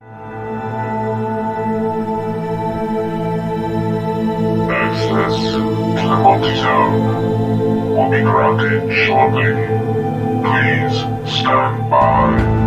Access to the Monte Zone will be granted shortly. Please stand by.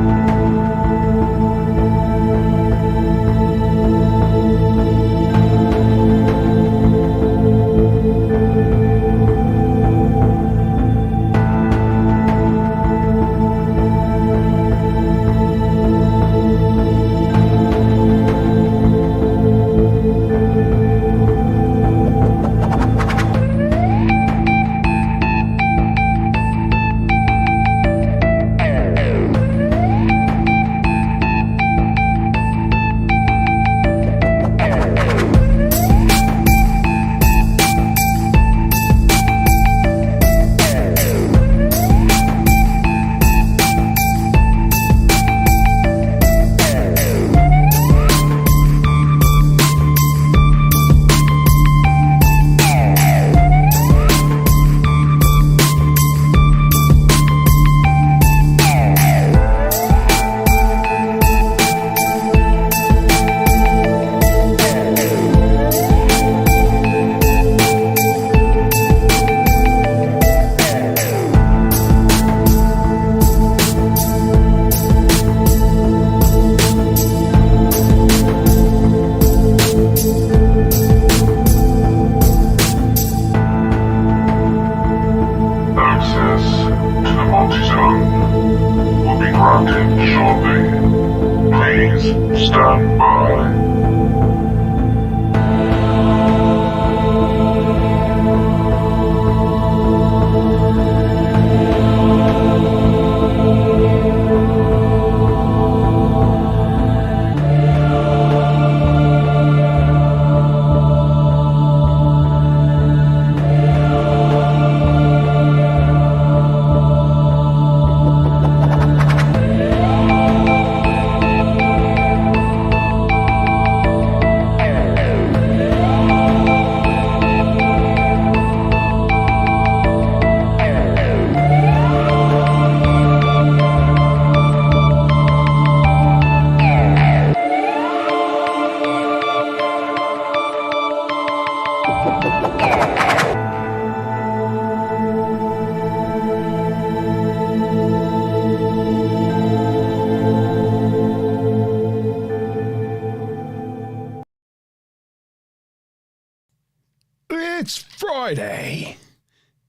It's Friday.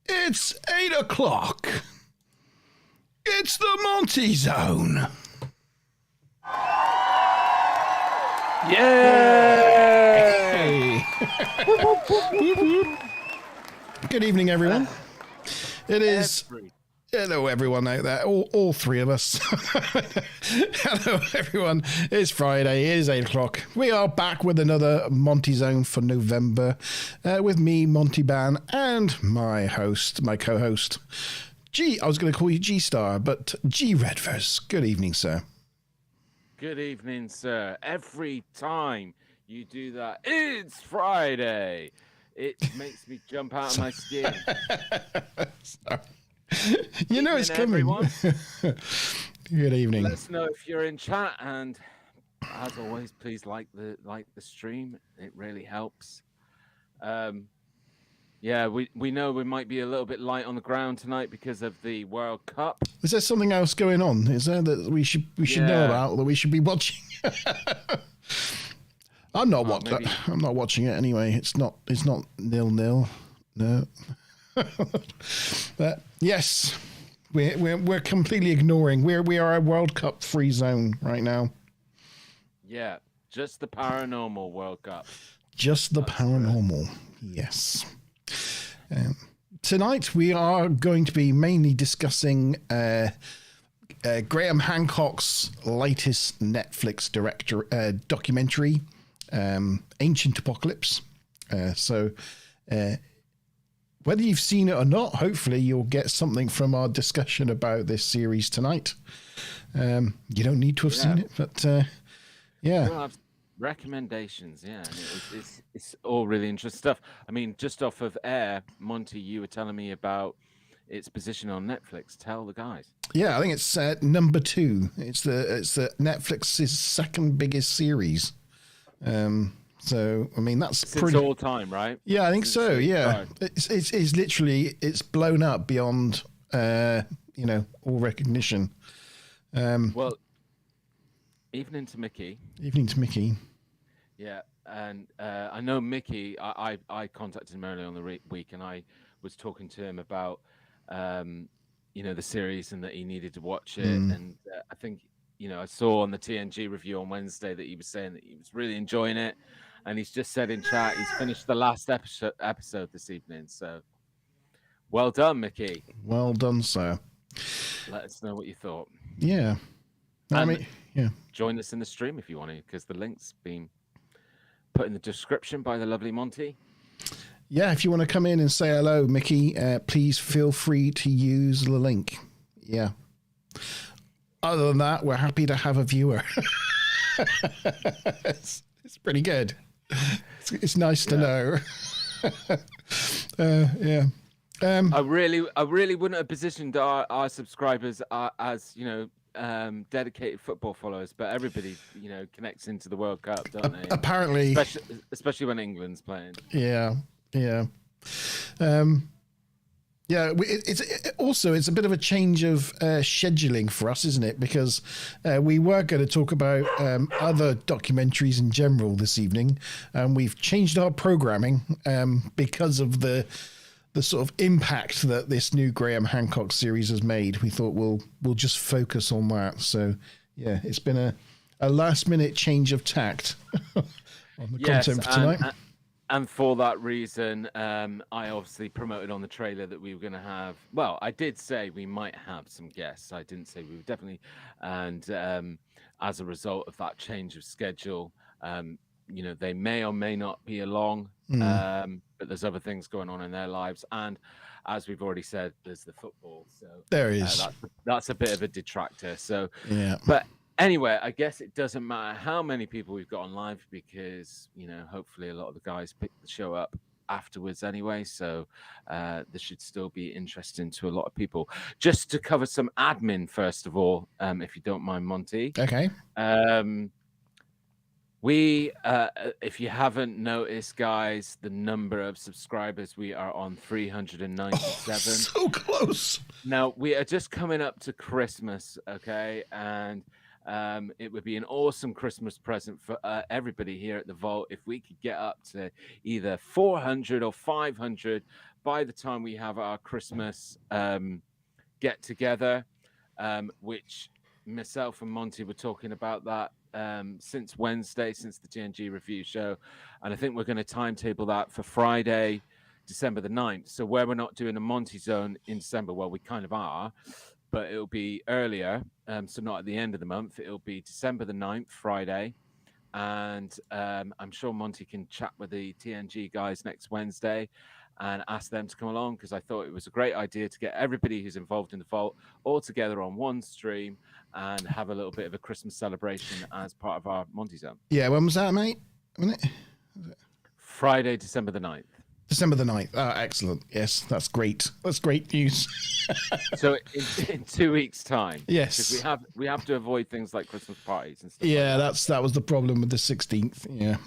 It's 8 o'clock. It's the Monte Zone. Yay! Good evening, everyone. It is... Hello, everyone out there. All three of us. Hello, everyone. It's Friday. It is 8 o'clock. We are back with another Monte Zone for November with me, Monty Ban, and my co-host, G. I was going to call you G-Star, but G. Redvers. Good evening, sir. Good evening, sir. Every time you do that, it's Friday. It makes me jump out of my skin. Sorry. You know it's coming. Good evening. Let us know if you're in chat, and as always, please like the stream. It really helps. Yeah, we know we might be a little bit light on the ground tonight because of the World Cup. Is there something else going on? Is there that we should know about, that we should be watching? I'm not watching it anyway. It's not 0-0. No. But yes, we're completely ignoring. We are a World Cup free zone right now. Yeah, just the paranormal World Cup. Just the paranormal. Yes. Tonight we are going to be mainly discussing Graham Hancocks' latest Netflix documentary, Ancient Apocalypse. Whether you've seen it or not, hopefully you'll get something from our discussion about this series tonight. You don't need to have seen it, but yeah. We'll have recommendations, yeah. And it's all really interesting stuff. I mean, just off of air, Monty, you were telling me about its position on Netflix? Tell the guys. Yeah, I think it's number 2. It's the Netflix's second biggest series. So I mean that's Since pretty all time, right? Yeah, I think Since so. Yeah, time. it's literally blown up beyond all recognition. Well, evening to Mickey. Evening to Mickey. Yeah, and I know Mickey. I contacted him earlier on the week, and I was talking to him about the series and that he needed to watch it. And I think I saw on the TNG review on Wednesday that he was saying that he was really enjoying it, and he's just said in chat he's finished the last episode this evening. So well done, Mickey. Well done, sir. Let us know what you thought. Yeah. I mean, yeah. Join us in the stream if you want to, because the link's been put in the description by the lovely Monte. Yeah, if you want to come in and say hello, Mickey, please feel free to use the link. Yeah. Other than that, we're happy to have a viewer. It's pretty good. It's nice to know. Yeah. I really wouldn't have positioned our subscribers as dedicated football followers, but everybody connects into the World Cup, don't they? Apparently, especially when England's playing. Yeah. It's a bit of a change of scheduling for us, isn't it? Because we were going to talk about other documentaries in general this evening, and we've changed our programming because of the sort of impact that this new Graham Hancocks series has made. We thought we'll just focus on that. So yeah, it's been a last minute change of tact on the content for tonight. And for that reason, I obviously promoted on the trailer that we were going to have. Well, I did say we might have some guests. I didn't say we would definitely. And as a result of that change of schedule, they may or may not be along. But there's other things going on in their lives. And as we've already said, there's the football. So there is. That's a bit of a detractor. So yeah. But anyway, I guess it doesn't matter how many people we've got on live because, hopefully a lot of the guys pick the show up afterwards anyway. So this should still be interesting to a lot of people. Just to cover some admin, first of all, if you don't mind, Monte. Okay. We, if you haven't noticed, guys, the number of subscribers, we are on 397. So close. Now, we are just coming up to Christmas, okay? And it would be an awesome Christmas present for everybody here at the Vault if we could get up to either 400 or 500 by the time we have our Christmas get together, which myself and Monte were talking about that since Wednesday, since the TNG review show. And I think we're going to timetable that for Friday, December the 9th. So where we're not doing a Monte Zone in December, well, we kind of are, but it'll be earlier. So not at the end of the month. It'll be December the 9th, Friday. And I'm sure Monte can chat with the TNG guys next Wednesday and ask them to come along, because I thought it was a great idea to get everybody who's involved in the Vault all together on one stream and have a little bit of a Christmas celebration as part of our Monte Zone. Yeah, when was that, mate? Friday, December the 9th. December the 9th. Oh, excellent. Yes, that's great. That's great news. So in 2 weeks' time. Yes. Because we have to avoid things like Christmas parties and stuff. Yeah, like that was the problem with the 16th. Yeah.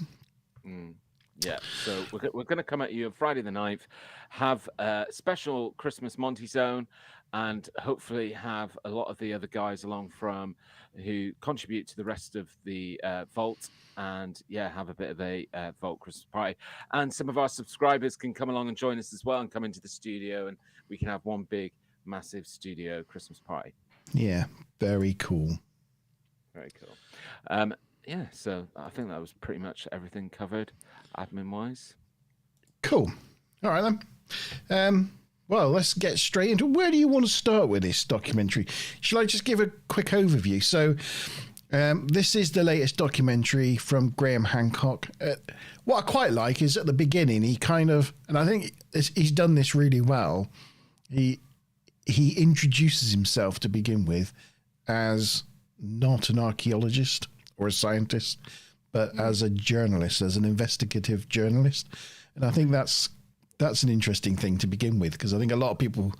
Yeah, so we're going to come at you on Friday the 9th, have a special Christmas Monte Zone, and hopefully have a lot of the other guys along from who contribute to the rest of the Vault, and have a bit of a Vault Christmas party. And some of our subscribers can come along and join us as well and come into the studio, and we can have one big, massive studio Christmas party. Yeah, very cool. Very cool. So I think that was pretty much everything covered, admin-wise. Cool. All right, then. Well, let's get straight into where do you want to start with this documentary? Shall I just give a quick overview? So this is the latest documentary from Graham Hancock. What I quite like is at the beginning, he kind of, and I think he's done this really well, he introduces himself to begin with as not an archaeologist or a scientist, but as a journalist, as an investigative journalist. And I think that's an interesting thing to begin with, because I think a lot of people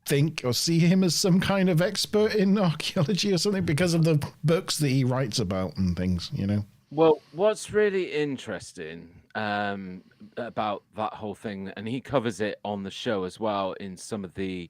think or see him as some kind of expert in archaeology or something because of the books that he writes about and things, you know? Well, what's really interesting about that whole thing, and he covers it on the show as well in some of the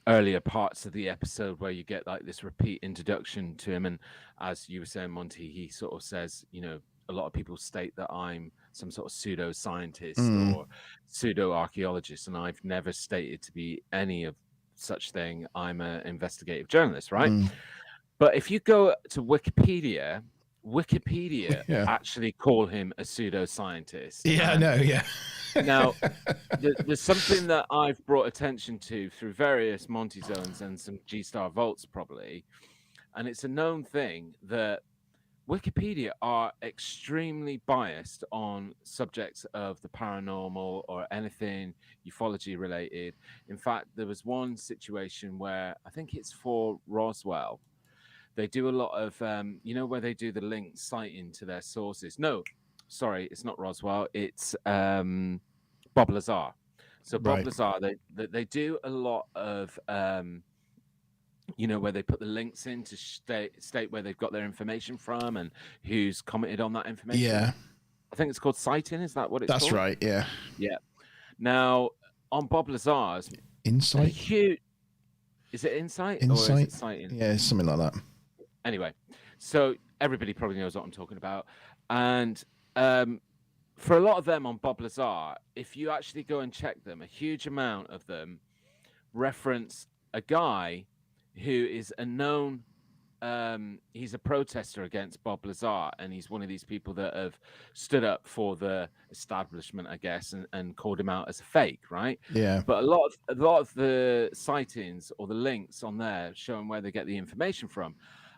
earlier parts of the episode where you get like this repeat introduction to him. And as you were saying, Monty, he sort of says, you know, a lot of people state that I'm some sort of pseudo scientist or pseudo archaeologist, and I've never stated to be any of such thing. I'm an investigative journalist, right? But if you go to Wikipedia Yeah. actually call him a pseudoscientist. Yeah, I know, yeah. Now, there's something that I've brought attention to through various Monte zones and some G-Star vaults probably, and it's a known thing that Wikipedia are extremely biased on subjects of the paranormal or anything ufology related. In fact, there was one situation where I think it's for Roswell. They do a lot of, you know, where they do the link citing to their sources. No, sorry, it's not Roswell. It's Bob Lazar. So Bob Lazar, they do a lot of, you know, where they put the links in to state where they've got their information from and who's commented on that information. Yeah. I think it's called citing. Is that what it's called? That's right, yeah. Yeah. Now, on Bob Lazar's... Insight? Is it Insight? Insight? Or is it citing? Yeah, something like that. Anyway, so everybody probably knows what I'm talking about. And for a lot of them on Bob Lazar, if you actually go and check them, a huge amount of them reference a guy who is a known, he's a protester against Bob Lazar, and he's one of these people that have stood up for the establishment, I guess, and called him out as a fake, right? Yeah. But a lot of the sightings or the links on there showing where they get the information from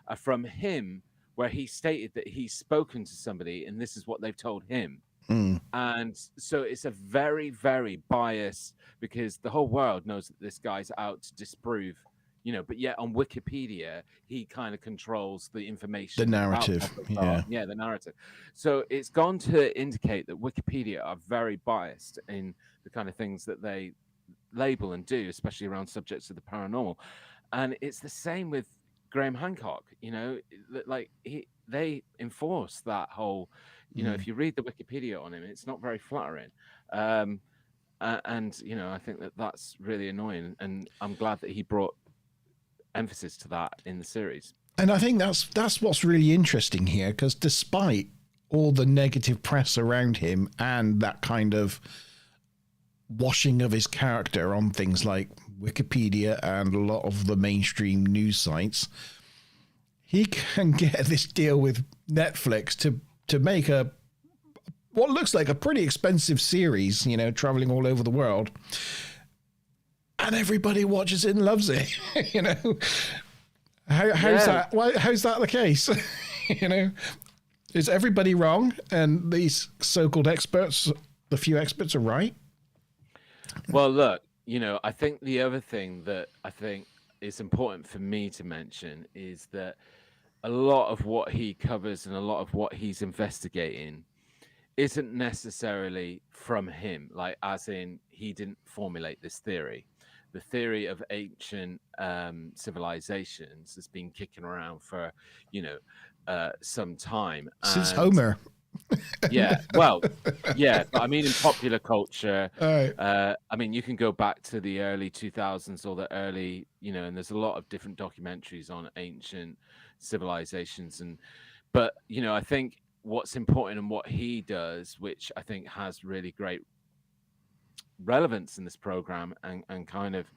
are from him, where he stated that he's spoken to somebody and this is what they've told him. And so it's a very, very biased, because the whole world knows that this guy's out to disprove, you know, but yet on Wikipedia, he kind of controls the information. The narrative. Yeah, the narrative. So it's gone to indicate that Wikipedia are very biased in the kind of things that they label and do, especially around subjects of the paranormal. And it's the same with Graham Hancock, you know, like they enforce that whole, you know, if you read the Wikipedia on him, it's not very flattering. And, you know, I think that that's really annoying. And I'm glad that he brought emphasis to that in the series. And I think that's what's really interesting here, because despite all the negative press around him and that kind of washing of his character on things like Wikipedia and a lot of the mainstream news sites, he can get this deal with Netflix to make what looks like a pretty expensive series, you know, traveling all over the world. And everybody watches it and loves it, you know. How's that the case? You know, is everybody wrong and these so-called experts, the few experts, are right? Well, look, you know, I think the other thing that I think is important for me to mention is that a lot of what he covers and a lot of what he's investigating isn't necessarily from him, like as in he didn't formulate this theory. The theory of ancient civilizations has been kicking around for, you know, some time. Since Homer. Yeah, well, yeah, but I mean, in popular culture, Right. I mean, you can go back to the early 2000s or the early, you know, and there's a lot of different documentaries on ancient civilizations. But, you know, I think what's important and what he does, which I think has really great relevance in this program and kind of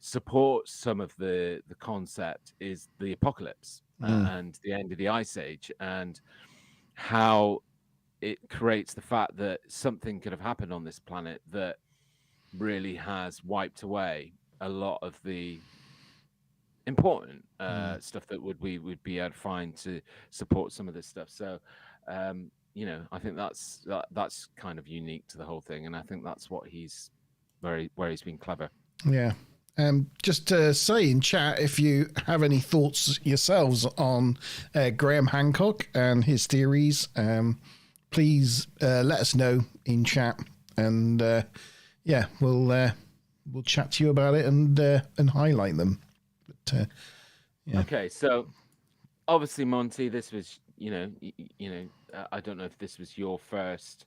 supports some of the concept, is the apocalypse and the end of the ice age, and how it creates the fact that something could have happened on this planet that really has wiped away a lot of the important stuff that we would be able to find to support some of this stuff. So you know, I think that's kind of unique to the whole thing, and I think that's what he's where he's been clever. Yeah. Just to say in chat, if you have any thoughts yourselves on Graham Hancock and his theories, please let us know in chat, and yeah, we'll we'll chat to you about it and highlight them. But, yeah. Okay, so obviously, Monte, this was I don't know if this was your first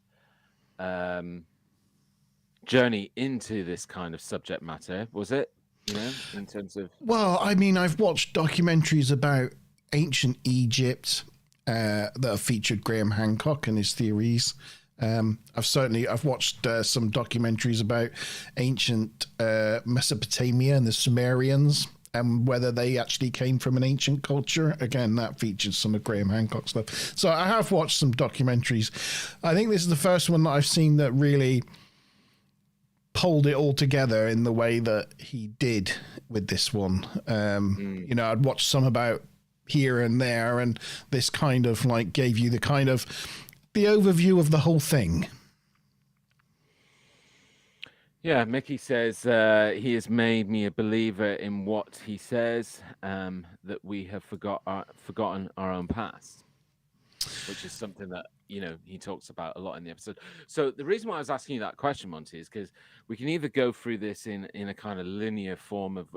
journey into this kind of subject matter, was it? In terms of... Well, I mean, I've watched documentaries about ancient Egypt that have featured Graham Hancock and his theories. I've watched some documentaries about ancient Mesopotamia and the Sumerians and whether they actually came from an ancient culture. Again, that features some of Graham Hancock stuff. So I have watched some documentaries. I think this is the first one that I've seen that really pulled it all together in the way that he did with this one. I'd watched some about here and there, and this kind of like gave you the overview of the whole thing. Yeah, Mickey says he has made me a believer in what he says, that we have forgotten our own past, which is something that he talks about a lot in the episode. So the reason why I was asking you that question, Monty, is because we can either go through this in a kind of linear form of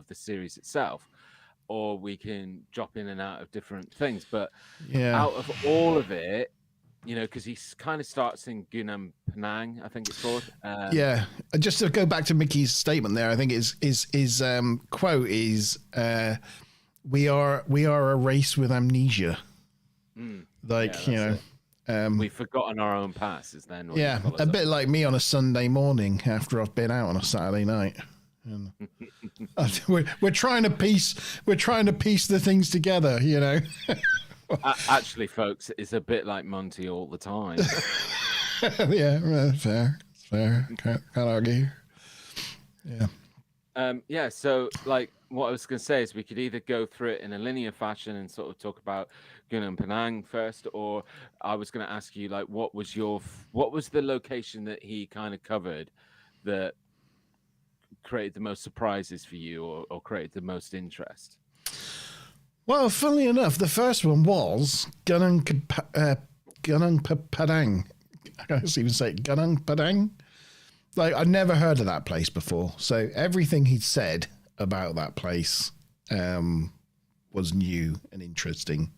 the series itself, or we can drop in and out of different things. But out of all of it, because he kind of starts in Gunung Penang, I think it's called. Just to go back to Mickey's statement there, I think his quote is, "We are a race with amnesia." We've forgotten our own past, is then. A bit like me on a Sunday morning after I've been out on a Saturday night. And we're trying to piece the things together, Actually, folks, it's a bit like Monty all the time. Fair. Can't argue. So like what I was going to say is we could either go through it in a linear fashion and sort of talk about Gunung Penang first, or I was going to ask you, like, what was the location that he kind of covered that created the most surprises for you, or created the most interest? Well, funnily enough, the first one was Gunung Padang. I can't even say it. Gunung Padang. Like, I'd never heard of that place before. So everything he'd said about that place was new and interesting.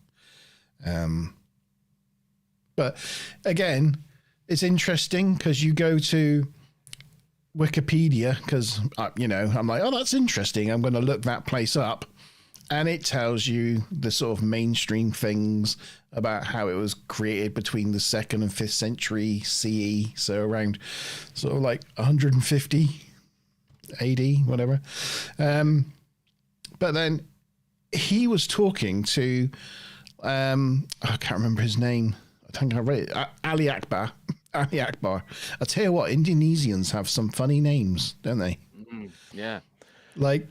But again, it's interesting because you go to Wikipedia because, I'm like, oh, that's interesting. I'm going to look that place up. And it tells you the sort of mainstream things about how it was created between the 2nd and 5th century CE. So around sort of like 150 AD, whatever. But then he was talking to, I can't remember his name. I think I read it. Ali Akbar. Ali Akbar. I tell you what, Indonesians have some funny names, don't they? Yeah. Like,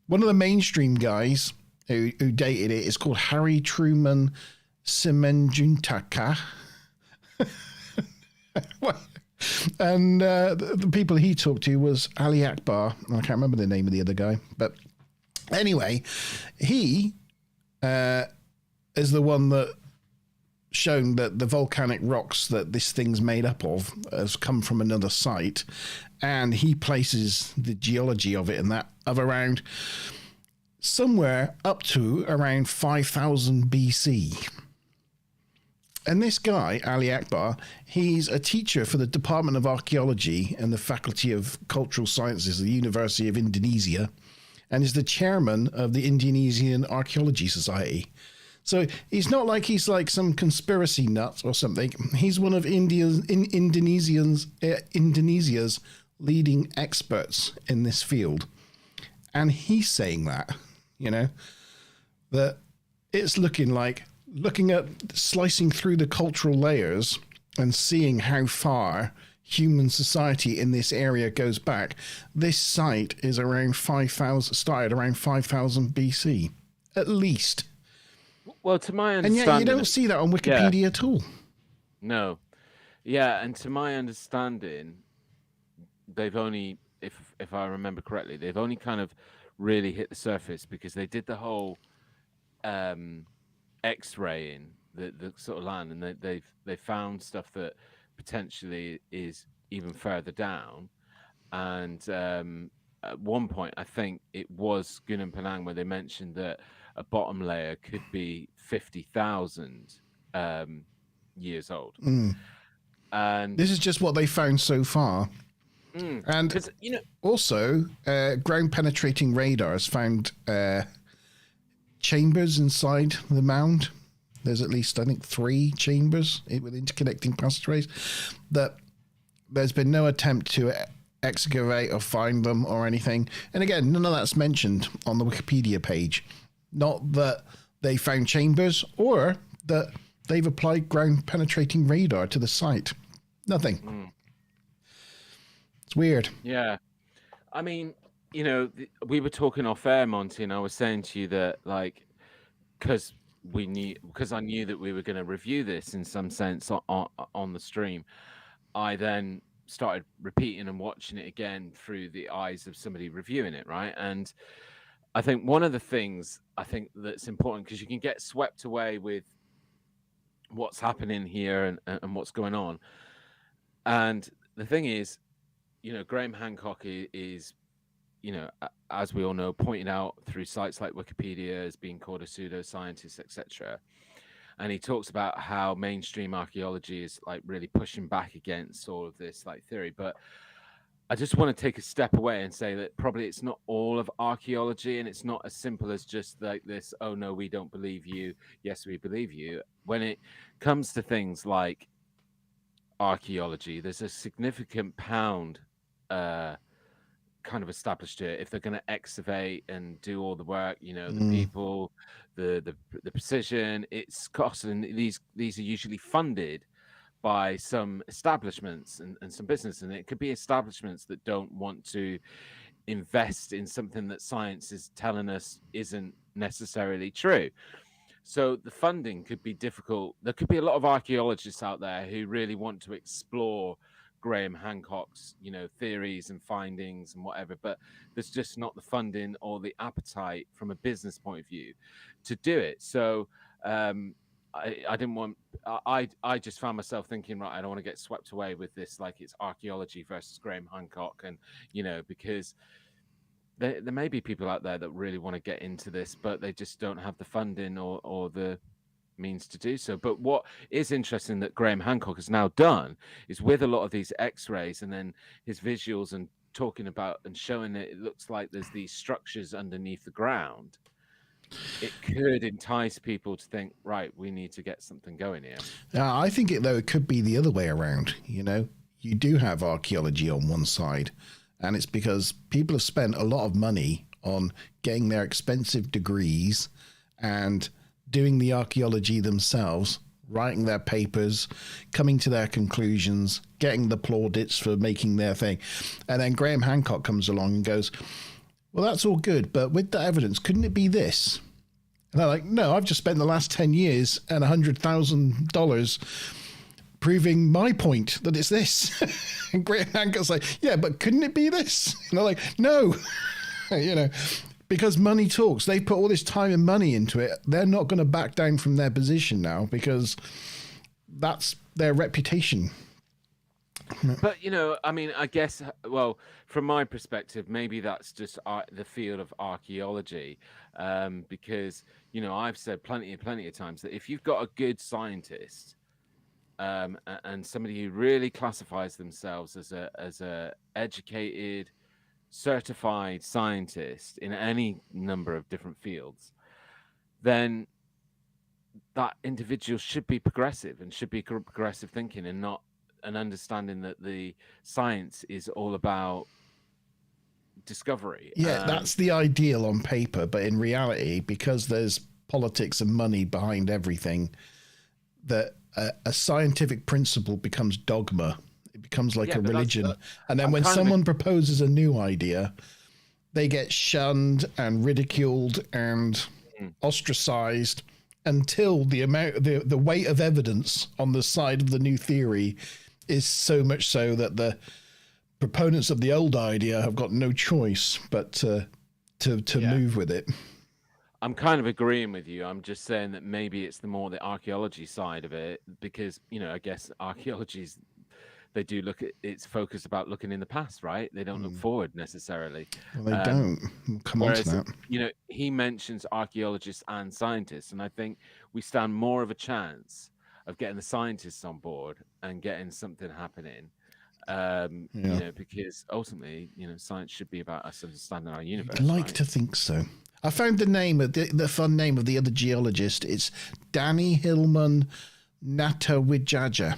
one of the mainstream guys who dated it is called Harry Truman Simanjuntaka. And the people he talked to was Ali Akbar. I can't remember the name of the other guy. But anyway, he is the one that shown that the volcanic rocks that this thing's made up of has come from another site. And he places the geology of it and that of around somewhere up to around 5000 BC. And this guy, Ali Akbar, he's a teacher for the Department of Archaeology and the Faculty of Cultural Sciences at the University of Indonesia, and is the chairman of the Indonesian Archaeology Society. So it's not like he's like some conspiracy nut or something. He's one of Indonesia's leading experts in this field. And he's saying that, that it's looking at slicing through the cultural layers and seeing how far human society in this area goes back. This site is around 5,000, started around 5,000 BC, at least. Well, to my understanding... And yet you don't see that on Wikipedia at all. No. Yeah, and to my understanding, they've only, if I remember correctly, they've only kind of really hit the surface because they did the whole X-raying the sort of land, and they found stuff that potentially is even further down. and at one point, I think it was Gunung Penang where they mentioned that a bottom layer could be 50,000 years old. And This is just what they found so far. And because also, ground penetrating radar has found chambers inside the mound. There's at least, I think, 3 chambers with interconnecting passageways that there's been no attempt to excavate or find them or anything. And again, none of that's mentioned on the Wikipedia page. Not that they found chambers or that they've applied ground penetrating radar to the site. Nothing. It's weird. Yeah. I mean, we were talking off air, Monty, and I was saying to you that, like, because I knew that we were going to review this in some sense on the stream, I then started repeating and watching it again through the eyes of somebody reviewing it, right? And I think one of the things I think that's important, because you can get swept away with what's happening here and what's going on. And the thing is, Graham Hancock is, as we all know, pointed out through sites like Wikipedia as being called a pseudoscientist, etc. And he talks about how mainstream archaeology is like really pushing back against all of this like theory. But I just want to take a step away and say that probably it's not all of archaeology, and it's not as simple as just like this, oh no, we don't believe you, yes, we believe you. When it comes to things like archaeology, there's a significant pound kind of established to it. If they're going to excavate and do all the work, the people, the precision, it's costing. These are usually funded by some establishments and some business, and it could be establishments that don't want to invest in something that science is telling us isn't necessarily true. So the funding could be difficult. There could be a lot of archaeologists out there who really want to explore Graham Hancock's, theories and findings and whatever, but there's just not the funding or the appetite from a business point of view to do it. So I didn't want. I just found myself thinking, right, I don't want to get swept away with this, like it's archaeology versus Graham Hancock, and because there may be people out there that really want to get into this, but they just don't have the funding or the means to do so. But what is interesting that Graham Hancock has now done is, with a lot of these x-rays and then his visuals and talking about and showing that it looks like there's these structures underneath the ground, it could entice people to think, right, we need to get something going here. I think it could be the other way around. You do have archaeology on one side, and it's because people have spent a lot of money on getting their expensive degrees and doing the archaeology themselves, writing their papers, coming to their conclusions, getting the plaudits for making their thing. And then Graham Hancock comes along and goes, well, that's all good, but with the evidence, couldn't it be this? And they're like, no, I've just spent the last 10 years and $100,000 proving my point that it's this. And Graham Hancock's like, yeah, but couldn't it be this? And they're like, no, because money talks. They put all this time and money into it. They're not going to back down from their position now, because that's their reputation. But, I mean, I guess, well, from my perspective, maybe that's just the field of archaeology, because, I've said plenty of times that if you've got a good scientist and somebody who really classifies themselves as a educated, certified scientist in any number of different fields, then that individual should be progressive and should be progressive thinking, and not an understanding that the science is all about discovery. Yeah, that's the ideal on paper, but in reality, because there's politics and money behind everything, that a scientific principle becomes dogma. It becomes like a religion. And then when someone proposes a new idea, they get shunned and ridiculed and ostracized until the weight of evidence on the side of the new theory is so much so that the proponents of the old idea have got no choice but to move with it. I'm kind of agreeing with you. I'm just saying that maybe it's the archaeology side of it, because, I guess archaeology is they do look at it's focused about looking in the past, right? They don't look forward necessarily. Well, they don't. We'll come on to that. He mentions archaeologists and scientists, and I think we stand more of a chance of getting the scientists on board and getting something happening. Because ultimately, science should be about us understanding our universe. I'd like to think so. I found the name of the fun name of the other geologist. It's Danny Hillman Natawijaja.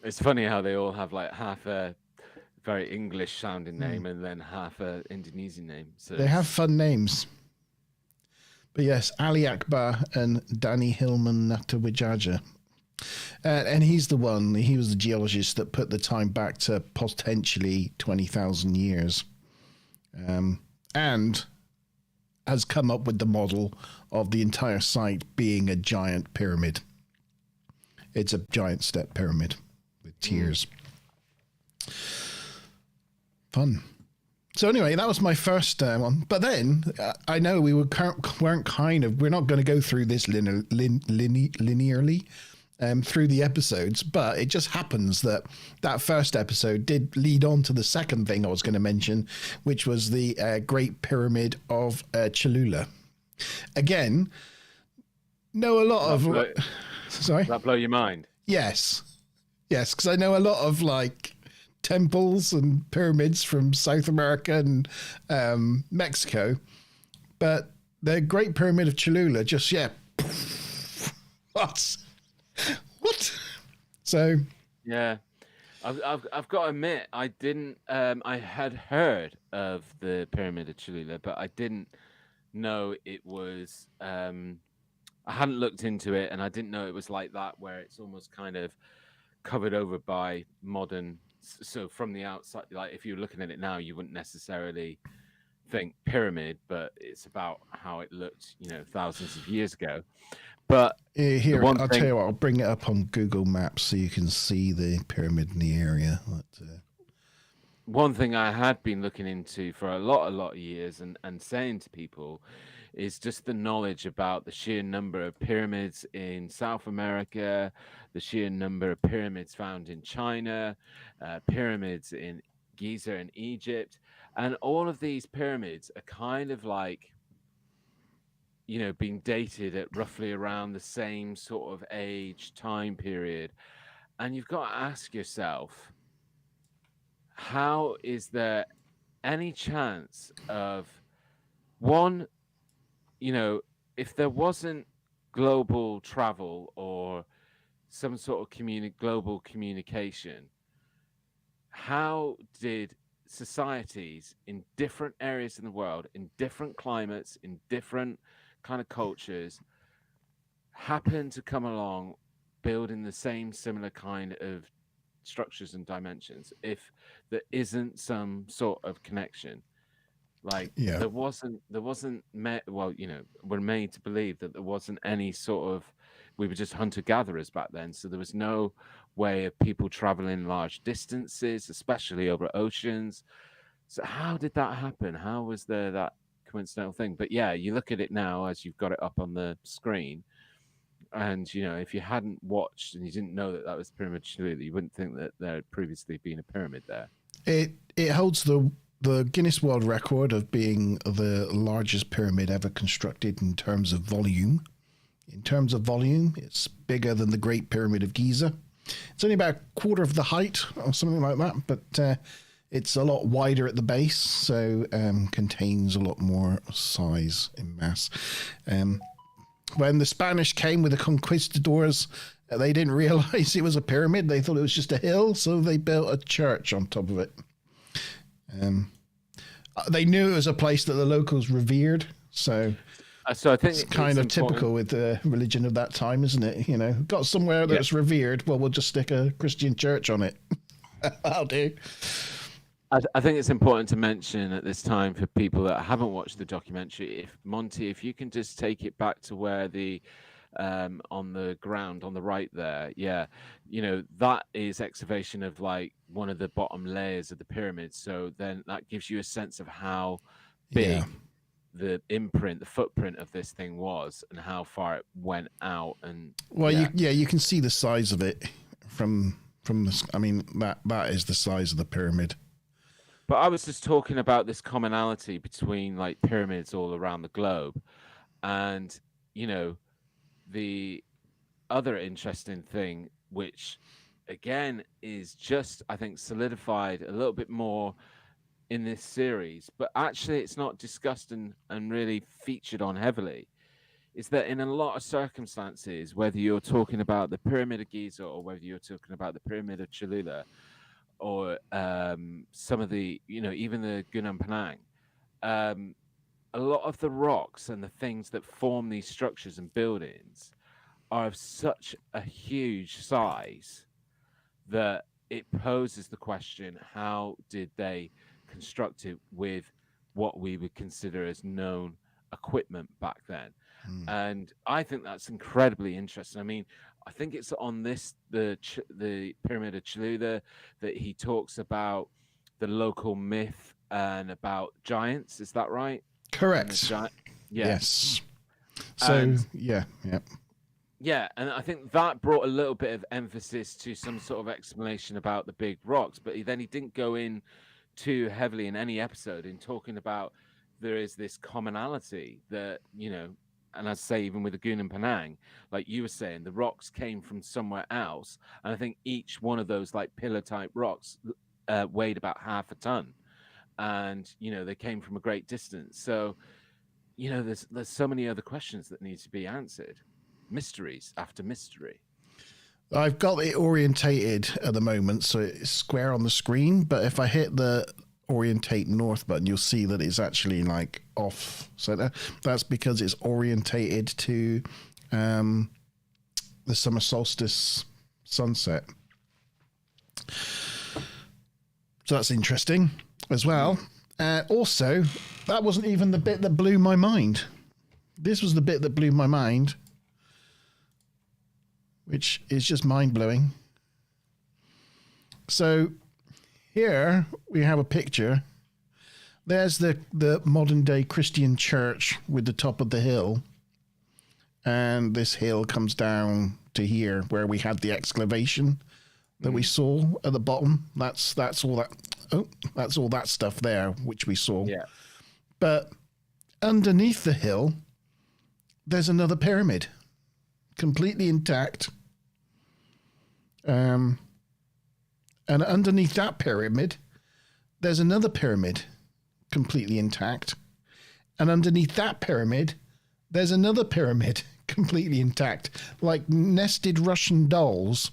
It's funny how they all have like half a very English sounding name and then half a Indonesian name. So they have fun names. But yes, Ali Akbar and Danny Hillman Natawijaja. And he's the one, he was the geologist that put the time back to potentially 20,000 years. And has come up with the model of the entire site being a giant pyramid. It's a giant step pyramid with tiers. Fun. So anyway, that was my first one. But then I know we're not going to go through this linearly through the episodes, but it just happens that first episode did lead on to the second thing I was going to mention, which was the Great Pyramid of Cholula. Again, know a lot of... Sorry? That blow your mind? Yes, because I know a lot of like temples and pyramids from South America and Mexico, but the Great Pyramid of Cholula just, what? So yeah, I've got to admit, I didn't. I had heard of the Pyramid of Cholula, but I didn't know it was. I hadn't looked into it, and I didn't know it was like that, where it's almost kind of covered over by modern. So from the outside, like if you're looking at it now, you wouldn't necessarily think pyramid, but it's about how it looked, thousands of years ago. But here, I'll tell you what, I'll bring it up on Google Maps so you can see the pyramid in the area. One thing I had been looking into for a lot of years and saying to people is just the knowledge about the sheer number of pyramids in South America, the sheer number of pyramids found in China, pyramids in Giza in Egypt. And all of these pyramids are kind of like, being dated at roughly around the same sort of age time period. And you've got to ask yourself, how is there any chance of one, if there wasn't global travel or some sort of global communication, how did societies in different areas in the world, in different climates, in different kind of cultures, happen to come along building the same similar kind of structures and dimensions if there isn't some sort of connection? There wasn't we're made to believe that there wasn't any sort of, we were just hunter-gatherers back then, so there was no way of people traveling large distances, especially over oceans. So how did that happen? How was there that coincidental thing? But yeah, you look at it now as you've got it up on the screen, and if you hadn't watched and you didn't know that was Pyramid Cholula, you wouldn't think that there had previously been a pyramid there. It holds the Guinness World Record of being the largest pyramid ever constructed in terms of volume. In terms of volume, it's bigger than the Great Pyramid of Giza. It's only about a quarter of the height or something like that, but it's a lot wider at the base, so contains a lot more size and mass. When the Spanish came with the conquistadors, they didn't realize it was a pyramid. They thought it was just a hill, so they built a church on top of it. They knew it was a place that the locals revered, so I think it's kind of typical with the religion of that time, isn't it? Got somewhere that's revered, well, we'll just stick a Christian church on it. That'll do. I think it's important to mention at this time for people that haven't watched the documentary, if you can just take it back to where the on the ground on the right there, that is excavation of like one of the bottom layers of the pyramid. So then that gives you a sense of how big the footprint of this thing was and how far it went out. And you can see the size of it from this. I mean, that is the size of the pyramid. But I was just talking about this commonality between like pyramids all around the globe, and the other interesting thing, which again is just I think solidified a little bit more in this series, but actually it's not discussed and really featured on heavily, is that in a lot of circumstances, whether you're talking about the Pyramid of Giza or whether you're talking about the Pyramid of Cholula or some of the, even the Gunung Panang, a lot of the rocks and the things that form these structures and buildings are of such a huge size that it poses the question, how did they construct it with what we would consider as known equipment back then? And I think that's incredibly interesting. I mean, I think it's on the Pyramid of Cholula that he talks about the local myth and about giants. Is that right? Correct. Yes. So yeah. Yeah, and I think that brought a little bit of emphasis to some sort of explanation about the big rocks, but then he didn't go in too heavily in any episode in talking about there is this commonality that, and I'd say even with the Gunung Panang, like you were saying, the rocks came from somewhere else. And I think each one of those like pillar type rocks weighed about half a ton. And, they came from a great distance. So, there's so many other questions that need to be answered. Mysteries after mystery. I've got it orientated at the moment, so it's square on the screen. But if I hit the orientate north button, you'll see that it's actually like off center. That's because it's orientated to the summer solstice sunset. So that's interesting as well. Also, that wasn't even the bit that blew my mind. This was the bit that blew my mind, which is just mind-blowing. So here we have a picture. There's the modern-day Christian church with the top of the hill. And this hill comes down to here where we had the excavation that we saw at the bottom. That's all that. Oh, that's all that stuff there, which we saw. Yeah. But underneath the hill, there's another pyramid, completely intact. And underneath that pyramid, there's another pyramid, completely intact. And underneath that pyramid, there's another pyramid, completely intact. Like nested Russian dolls,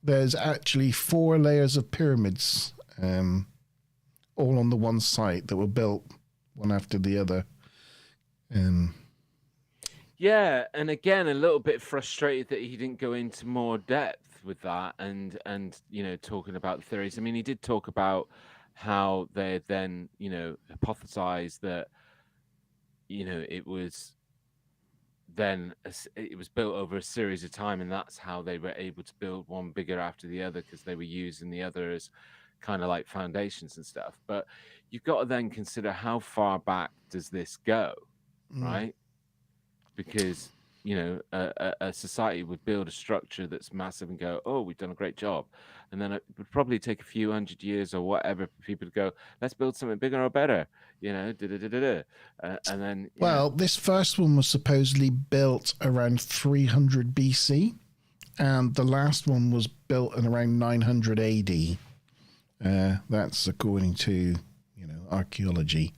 there's actually 4 layers of pyramids, all on the one site that were built one after the other. Yeah, and again, a little bit frustrated that he didn't go into more depth with that and talking about the theories. I mean, he did talk about how they then, hypothesized that, it was built over a series of time, and that's how they were able to build one bigger after the other, because they were using the other as kind of like foundations and stuff. But you've got to then consider how far back does this go, right? Because a society would build a structure that's massive and go, oh, we've done a great job, and then it would probably take a few hundred years or whatever for people to go, let's build something bigger or better, and then well, this first one was supposedly built around 300 BC, and the last one was built in around 900 AD. That's according to archaeology.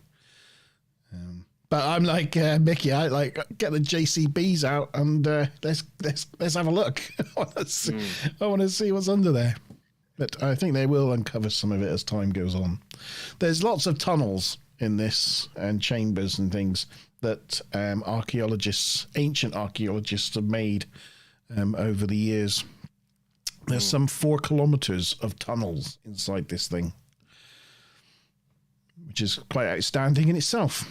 But I'm like Mickey. I like get the JCBs out and let's have a look. I want to see what's under there. But I think they will uncover some of it as time goes on. There's lots of tunnels in this and chambers and things that ancient archaeologists have made over the years. There's some 4 kilometers of tunnels inside this thing, which is quite outstanding in itself.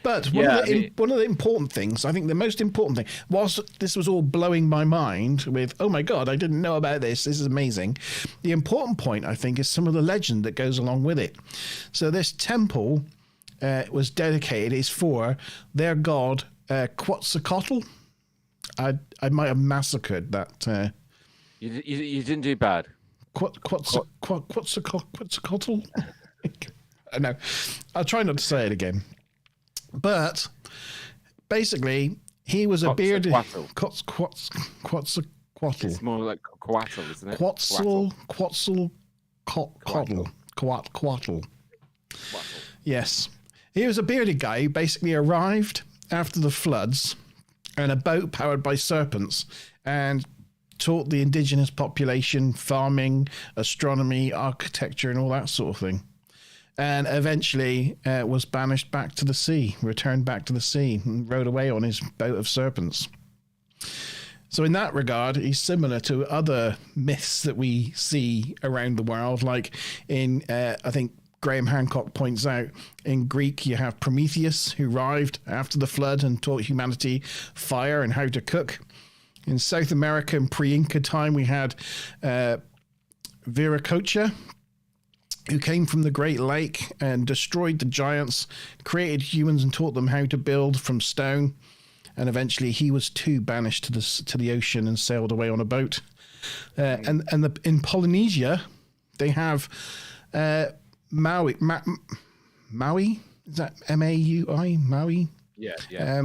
But one of the important things, I think the most important thing, whilst this was all blowing my mind with, oh my God, I didn't know about this, this is amazing. The important point, I think, is some of the legend that goes along with it. So this temple was dedicated, is for their god, Quetzalcoatl. I might have massacred that You didn't do bad. Quetzalcoatl? No, I'll try not to say it again. But basically, he was a bearded Quetzalcoatl. It's more like Quetzal, isn't it? Quetzalcoatl. Yes. He was a bearded guy who basically arrived after the floods in a boat powered by serpents and taught the indigenous population farming, astronomy, architecture, and all that sort of thing. And eventually was banished back to the sea, returned back to the sea, and rode away on his boat of serpents. So in that regard, he's similar to other myths that we see around the world. Like in, I think Graham Hancocks points out, in Greek, you have Prometheus, who arrived after the flood and taught humanity fire and how to cook. In South America, in pre-Inca time, we had Viracocha, who came from the Great Lake and destroyed the giants, created humans and taught them how to build from stone. And eventually he was too banished to the ocean and sailed away on a boat. In Polynesia, they have Maui. Maui? Is that Maui? Maui? Yeah.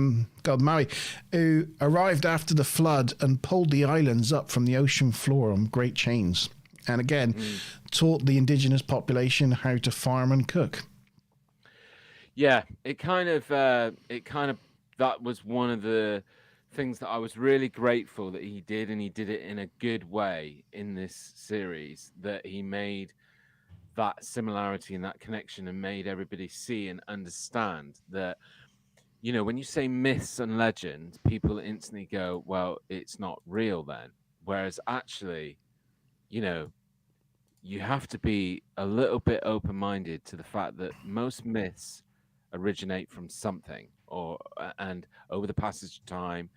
Maui, who arrived after the flood and pulled the islands up from the ocean floor on great chains. And again, taught the indigenous population how to farm and cook. Yeah, it kind of that was one of the things that I was really grateful that he did, and he did it in a good way in this series, that he made that similarity and that connection and made everybody see and understand that, you know, when you say myths and legends, people instantly go, well, it's not real then. Whereas actually, you know, you have to be a little bit open-minded to the fact that most myths originate from something, and over the passage of time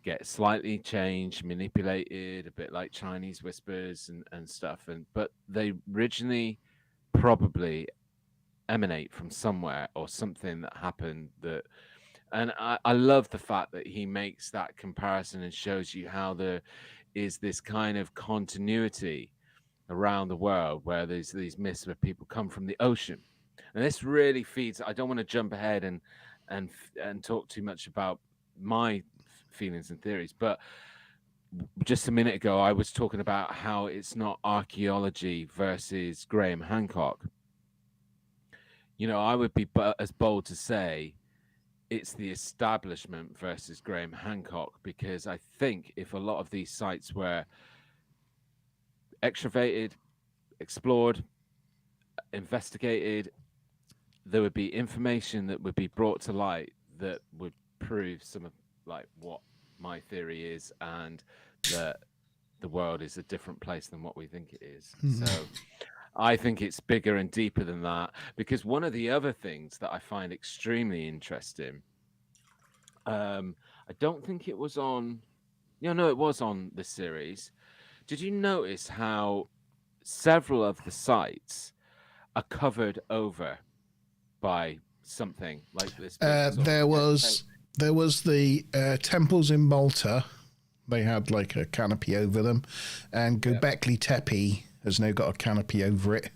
get slightly changed, manipulated, a bit like Chinese whispers and stuff. But they originally probably emanate from somewhere or something that happened that. And I love the fact that he makes that comparison and shows you how there is this kind of continuity around the world where there's these myths where people come from the ocean. And this really feeds. I don't want to jump ahead and talk too much about my feelings and theories, but just a minute ago I was talking about how it's not archaeology versus Graham Hancocks. You know, I would be as bold to say it's the establishment versus Graham Hancocks, because I think if a lot of these sites were excavated, explored, investigated, there would be information that would be brought to light that would prove some of like what my theory is, and that the world is a different place than what we think it is. So I think it's bigger and deeper than that, because one of the other things that I find extremely interesting, I don't think it was on, no, it was on this series. Did you notice how several of the sites are covered over by something like this? There was the temples in Malta. They had like a canopy over them, and Göbekli Tepe has now got a canopy over it.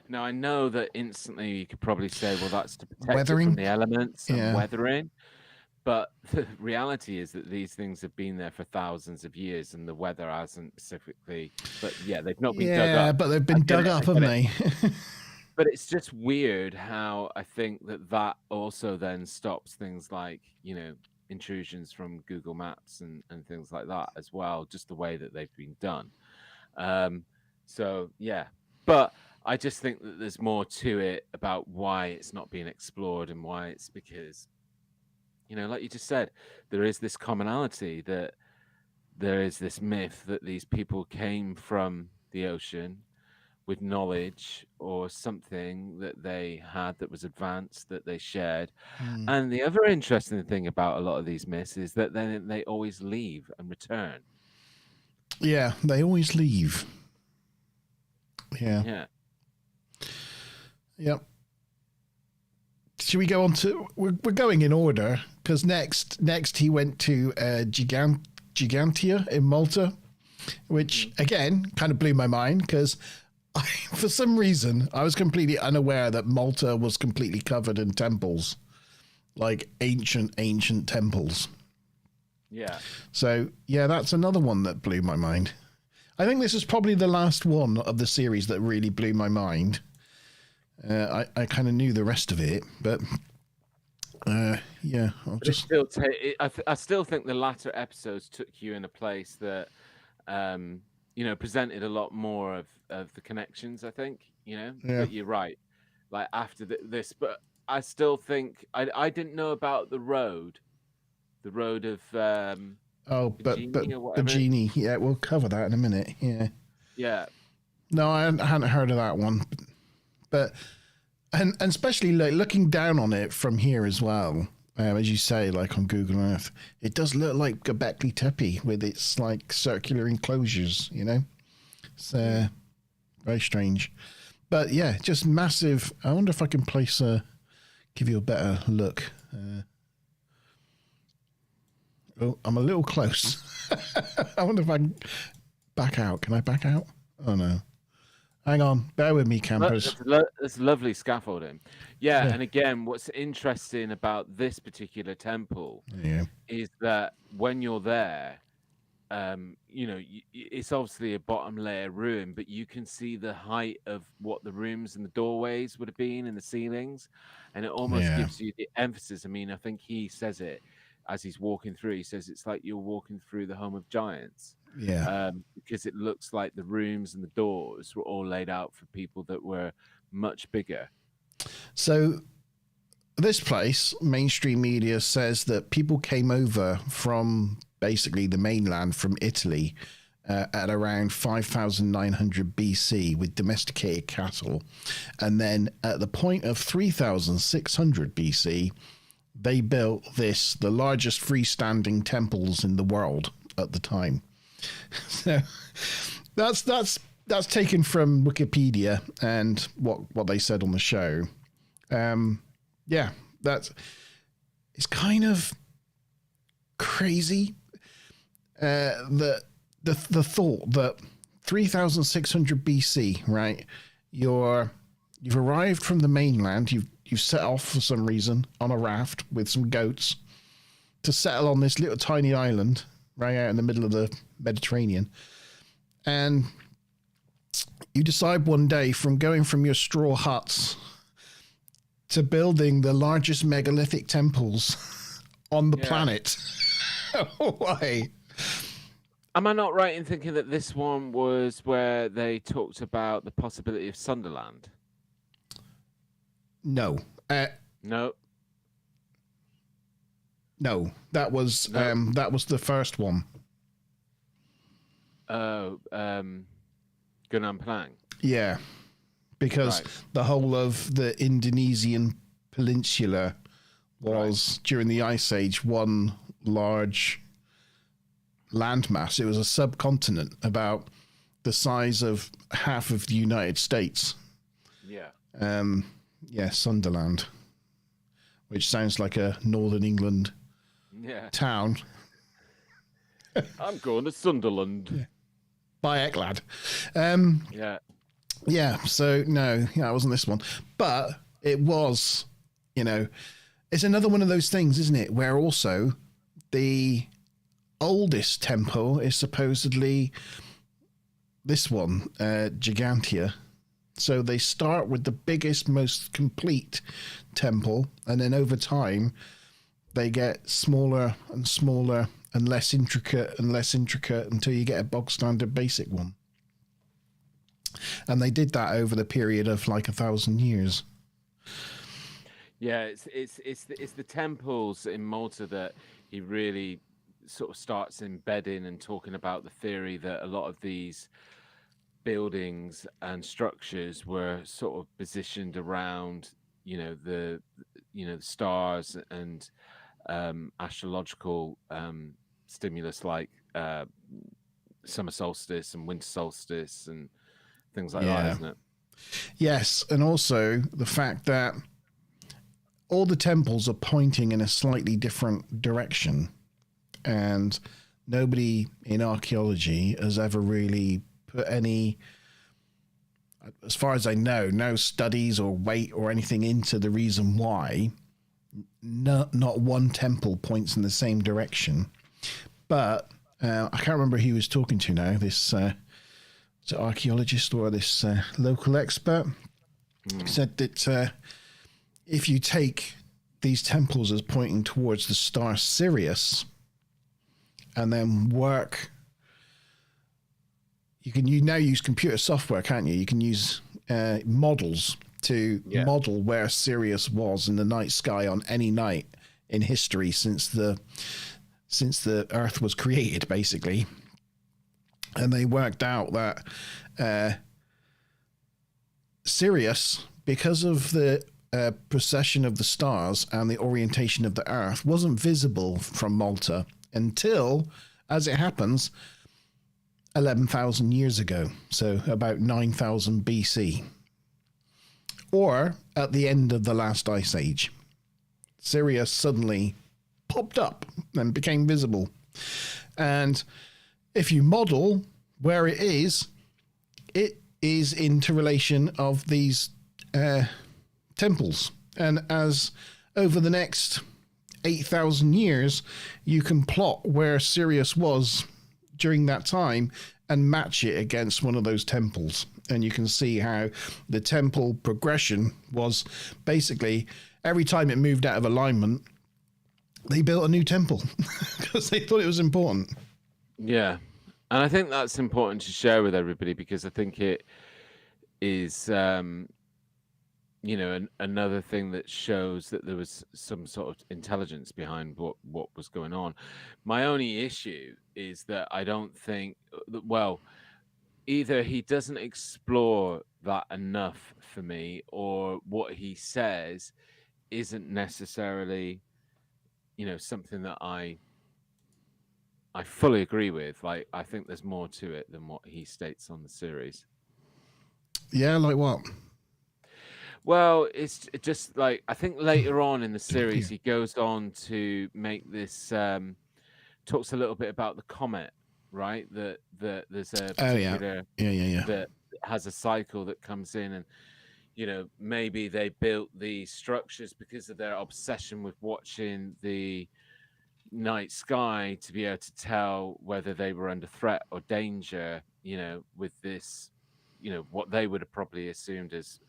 Now I know that instantly you could probably say, well, that's to protect it from the elements and weathering. But the reality is that these things have been there for thousands of years, and the weather hasn't specifically. But yeah, they've not been dug up. Yeah, but they've been dug up, haven't they? But it's just weird how I think that also then stops things like, you know, intrusions from Google Maps and things like that as well, just the way that they've been done. So yeah, but I just think that there's more to it about why it's not being explored, and why it's because, you know, like you just said, there is this commonality, that there is this myth that these people came from the ocean with knowledge or something that they had that was advanced, that they shared. And the other interesting thing about a lot of these myths is that then they always leave and return. Yeah, they always leave. Yeah. Yep. Should we go on to? We're going in order, because next he went to Gigantia in Malta, which again kind of blew my mind because for some reason I was completely unaware that Malta was completely covered in temples, like ancient temples. Yeah. So yeah, that's another one that blew my mind. I think this is probably the last one of the series that really blew my mind. I kind of knew the rest of it, but yeah, I still think the latter episodes took you in a place that, presented a lot more of the connections. I think, Yeah. But you're right. Like after this, but I still think I didn't know about the road of the genie. Yeah, we'll cover that in a minute. Yeah. Yeah. No, I hadn't heard of that one, but and especially like looking down on it from here as well, as you say, like on Google Earth, it does look like Göbekli Tepe with its like circular enclosures. It's very strange, but yeah, just massive. I wonder if I can give you a better look. Oh, I'm a little close. I wonder if I can back out. Can I back out? Oh no. Hang on, bear with me, campers. That's lovely scaffolding. Yeah, and again, what's interesting about this particular temple is that when you're there, it's obviously a bottom layer ruin, but you can see the height of what the rooms and the doorways would have been in the ceilings, and it almost gives you the emphasis. I mean, I think he says it as he's walking through. He says it's like you're walking through the home of giants. Yeah. Because it looks like the rooms and the doors were all laid out for people that were much bigger. So this place, mainstream media says that people came over from basically the mainland from Italy at around 5,900 BC with domesticated cattle. And then at the point of 3,600 BC, they built the largest freestanding temples in the world at the time. So that's taken from Wikipedia and what they said on the show. It's kind of crazy. The thought that 3,600 BC, right? You've arrived from the mainland. You've set off for some reason on a raft with some goats to settle on this little tiny island right out in the middle of the Mediterranean. And you decide one day from going from your straw huts to building the largest megalithic temples on the planet. Why? Am I not right in thinking that this one was where they talked about the possibility of Sunderland? No. No. No, that was the first one. Oh, Gunung Plang. Yeah, because the whole of the Indonesian peninsula was during the Ice Age one large landmass. It was a subcontinent about the size of half of the United States. Yeah. Sunderland, which sounds like a Northern England town. I'm going to Sunderland. Yeah. By Eklad. Yeah. So no, it wasn't this one, but it was, it's another one of those things, isn't it? Where also the oldest temple is supposedly this one, Gigantia. So they start with the biggest, most complete temple, and then over time they get smaller and smaller and less intricate until you get a bog standard basic one. And they did that over the period of like 1,000 years. Yeah, it's the temples in Malta that he really sort of starts embedding and talking about the theory that a lot of these buildings and structures were sort of positioned around, the stars and astrological stimulus like summer solstice and winter solstice and things like that, isn't it? Yes, and also the fact that all the temples are pointing in a slightly different direction, and nobody in archaeology has ever really put any, as far as I know, no studies or weight or anything into the reason why not one temple points in the same direction. But I can't remember who he was talking to now, this archaeologist or this local expert. He said that if you take these temples as pointing towards the star Sirius and then work, you now use computer software, can't you? You can use models to model where Sirius was in the night sky on any night in history since the Earth was created, basically. And they worked out that Sirius, because of the precession of the stars and the orientation of the Earth, wasn't visible from Malta until, as it happens, 11,000 years ago, so about 9,000 BC, or at the end of the last ice age. Sirius suddenly popped up and became visible. And if you model where it is interrelation of these temples. And as over the next 8,000 years, you can plot where Sirius was during that time and match it against one of those temples. And you can see how the temple progression was basically every time it moved out of alignment, they built a new temple because they thought it was important. Yeah. And I think that's important to share with everybody, because I think it is, another thing that shows that there was some sort of intelligence behind what was going on. My only issue is that I don't think, either he doesn't explore that enough for me, or what he says isn't necessarily, something that I fully agree with. Like, I think there's more to it than what he states on the series. Yeah, like what? Well, it's just like, I think later on in the series, he goes on to make this, talks a little bit about the comet, right? That there's a particular that has a cycle that comes in, and maybe they built these structures because of their obsession with watching the night sky to be able to tell whether they were under threat or danger, with this, what they would have probably assumed as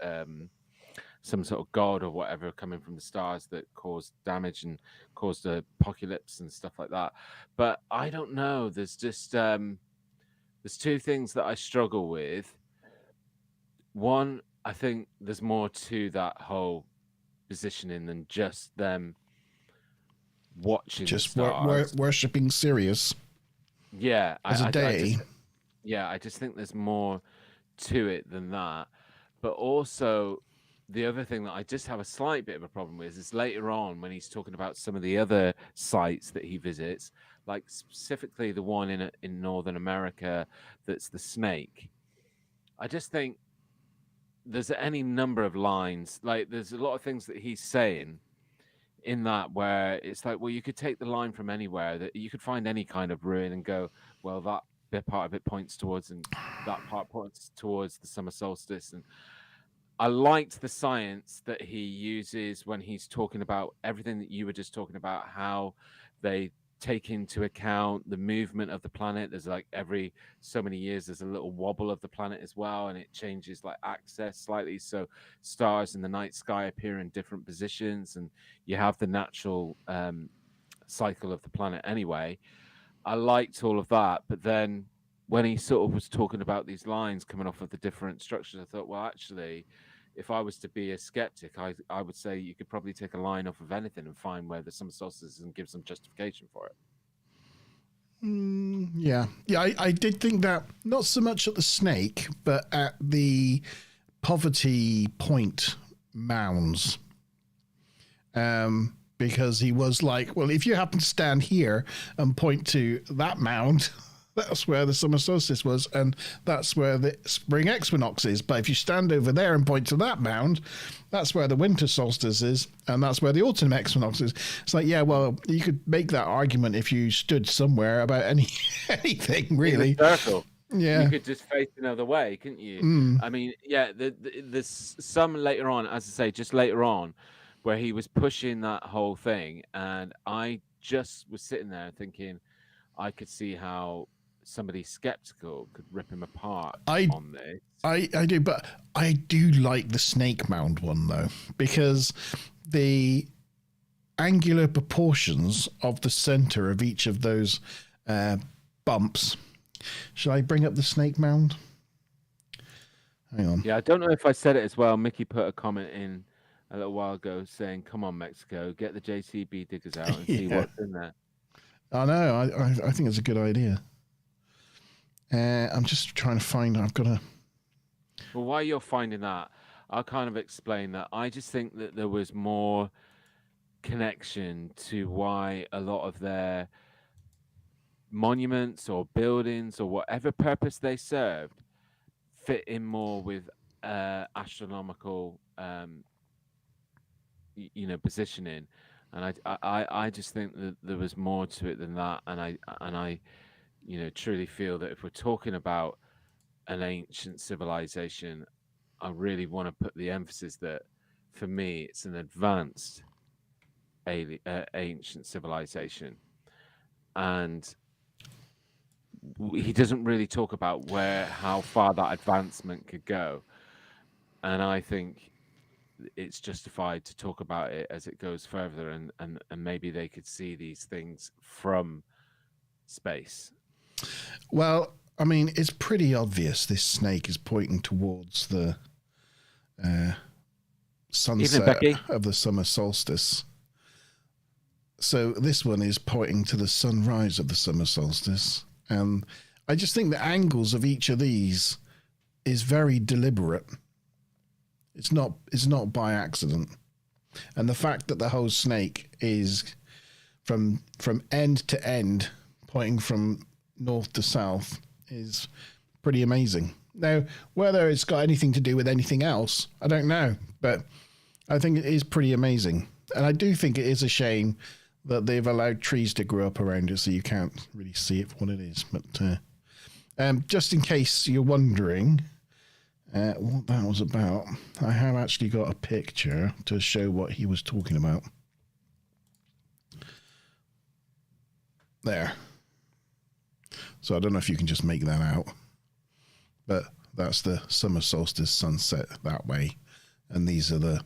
some sort of god or whatever coming from the stars that caused damage and caused the apocalypse and stuff like that. But I don't know. There's just there's two things that I struggle with. One, I think there's more to that whole positioning than just them watching just the stars. worshipping Sirius. Yeah, as a deity. I just think there's more to it than that. But also, the other thing that I just have a slight bit of a problem with is later on when he's talking about some of the other sites that he visits, like specifically the one in Northern America that's the snake. I just think there's any number of lines, like there's a lot of things that he's saying in that where it's like, well, you could take the line from anywhere, that you could find any kind of ruin and go, well, that bit part of it points towards, and that part points towards the summer solstice. And I liked the science that he uses when he's talking about everything that you were just talking about, how they take into account the movement of the planet. There's like every so many years there's a little wobble of the planet as well, and it changes like axis slightly, so stars in the night sky appear in different positions, and you have the natural cycle of the planet anyway. I liked all of that, but then when he sort of was talking about these lines coming off of the different structures, I thought, well, actually, if I was to be a skeptic, I would say you could probably take a line off of anything and find where the summer solstice is and give some justification for it. Yeah, I did think that, not so much at the snake, but at the Poverty Point mounds. Because he was like, well, if you happen to stand here and point to that mound, That's where the summer solstice was, and that's where the spring equinox is. But if you stand over there and point to that mound, that's where the winter solstice is, and that's where the autumn equinox is. It's like, yeah, well, you could make that argument if you stood somewhere about anything, really. In a circle. Yeah. You could just face another way, couldn't you? I mean, yeah, there's some later on, as I say, just later on, where he was pushing that whole thing, and I just was sitting there thinking, I could see how somebody skeptical could rip him apart on this. I do, but I do like the snake mound one, though, because the angular proportions of the center of each of those bumps. Should I bring up the snake mound? Hang on. Yeah, I don't know if I said it as well. Mickey put a comment in a little while ago saying, come on, Mexico, get the JCB diggers out and see what's in there. I know. I think it's a good idea. I'm just trying to find. I've got to. Well, while you're finding that, I'll kind of explain that. I just think that there was more connection to why a lot of their monuments or buildings or whatever purpose they served fit in more with astronomical, positioning. And I just think that there was more to it than that. And I truly feel that if we're talking about an ancient civilization, I really want to put the emphasis that for me, it's an advanced ancient civilization. And he doesn't really talk about how far that advancement could go. And I think it's justified to talk about it as it goes further, and maybe they could see these things from space. Well, I mean, it's pretty obvious this snake is pointing towards the sunset of the summer solstice. So this one is pointing to the sunrise of the summer solstice. And I just think the angles of each of these is very deliberate. It's not by accident. And the fact that the whole snake is from end to end, pointing from north to south, is pretty amazing. Now, whether it's got anything to do with anything else, I don't know. But I think it is pretty amazing. And I do think it is a shame that they've allowed trees to grow up around it so you can't really see it for what it is. But just in case you're wondering what that was about, I have actually got a picture to show what he was talking about. There. So I don't know if you can just make that out. But that's the summer solstice sunset that way. And these are the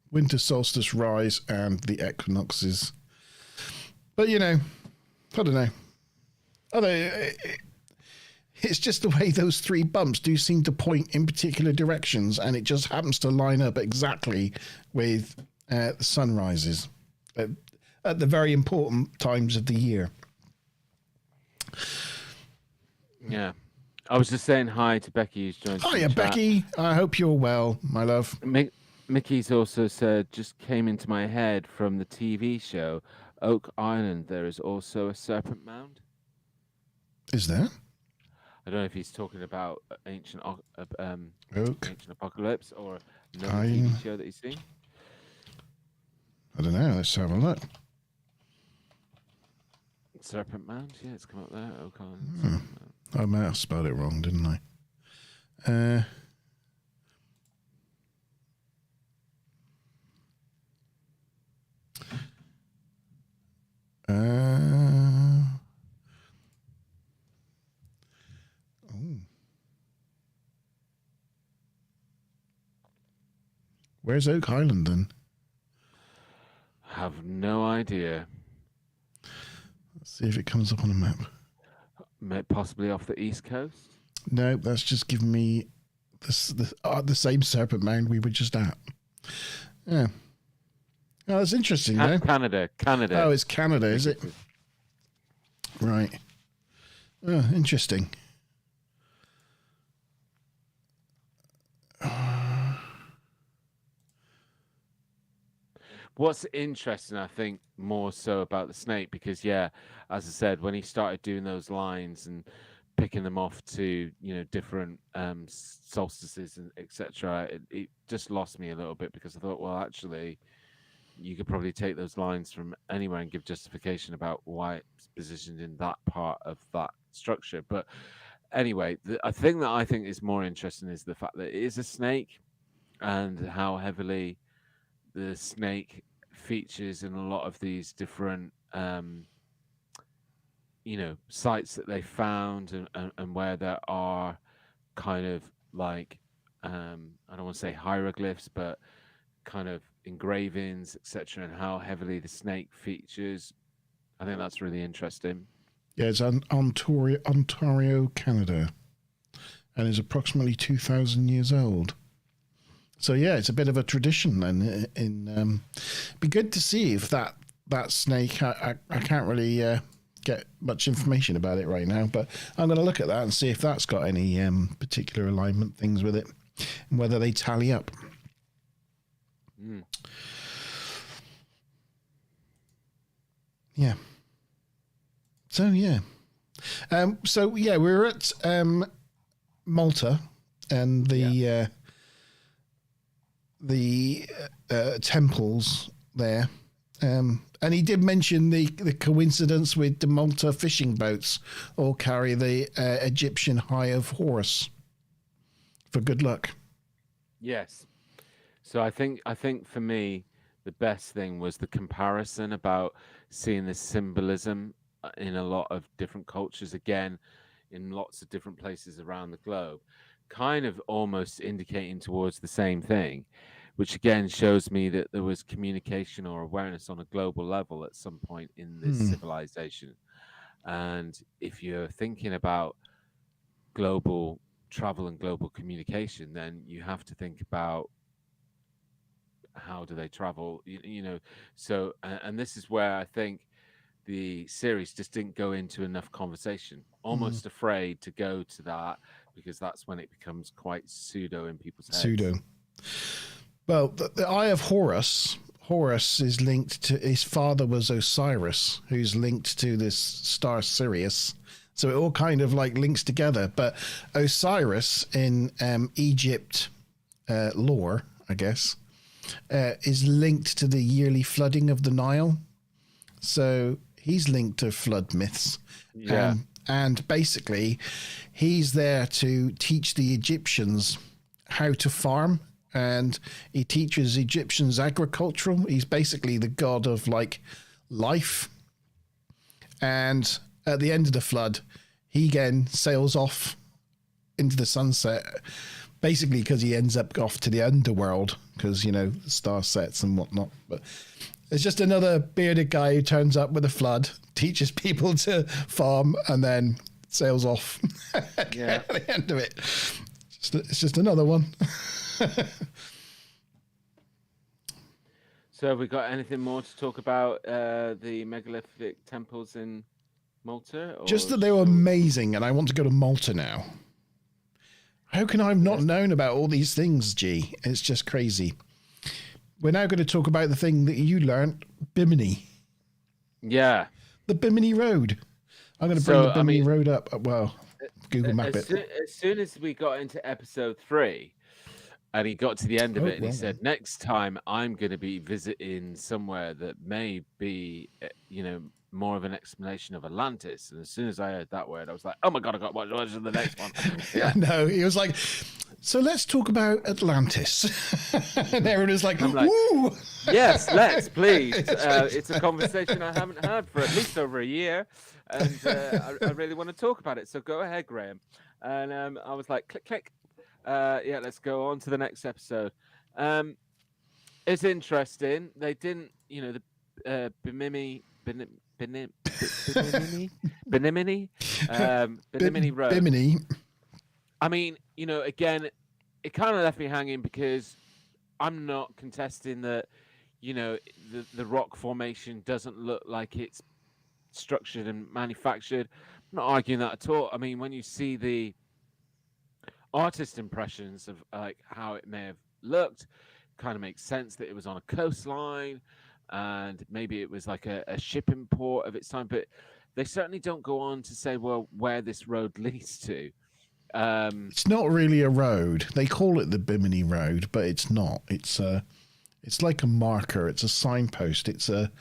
winter solstice rise and the equinoxes. But, I don't know. It's just the way those three bumps do seem to point in particular directions, and it just happens to line up exactly with the sunrises at the very important times of the year. Yeah. I was just saying hi to Becky, who's joined. Hiya, Becky. I hope you're well, my love. Mickey's also said, just came into my head from the TV show Oak Island. There is also a serpent mound. Is there? I don't know if he's talking about ancient Oak ancient apocalypse or another TV show that he's seen. I don't know. Let's have a look. Serpent Mound, yeah, it's come up there. Oak Island. I might have spelled it wrong, didn't I? Where's Oak Island then? Have no idea. Let's see if it comes up on a map. Possibly off the east coast? No, that's just giving me the same serpent mound we were just at. Yeah. Oh, that's interesting, though. Canada. Oh, it's Canada, is it? Right. Oh, interesting. What's interesting, I think, more so about the snake, because yeah, as I said, when he started doing those lines and picking them off to different solstices and etc., it just lost me a little bit, because I thought, well, actually, you could probably take those lines from anywhere and give justification about why it's positioned in that part of that structure. But anyway, a thing that I think is more interesting is the fact that it is a snake, and how heavily the snake features in a lot of these different sites that they found, and where there are kind of like I don't want to say hieroglyphs, but kind of engravings, etc., and how heavily the snake features. I think that's really interesting. Yeah, it's Ontario, Canada, and is approximately 2,000 years old. So yeah, it's a bit of a tradition, and be good to see if that snake. I can't really get much information about it right now, but I'm going to look at that and see if that's got any particular alignment things with it, and whether they tally up. Yeah. So yeah. We're at Malta, and the temples there. And he did mention the coincidence with the Malta fishing boats all carry the Egyptian Eye of Horus for good luck. Yes. So I think for me, the best thing was the comparison about seeing the symbolism in a lot of different cultures, again, in lots of different places around the globe, kind of almost indicating towards the same thing, which again shows me that there was communication or awareness on a global level at some point in this civilization. And if you're thinking about global travel and global communication, then you have to think about how do they travel, so and this is where I think the series just didn't go into enough conversation, almost afraid to go to that, because that's when it becomes quite pseudo in people's heads. Well, the Eye of Horus is linked to, his father was Osiris, who's linked to this star Sirius. So it all kind of like links together. But Osiris in Egypt lore, I guess, is linked to the yearly flooding of the Nile. So he's linked to flood myths. Yeah. And basically, he's there to teach the Egyptians how to farm. And he teaches Egyptians agricultural. He's basically the god of like life. And at the end of the flood, he again sails off into the sunset, basically because he ends up off to the underworld, because, the star sets and whatnot. But it's just another bearded guy who turns up with a flood, teaches people to farm, and then sails off at the end of it. It's just another one. So have we got anything more to talk about the megalithic temples in Malta? Just that they were amazing, and I want to go to Malta now. How can I have not known about all these things, G? It's just crazy. We're now going to talk about the thing that you learned, Bimini. Yeah. The Bimini Road. I'm going to bring the Bimini Road up. Well, Google Map it. As soon as we got into episode 3, and he got to the end of it, and he said, next time I'm going to be visiting somewhere that may be, more of an explanation of Atlantis. And as soon as I heard that word, I was like, oh my God, I got to watch the next one. Yeah. No, he was like, so let's talk about Atlantis. And everyone was like, woo! Yes, let's, please. It's a conversation I haven't had for at least over a year. And I really want to talk about it. So go ahead, Graham. And I was like, click, click. Let's go on to the next episode. It's interesting. They didn't, the Bimini Road. Bimini. I mean, again, it kind of left me hanging, because I'm not contesting that, the rock formation doesn't look like it's structured and manufactured. I'm not arguing that at all. I mean, when you see the artist impressions of like how it may have looked, kind of makes sense that it was on a coastline. and maybe it was like a shipping port of its time, but they certainly don't go on to say, well, where this road leads to. It's not really a road. They call it the Bimini Road, but it's not. It's like a marker. It's a signpost. It's a.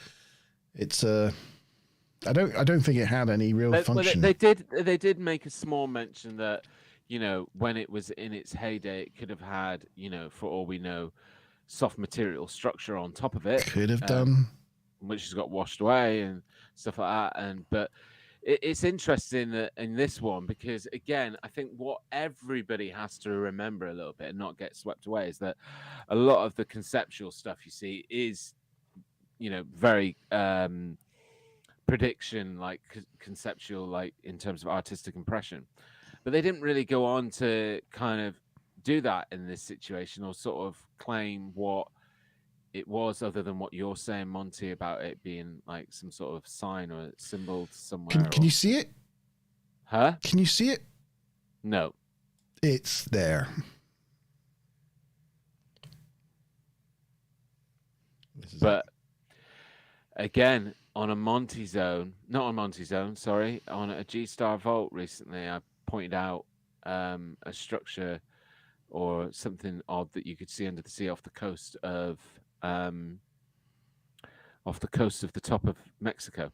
I don't think it had any real function. They did make a small mention that, you know, when it was in its heyday, it could have had, you know, for all we know, soft material structure on top of it. Could have done, which has got washed away and stuff like that. But it's interesting that in this one, because again, I think what everybody has to remember a little bit and not get swept away is that a lot of the conceptual stuff you see is, you know, very prediction, like conceptual, like in terms of artistic impression, but they didn't really go on to kind of do that in this situation or sort of claim what it was, other than what you're saying, Monty, about it being like some sort of sign or symbol somewhere. Can you see it? Huh? Can you see it? No. It's there. But again, on a Monte zone, not on Monte zone, sorry, on a G-Star Vault recently, I pointed out a structure or something odd that you could see under the sea off the coast of the top of Mexico.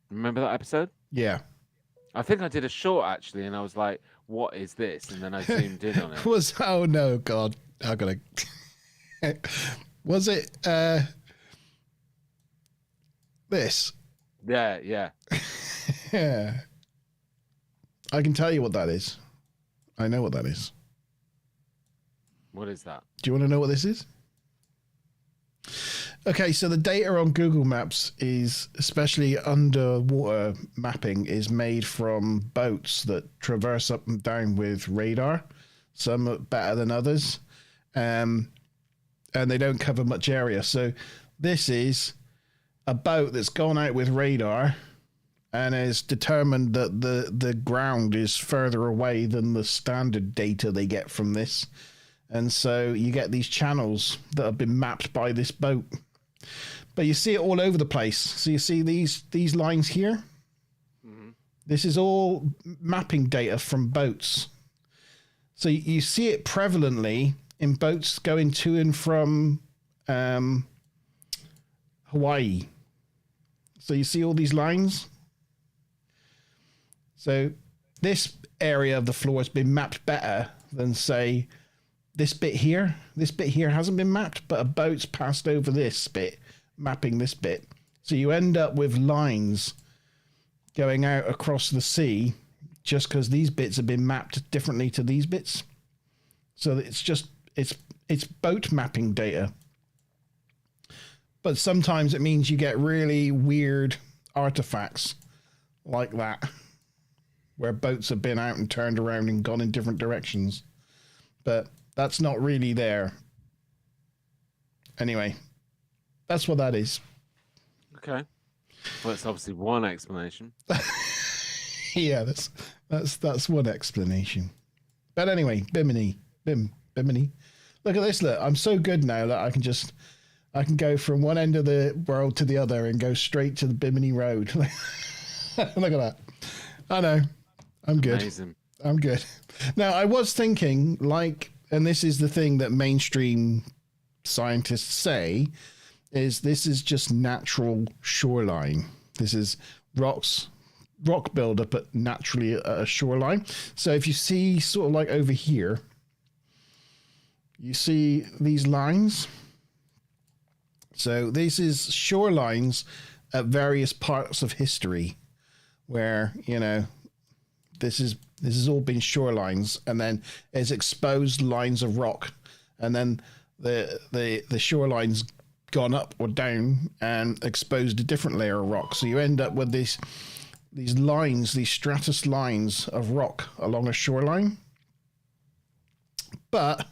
Remember that episode? Yeah. I think I did a short actually, and I was like, "What is this?" And then I zoomed in on it. Oh no, God, I gotta. Was it this? Yeah. Yeah. I can tell you what that is. I know what that is. What is that? Do you want to know what this is? Okay, so the data on Google Maps is, especially underwater mapping, is made from boats that traverse up and down with radar. Some are better than others. And they don't cover much area. So this is a boat that's gone out with radar and has determined that the ground is further away than the standard data they get from this. And so you get these channels that have been mapped by this boat. But you see it all over the place. So you see these lines here? Mm-hmm. This is all mapping data from boats. So you see it prevalently in boats going to and from Hawaii. So you see all these lines? So this area of the floor has been mapped better than, say, this bit here. This bit here hasn't been mapped, but a boat's passed over this bit, mapping this bit. So you end up with lines going out across the sea just because these bits have been mapped differently to these bits. So it's just, it's boat mapping data. But sometimes it means you get really weird artifacts like that, where boats have been out and turned around and gone in different directions. But that's not really there. Anyway, that's what that is. Okay. Well, it's obviously one explanation. Yeah, that's one explanation. But anyway, Bimini. Look at this, look. I'm so good now that I can go from one end of the world to the other and go straight to the Bimini Road. Look at that. I know. I'm good. Amazing. I'm good. Now, I was thinking, like, and this is the thing that mainstream scientists say, is this is just natural shoreline. This is rock buildup at naturally at a shoreline. So if you see sort of like over here, you see these lines. So this is shorelines at various parts of history where, you know, this has all been shorelines, and then there's exposed lines of rock, and then the shoreline's gone up or down and exposed a different layer of rock. So you end up with these lines, these stratus lines of rock along a shoreline. But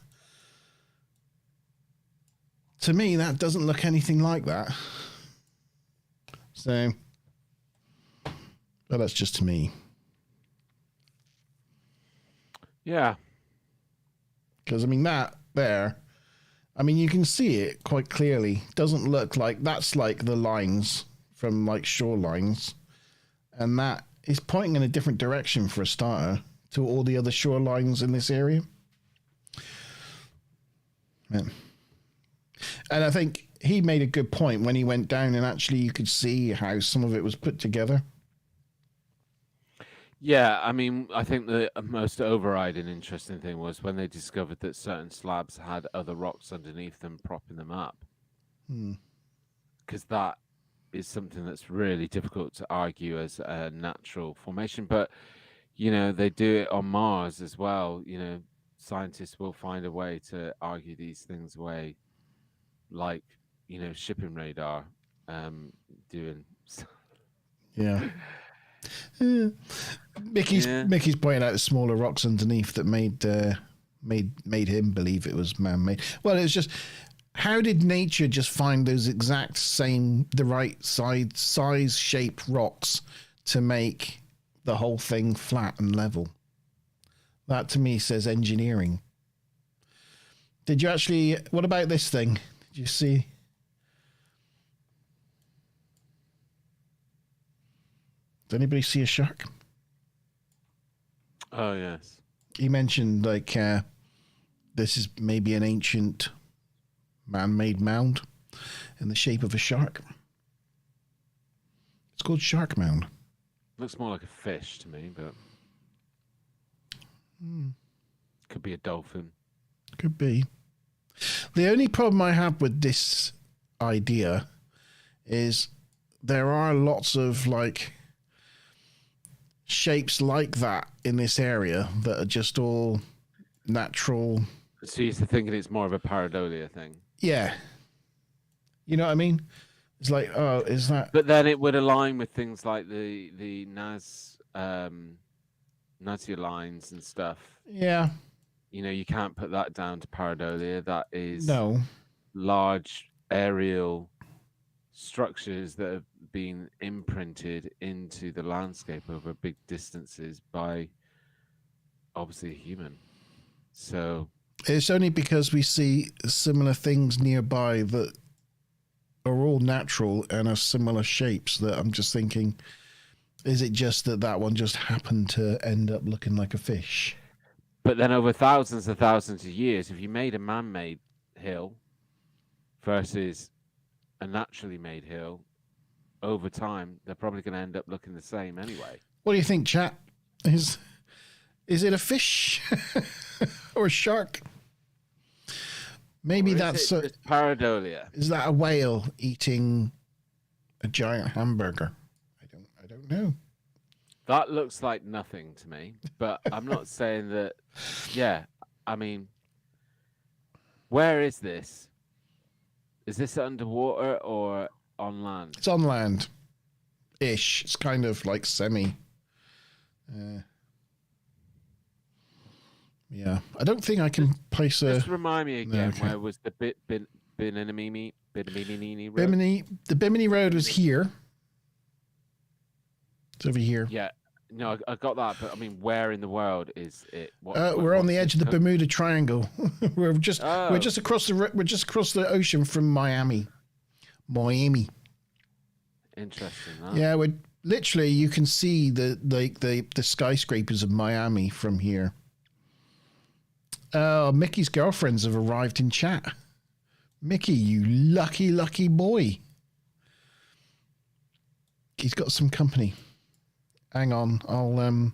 to me, that doesn't look anything like that. So, well, that's just to me. Yeah. Because, I mean, that there, I mean, you can see it quite clearly. Doesn't look like that's like the lines from like shorelines, and that is pointing in a different direction for a starter to all the other shorelines in this area. Yeah. And I think he made a good point when he went down, and actually you could see how some of it was put together. Yeah, I mean, I think the most overriding interesting thing was when they discovered that certain slabs had other rocks underneath them, propping them up. Because that is something that's really difficult to argue as a natural formation. But, you know, they do it on Mars as well. You know, scientists will find a way to argue these things away, like, you know, shipping radar doing. Yeah. Mickey's pointing out the smaller rocks underneath that made him believe it was man-made. Well, it was just, how did nature just find those exact the right size shaped rocks to make the whole thing flat and level? That to me says engineering. Did you actually? What about this thing? Did you see? Did anybody see a shark? Oh, yes. He mentioned like this is maybe an ancient man-made mound in the shape of a shark. It's called Shark Mound. Looks more like a fish to me, but could be a dolphin. Could be. The only problem I have with this idea is there are lots of like shapes like that in this area that are just all natural. So you're thinking it's more of a pareidolia thing? Yeah. You know what I mean? It's like, oh, is that? But then it would align with things like the Nazia lines and stuff. Yeah. You know, you can't put that down to pareidolia. That is No. large aerial structures that have been imprinted into the landscape over big distances by obviously a human. So it's only because we see similar things nearby that are all natural and are similar shapes that I'm just thinking, is it just that one just happened to end up looking like a fish? But then over thousands and thousands of years, if you made a man-made hill versus a naturally made hill, over time, they're probably going to end up looking the same anyway. What do you think, chat? Is it a fish or a shark? Maybe that's it's pareidolia. Is that a whale eating a giant hamburger? I don't know. That looks like nothing to me, but I'm not saying that. Yeah, I mean, where is this? Is this underwater or on land? It's on land ish. It's kind of like semi. Yeah, I don't think I can place a. Just remind me again, okay. Where was the Bimini Road? The Bimini Road was here. It's over here. Yeah, no, I got that, but I mean, where in the world is it? We're on the edge of the Bermuda Triangle. we're just across the ocean from Miami. Interesting. Yeah, we're literally, you can see the skyscrapers of Miami from here. Mickey's girlfriends have arrived in chat. Mickey, you lucky boy. He's got some company. Hang on, I'll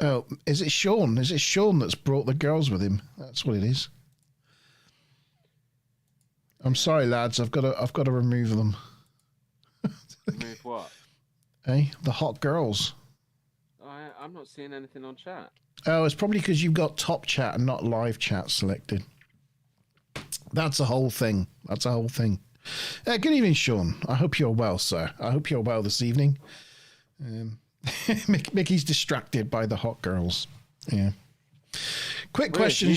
Oh, is it Sean? Is it Sean that's brought the girls with him? That's what it is. I'm sorry, lads. I've got to remove them. Remove what? Hey, the hot girls. I'm not seeing anything on chat. Oh, it's probably because you've got top chat and not live chat selected. That's a whole thing. Good evening, Sean. I hope you're well, sir. I hope you're well this evening. Mickey's distracted by the hot girls. Yeah. Quick question,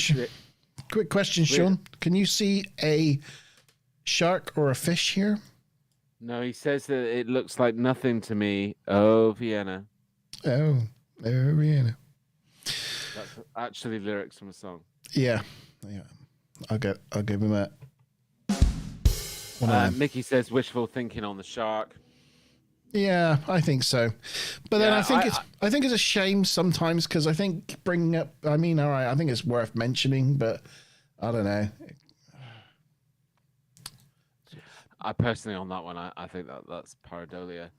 Sean. Can you see a shark or a fish here? No, he says that it looks like nothing to me. Oh, Vienna. Oh, Vienna. Actually, lyrics from a song. Yeah. I'll give him that. Mickey says wishful thinking on the shark. Yeah, I think so. But then Yeah, I think it's a shame sometimes because I think bringing up. I mean, all right, I think it's worth mentioning, but I don't know. I personally on that one, I think that's pareidolia.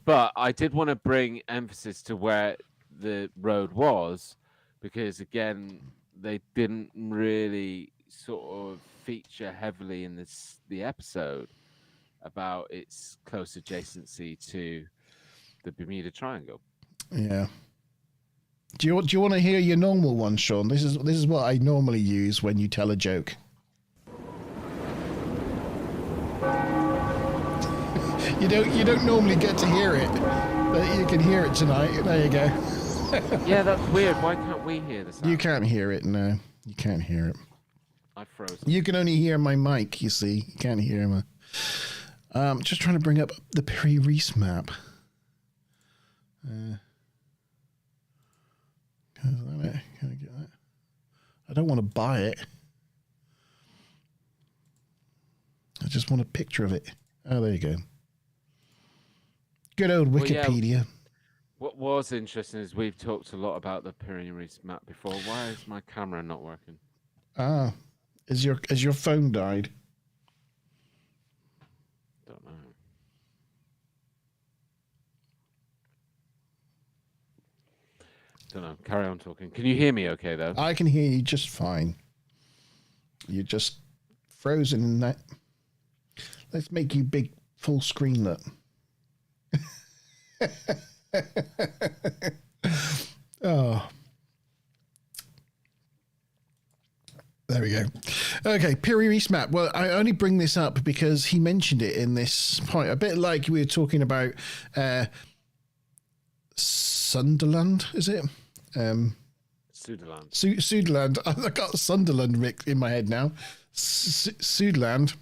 But I did want to bring emphasis to where the road was, because again, they didn't really sort of feature heavily in the episode about its close adjacency to the Bermuda Triangle. Yeah. Do you want to hear your normal one, Sean? This is what I normally use when you tell a joke. You don't normally get to hear it, but you can hear it tonight. There you go. Yeah, that's weird. Why can't we hear the sound? You can't hear it. No, you can't hear it. I froze. You can only hear my mic. You see, you can't hear my. Just trying to bring up the Perry Reese map. Is that it? Can I get that? I don't want to buy it. I just want a picture of it. Oh, there you go. Good old Wikipedia. Yeah, what was interesting is we've talked a lot about the Perry Reese map before. Why is my camera not working? Ah, has your phone died? Don't know. Don't know. Carry on talking. Can you hear me okay, though? I can hear you just fine. You're just frozen in that. Let's make you big full screen look. Oh. There we go. Okay, Perry Reese map. Well, I only bring this up because he mentioned it in this point. A bit like we were talking about Sunderland, is it? Suderland. Suderland. I got Sunderland in my head now. Suderland.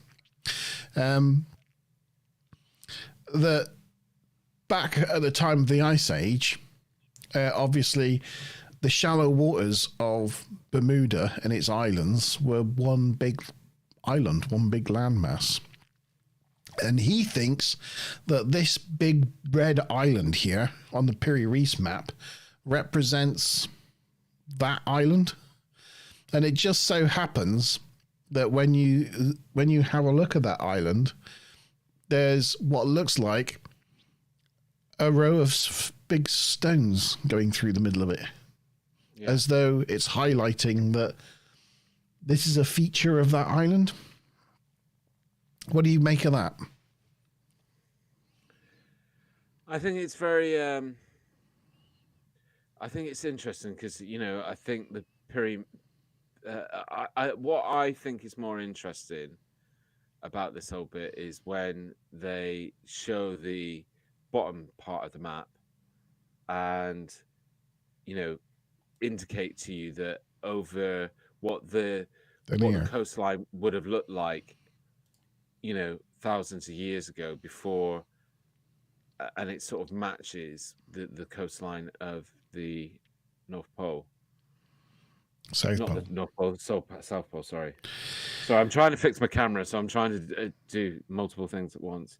That back at the time of the Ice Age, obviously the shallow waters of Bermuda and its islands were one big island, one big landmass. And he thinks that this big red island here on the Perry Reese map represents that island. And it just so happens that when you have a look at that island, there's what looks like a row of big stones going through the middle of it. Yeah. As though it's highlighting that this is a feature of that island. What do you make of that? I think it's very I think it's interesting because, I think the Perry what I think is more interesting about this whole bit is when they show the bottom part of the map and indicate to you that over what the coastline would have looked like thousands of years ago before, and it sort of matches the coastline of the North Pole. South Pole. Not the North Pole, South Pole, sorry. So I'm trying to fix my camera, so I'm trying to do multiple things at once.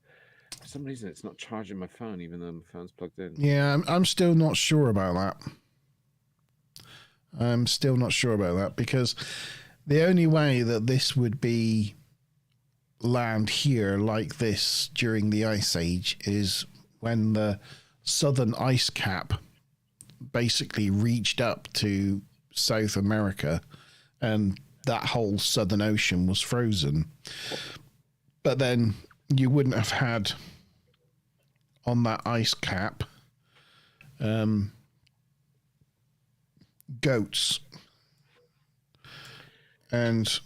For some reason, it's not charging my phone, even though my phone's plugged in. Yeah, I'm still not sure about that. I'm still not sure about that because the only way that this would be land here like this during the Ice Age is when the southern ice cap basically reached up to South America and that whole Southern Ocean was frozen. But then you wouldn't have had on that ice cap goats and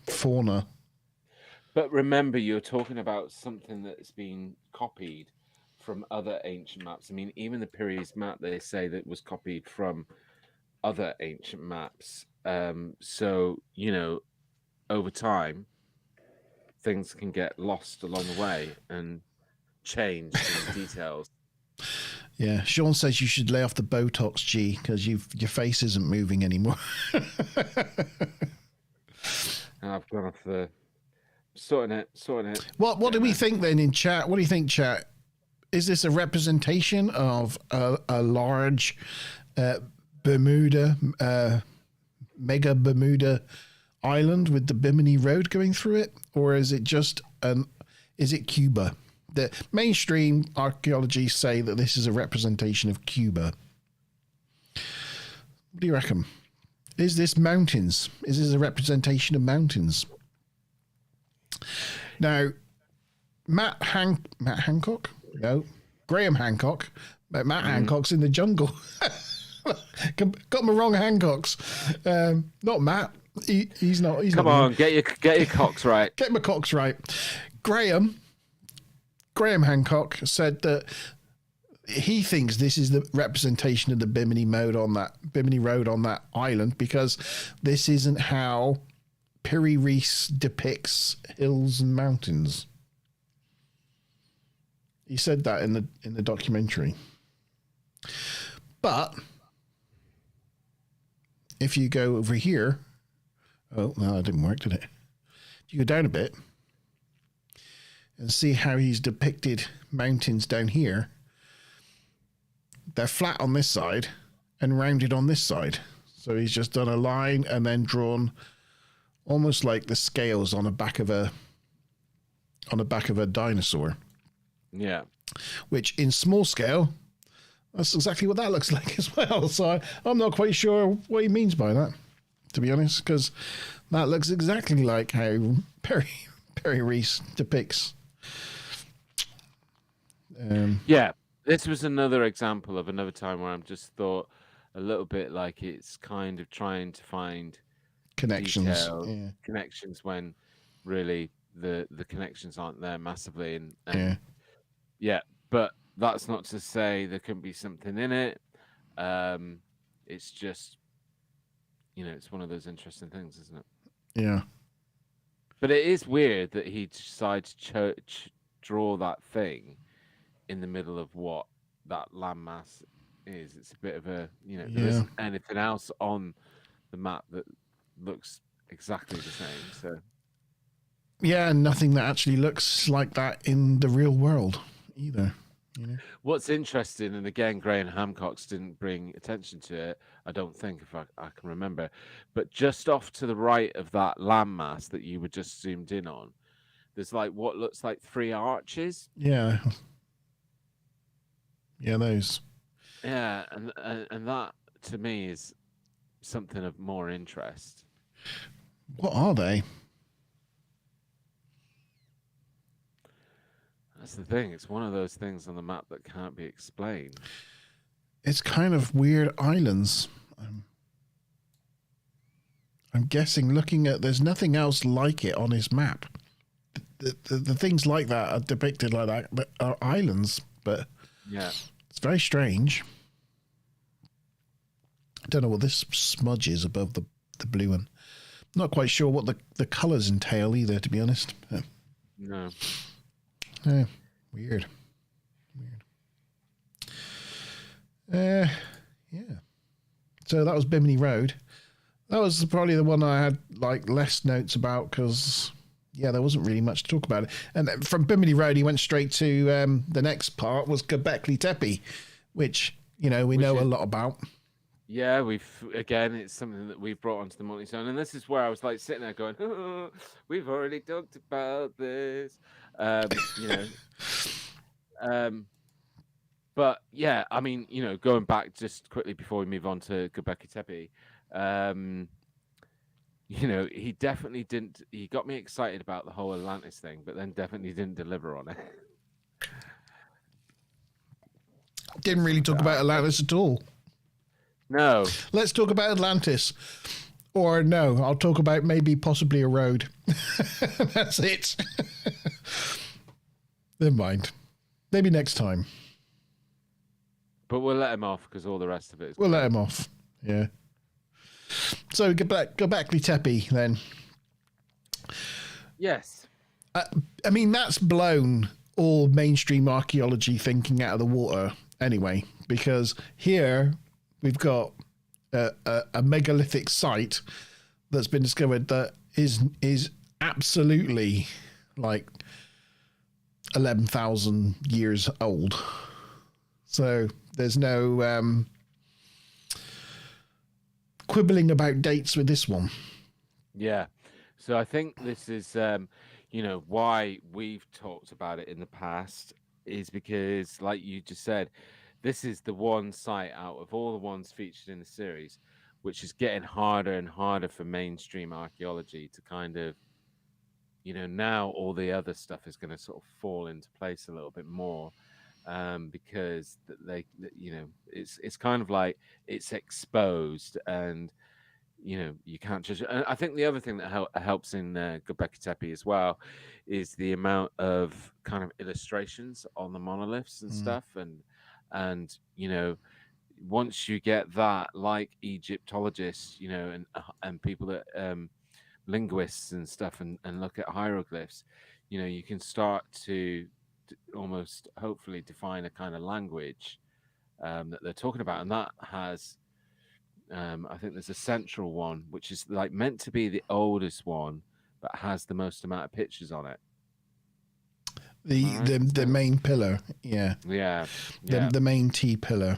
fauna. But remember, you're talking about something that's been copied from other ancient maps. I mean, even the Perry's map, they say that was copied from other ancient maps. So, over time, things can get lost along the way and change in details. Yeah, Sean says you should lay off the Botox, G, because your face isn't moving anymore. I've gone off the sorting it. What do we think then in chat? What do you think, chat? Is this a representation of a large Bermuda, mega Bermuda island with the Bimini Road going through it, or is it just is it Cuba? The mainstream archaeology say that this is a representation of Cuba. What do you reckon? Is this mountains? Is this a representation of mountains? Now, Hancock? No, Graham Hancocks. Matt Hancock's in the jungle. Got my wrong Hancocks. Not Matt. He's not. Come on, get your cocks right. Get my cocks right. Graham Hancock said that he thinks this is the representation of the Bimini Road on that island, because this isn't how Piri Reis depicts hills and mountains. He said that in the documentary. But if you go over here, oh no, that didn't work, did it? If you go down a bit and see how he's depicted mountains down here, they're flat on this side and rounded on this side. So he's just done a line and then drawn almost like the scales on the back of a dinosaur. Yeah. Which in small scale, that's exactly what that looks like as well. So I'm not quite sure what he means by that, to be honest, because that looks exactly like how Piri Reis depicts. Yeah, this was another example of another time where I'm just thought a little bit like it's kind of trying to find connections, connections when really the connections aren't there massively, and but that's not to say there couldn't be something in it. It's just, it's one of those interesting things, isn't it? Yeah. But it is weird that he decided to draw that thing in the middle of what that landmass is. It's a bit of a, there isn't anything else on the map that looks exactly the same. So yeah, and nothing that actually looks like that in the real world either. What's interesting, and again, Graham Hancocks didn't bring attention to it, I don't think, if I can remember, but just off to the right of that landmass that you were just zoomed in on, there's like what looks like 3 arches. Yeah, those. Yeah, and that to me is something of more interest. What are they? That's the thing. It's one of those things on the map that can't be explained. It's kind of weird islands. I'm guessing, looking at, there's nothing else like it on his map. The things like that are depicted like that, but are islands. But yeah, it's very strange. I don't know what this smudge is above the blue one. Not quite sure what the colours entail either, to be honest. No. Yeah, weird. Yeah. So that was Bimini Road. That was probably the one I had like less notes about because, there wasn't really much to talk about. And from Bimini Road, he went straight to the next part was Göbekli Tepe, which we know a lot about. Yeah, it's something that we've brought onto the Monte Zone, and this is where I was like sitting there going, oh, we've already talked about this. But yeah, I mean, going back just quickly before we move on to Göbekli Tepe, he definitely didn't. He got me excited about the whole Atlantis thing, but then definitely didn't deliver on it. Didn't really talk about Atlantis at all. No. Let's talk about Atlantis. Or no, I'll talk about maybe possibly a road. That's it. Never mind. Maybe next time. But we'll let him off because all the rest of it is We'll let him off. Yeah. So Göbekli Tepe then. Yes. I mean, that's blown all mainstream archaeology thinking out of the water. anyway, because here we've got a megalithic site that's been discovered that is absolutely like 11,000 years old. So there's no quibbling about dates with this one. Yeah. So I think this is, why we've talked about it in the past is because, like you just said, this is the one site out of all the ones featured in the series, which is getting harder and harder for mainstream archaeology to kind of, now all the other stuff is going to sort of fall into place a little bit more. Because it's kind of like it's exposed, and you can't judge. And I think the other thing that helps in Göbekli Tepe as well is the amount of kind of illustrations on the monoliths and stuff, and once you get that, like Egyptologists, and people that linguists and stuff, and look at hieroglyphs, you can start to almost hopefully define a kind of language that they're talking about, and that has I think there's a central one which is like meant to be the oldest one but has the most amount of pictures on it. The main pillar, yeah. The main T pillar.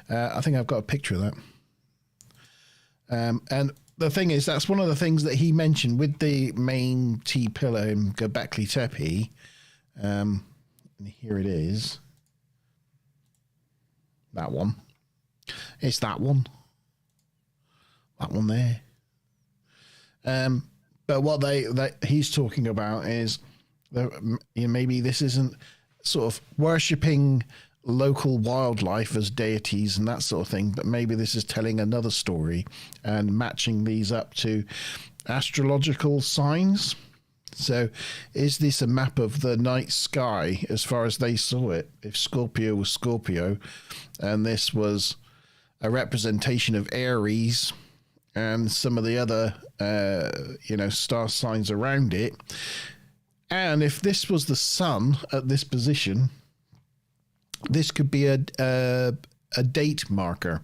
I think I've got a picture of that. And the thing is, that's one of the things that he mentioned with the main T pillar in Göbekli Tepe. And here it is. That one. It's that one. That one there. But what he's talking about is maybe this isn't sort of worshipping local wildlife as deities and that sort of thing, but maybe this is telling another story and matching these up to astrological signs. So is this a map of the night sky as far as they saw it? If Scorpio was Scorpio and this was a representation of Aries and some of the other star signs around it, and if this was the sun at this position, this could be a date marker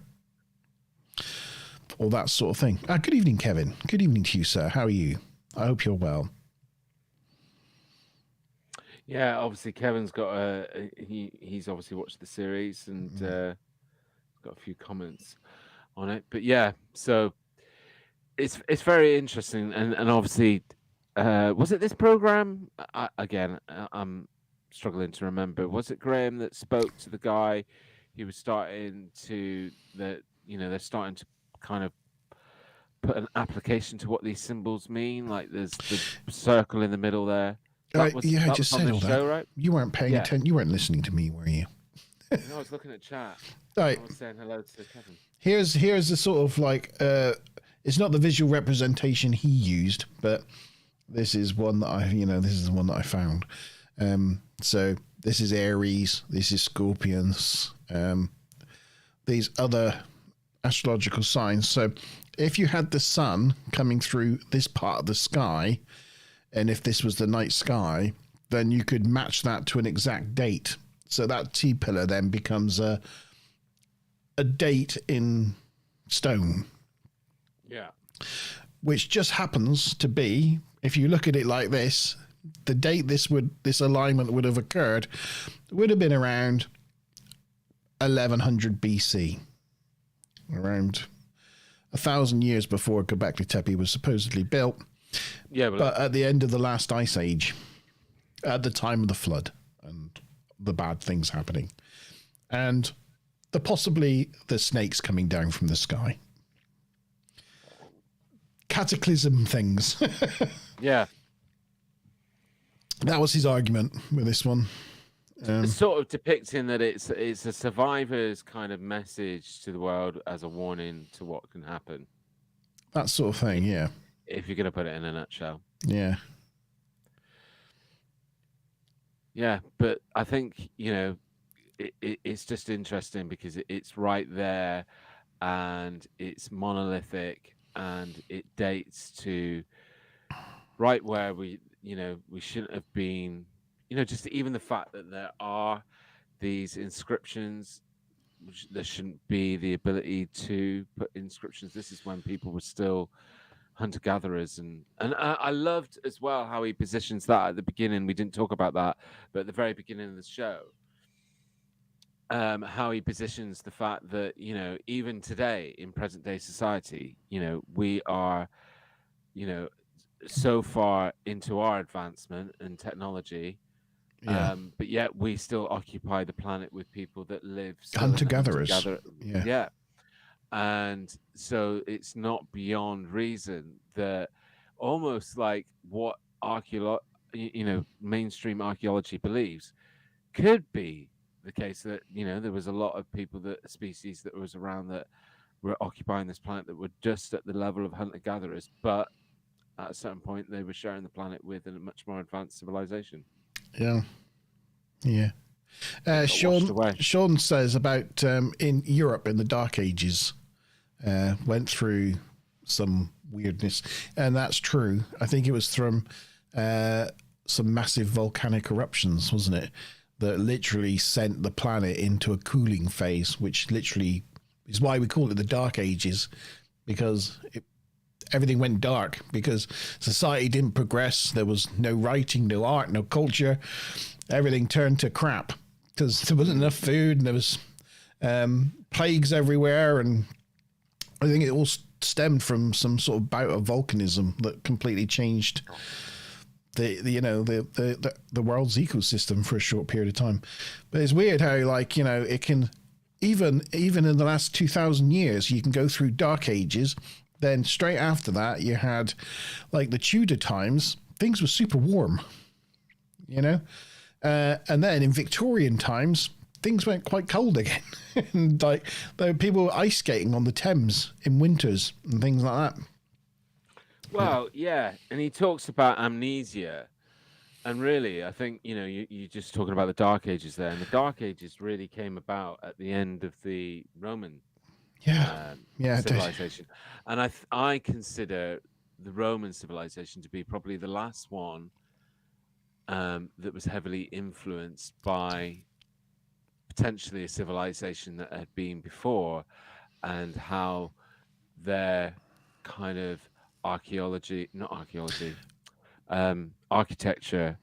or that sort of thing. Good evening, Kevin. Good evening to you, sir. How are you? I hope you're well. Yeah, obviously Kevin's got he's obviously watched the series and got a few comments on it. But yeah, so it's very interesting, and obviously was it this program I'm struggling to remember. Was it Graham that spoke to the guy? He was starting to they're starting to kind of put an application to what these symbols mean. Like there's the circle in the middle there. I just said all that. Right? You weren't paying attention. You weren't listening to me, were you? I was looking at chat. Right. I was saying hello to Kevin. Here's the sort of like it's not the visual representation he used, but this is one that this is the one that I found. So this is Aries, this is Scorpions, these other astrological signs. So if you had the sun coming through this part of the sky, and if this was the night sky, then you could match that to an exact date. So that T pillar then becomes a date in stone. Yeah. Which just happens to be, if you look at it like this, the date this alignment would have occurred would have been around 1100 BC, around 1,000 years before Göbekli Tepe was supposedly built. Yeah, but at the end of the last ice age, at the time of the flood and the bad things happening, and possibly the snakes coming down from the sky, cataclysm things. Yeah. That was his argument with this one. It's sort of depicting that it's a survivor's kind of message to the world as a warning to what can happen. That sort of thing, yeah. If you're going to put it in a nutshell. Yeah. Yeah, but I think, it's just interesting because it's right there and it's monolithic and it dates to right where we shouldn't have been, just even the fact that there are these inscriptions. There shouldn't be the ability to put inscriptions. This is when people were still hunter-gatherers, and I loved as well how he positions that at the beginning. We didn't talk about that, but at the very beginning of the show, how he positions the fact that, you know, even today in present day society, you know, we are, you know, so far into our advancement and technology, Yeah. but yet we still occupy the planet with people that live still in the Hunter-gatherers. hunter-gatherer- Yeah. And so it's not beyond reason that almost like what mainstream archaeology believes could be the case, that, you know, there was a lot of people, that species that was around that were occupying this planet that were just at the level of hunter-gatherers, but at a certain point they were sharing the planet with a much more advanced civilization. Yeah. Yeah. Sean says about in Europe in the Dark Ages, went through some weirdness, and that's true. I think it was from some massive volcanic eruptions, wasn't it, that literally sent the planet into a cooling phase, which literally is why we call it the Dark Ages, because everything went dark, because society didn't progress. There was no writing, no art, no culture. Everything turned to crap because there wasn't enough food, and there was plagues everywhere, and I think it all stemmed from some sort of bout of volcanism that completely changed the world's ecosystem for a short period of time. But it's weird how, like, you know, it can even in the last 2,000 years, you can go through Dark Ages. Then straight after that, you had like the Tudor times. Things were super warm, you know, and then in Victorian times, things went quite cold again. And like there were people ice skating on the Thames in winters and things like that. Well, yeah, and he talks about amnesia, and really, I think, you know, you're just talking about the Dark Ages there, and the Dark Ages really came about at the end of the Roman civilization, and I consider the Roman civilization to be probably the last one that was heavily influenced by potentially a civilization that had been before, and how their kind of architecture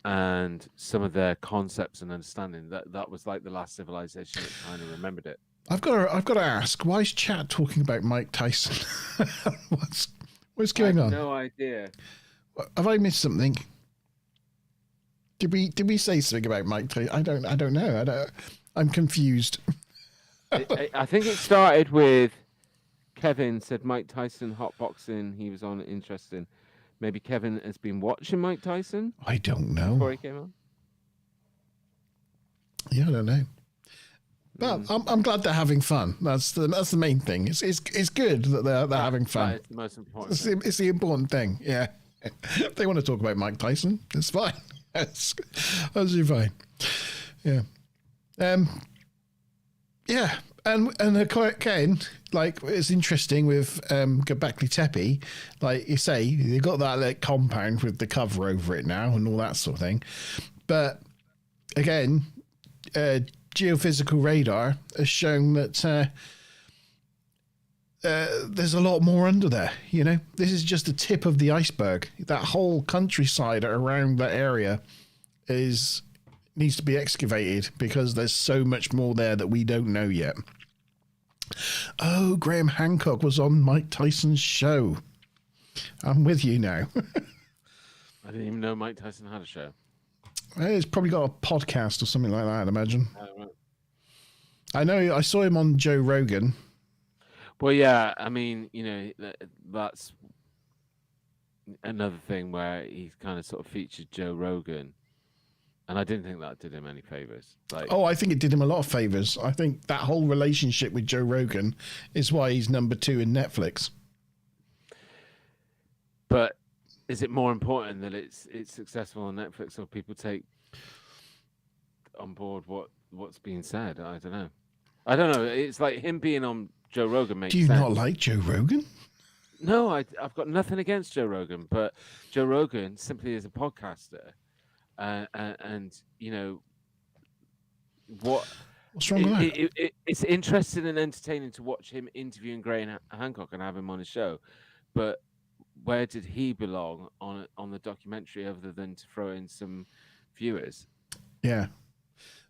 and some of their concepts and understanding, that was like the last civilization that kind of remembered it. I've got to ask, why is chat talking about Mike Tyson? What's going on? No idea. Have I missed something? Did we say something about Mike Tyson? I don't know. I'm confused. I think it started with Kevin said Mike Tyson hotboxing. He was on interesting. Maybe Kevin has been watching Mike Tyson. I don't know. Before he came on. Yeah, I don't know. But I'm glad they're having fun. That's the main thing. It's good that they're having fun. It's the most important. It's the important thing. Yeah. If they want to talk about Mike Tyson, it's fine. That's fine. Yeah. Yeah. And again, like, it's interesting with Göbekli Tepe, like you say, they got that like compound with the cover over it now and all that sort of thing. But again, geophysical radar has shown that there's a lot more under there. You know, this is just the tip of the iceberg. That whole countryside around that area needs to be excavated, because there's so much more there that we don't know yet. Oh, Graham Hancock was on Mike Tyson's show. I'm with you now. I didn't even know Mike Tyson had a show. He's probably got a podcast or something like that, I'd imagine. Right. I know, I saw him on Joe Rogan. Well, yeah, I mean, you know, that's another thing where he's kind of sort of featured Joe Rogan. And I didn't think that did him any favors. I think it did him a lot of favors. I think that whole relationship with Joe Rogan is why he's number 2 in Netflix. But is it more important that it's successful on Netflix, or people take on board what's being said? I don't know. It's like him being on Joe Rogan makes sense. Do you not like Joe Rogan? No, I've got nothing against Joe Rogan, but Joe Rogan simply is a podcaster. And you know, What's wrong with that? It's interesting and entertaining to watch him interviewing Graham Hancock and have him on his show, but where did he belong on the documentary other than to throw in some viewers? Yeah.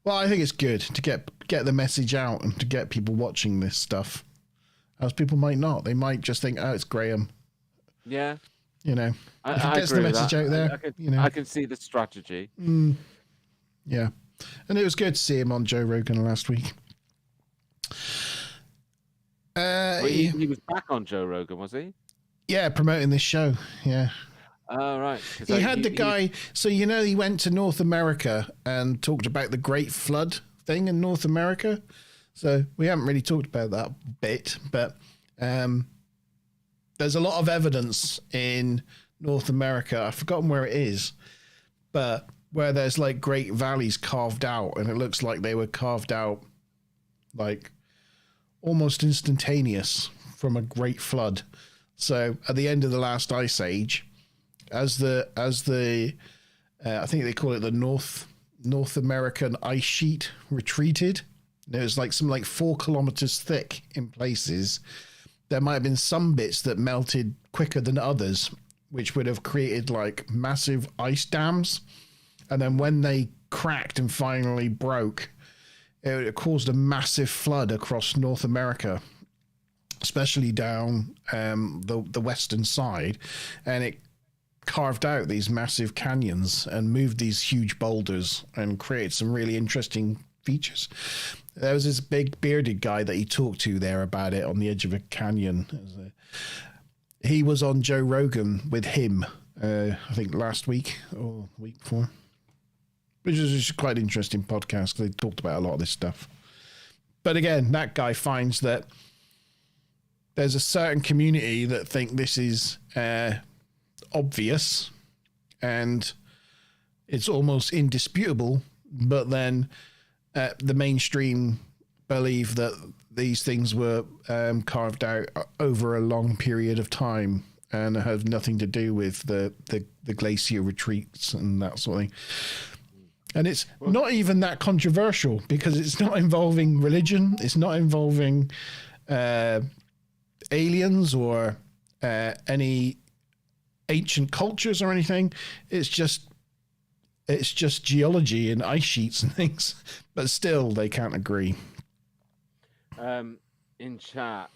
Well, I think it's good to get the message out and to get people watching this stuff. As people might not. They might just think, oh, it's Graham. Yeah. You know, I if it gets the message out there, I can see the strategy. Yeah. And it was good to see him on Joe Rogan last week. He was back on Joe Rogan, was he? Yeah, promoting this show. Yeah. Oh, right. He had the guy. So, you know, he went to North America and talked about the Great Flood thing in North America. So we haven't really talked about that bit, but there's a lot of evidence in North America. I've forgotten where it is, but where there's like great valleys carved out, and it looks like they were carved out like almost instantaneous from a great flood. So at the end of the last ice age, as the I think they call it the North American ice sheet retreated, it was like 4 kilometers thick in places. There might have been some bits that melted quicker than others, which would have created like massive ice dams. And then when they cracked and finally broke, it caused a massive flood across North America, especially down the western side. And it carved out these massive canyons and moved these huge boulders and created some really interesting features. There was this big bearded guy that he talked to there about it on the edge of a canyon. He was on Joe Rogan with him, I think last week or the week before, which is just quite an interesting podcast. They talked about a lot of this stuff. But again, that guy finds that there's a certain community that think this is obvious and it's almost indisputable, but then the mainstream believe that these things were carved out over a long period of time and have nothing to do with the glacier retreats and that sort of thing. And it's not even that controversial because it's not involving religion. It's not involving aliens or any ancient cultures or anything. It's just geology and ice sheets and things, but still they can't agree. In chat,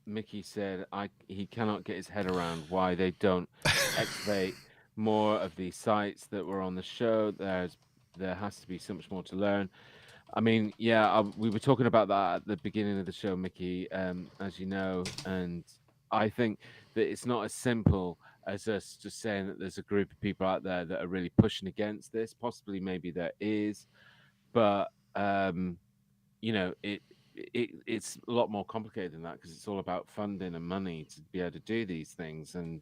Mickey said he cannot get his head around why they don't excavate more of these sites that were on the show. There has to be so much more to learn. I mean, yeah, we were talking about that at the beginning of the show, Mickey, as you know, and I think that it's not as simple as us just saying that there's a group of people out there that are really pushing against this. Possibly, maybe there is, but you know, it's a lot more complicated than that because it's all about funding and money to be able to do these things, and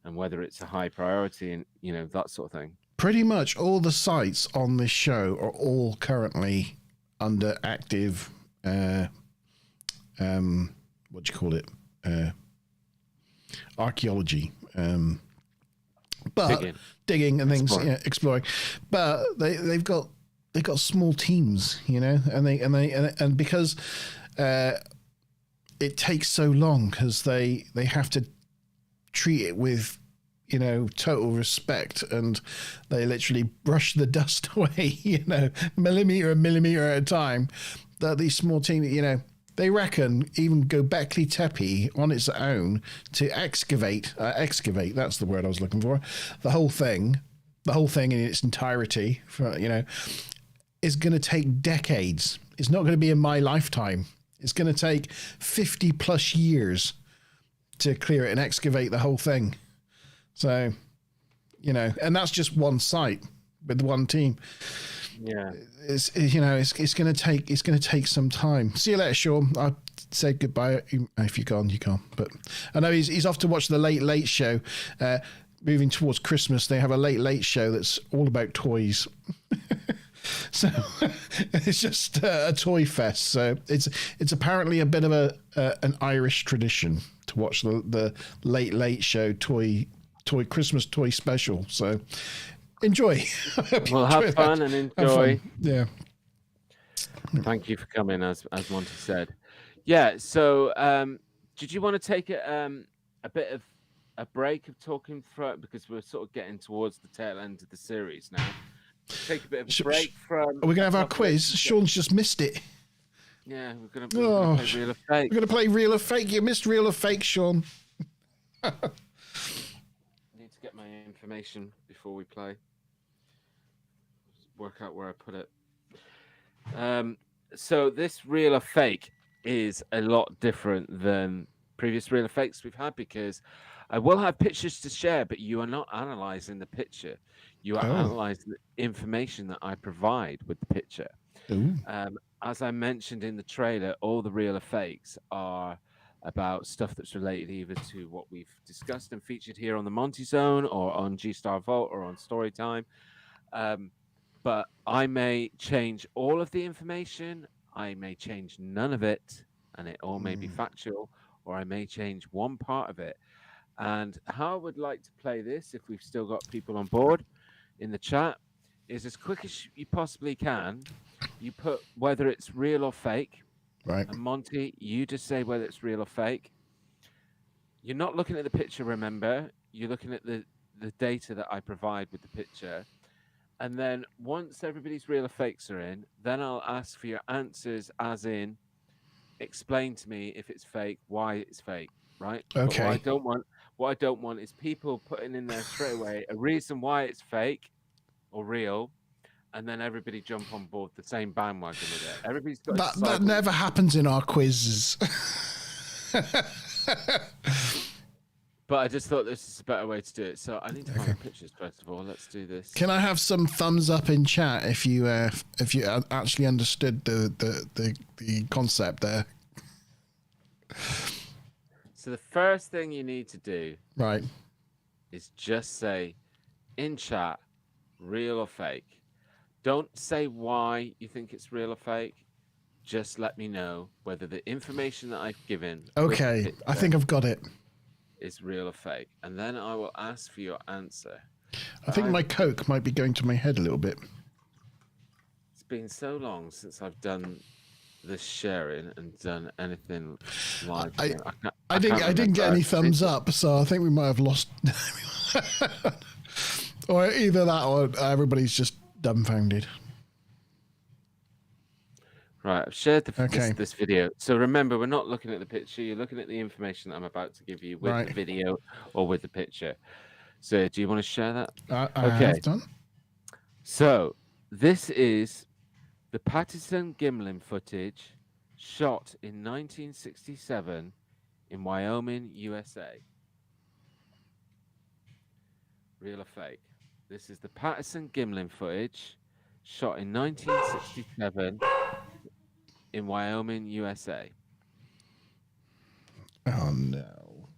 whether it's a high priority and you know that sort of thing. Pretty much all the sites on this show are all currently under active, what do you call it? Archaeology, but digging and things, exploring. But they've got small teams, you know, and because it takes so long because they have to treat it with, you know, total respect, and they literally brush the dust away, you know, millimeter at a time. That these small teams, you know, they reckon even Göbekli Tepe on its own to excavate, that's the word I was looking for, the whole thing in its entirety, for, you know, is going to take decades. It's not going to be in my lifetime. It's going to take 50 plus years to clear it and excavate the whole thing. So, you know, and that's just one site with one team. Yeah, it's going to take some time. See you later, Sean. I'll say goodbye. If you're gone, you can't. But I know he's off to watch the Late Show. Moving towards Christmas, they have a Late Show that's all about toys. So it's just a toy fest. So it's apparently a bit of an Irish tradition to watch the Late Show toy Christmas toy special. So enjoy. Well, have fun and enjoy. Yeah. Thank you for coming, as Monte said. Yeah. So, did you want to take a bit of a break of talking through it, because we're sort of getting towards the tail end of the series now? Take a bit of a break from. Are we going to have our topics. quiz? Sean's just missed it. Yeah, we're gonna Oh, play real or fake. We're going to play real or fake. You missed real or fake, Sean. I need to get my information before we play. Work out where I put it. So this real or fake is a lot different than previous real or fakes we've had, because I will have pictures to share, but you are not analyzing the picture. You are analyzing the information that I provide with the picture. As I mentioned in the trailer, all the real or fakes are about stuff that's related either to what we've discussed and featured here on the Monte Zone, or on G-Star Vault, or on Storytime. But I may change all of the information, I may change none of it, and it all may be factual, or I may change one part of it. And how I would like to play this, if we've still got people on board in the chat, is as quick as you possibly can. You put whether it's real or fake. Right. And Monte, you just say whether it's real or fake. You're not looking at the picture, remember. You're looking at the data that I provide with the picture. And then once everybody's real or fakes are in, then I'll ask for your answers, as in, explain to me if it's fake, why it's fake, right? Okay. But what I don't want is people putting in there straight away a reason why it's fake or real, and then everybody jump on board the same bandwagon with it. Everybody's got that never happens in our quizzes. But I just thought this is a better way to do it. So I need to find the pictures first of all. Let's do this. Can I have some thumbs up in chat if you actually understood the concept there? So the first thing you need to do, right, is just say in chat, real or fake. Don't say why you think it's real or fake. Just let me know whether the information that I've given. Okay, I think I've got it. Is real or fake, and then I will ask for your answer. I think my Coke might be going to my head a little bit. It's been so long since I've done this sharing and done anything live. I didn't get any thumbs up, so I think we might have lost. Or either that, or everybody's just dumbfounded. Right, I've shared this video. So remember, we're not looking at the picture. You're looking at the information that I'm about to give you with the video or with the picture. So do you want to share that? I have done. So this is the Patterson Gimlin footage shot in 1967 in Wyoming, USA. Real or fake? This is the Patterson Gimlin footage shot in 1967 in Wyoming, USA. Oh no.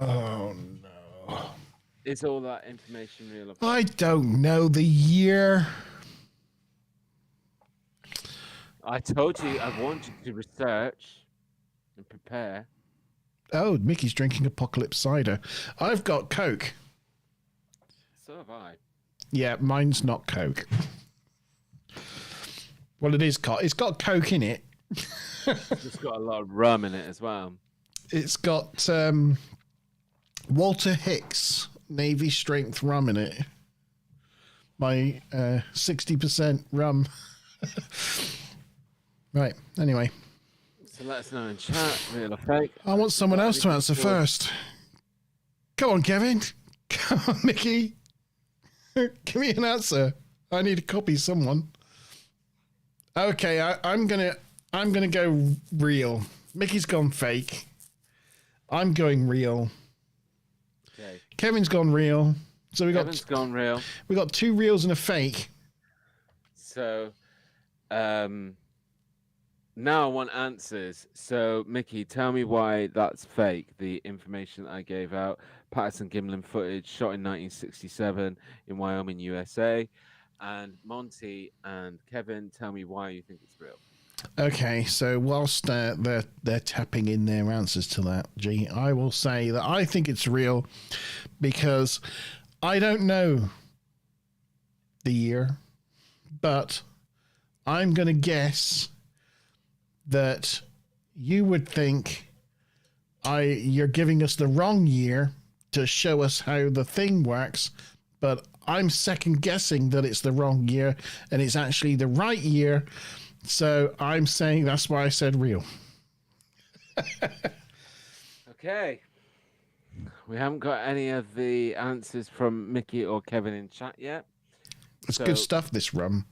Oh no. Is all that information real or fake? I don't know the year. I told you I want you to research and prepare. Oh, Mickey's drinking Apocalypse cider. I've got Coke. So have I. Yeah, mine's not Coke. Well, it is. It's got Coke in it. It's got a lot of rum in it as well. It's got Walter Hicks Navy strength rum in it. My 60% rum. Right. Anyway. So let us know in chat, real or fake. I want someone else to answer first. Come on, Kevin. Come on, Mickey. Give me an answer. I need to copy someone. Okay, I'm gonna go real. Mickey's gone fake. I'm going real. Okay. Kevin's gone real. So Kevin's gone real. We got two reals and a fake. So, now I want answers. So, Mickey, tell me why that's fake. The information that I gave out. Patterson Gimlin footage shot in 1967 in Wyoming, USA. And Monte and Kevin, tell me why you think it's real. Okay, so whilst they're tapping in their answers to that, G, I will say that I think it's real because I don't know the year, but I'm going to guess that you would think you're giving us the wrong year to show us how the thing works, but I'm second guessing that it's the wrong year and it's actually the right year. So I'm saying that's why I said real. Okay. We haven't got any of the answers from Mickey or Kevin in chat yet. It's good stuff, this rum.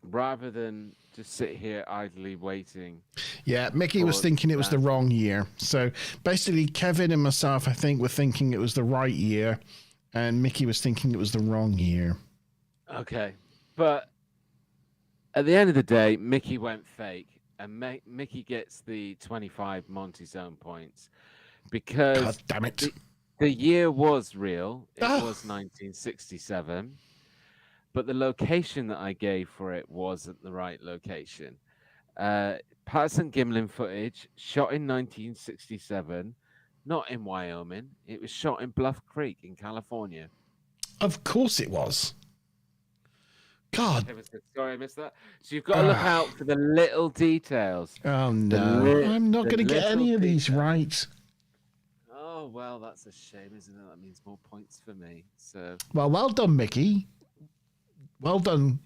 Rather than just sit here idly waiting. Yeah, Mickey was thinking it was the wrong year. So basically, Kevin and myself, I think, were thinking it was the right year, and Mickey was thinking it was the wrong year. Okay. But at the end of the day, Mickey went fake, and Mickey gets the 25 Monte Zone points because God damn it. The year was real. It was 1967. But the location that I gave for it wasn't the right location. Patterson-Gimlin footage shot in 1967, not in Wyoming. It was shot in Bluff Creek in California. Of course it was. God. Sorry, I missed that. So you've got to look out for the little details. Oh, no. I'm not going to get any of these right. Oh, well, that's a shame, isn't it? That means more points for me. So. Well done, Mickey. Well done.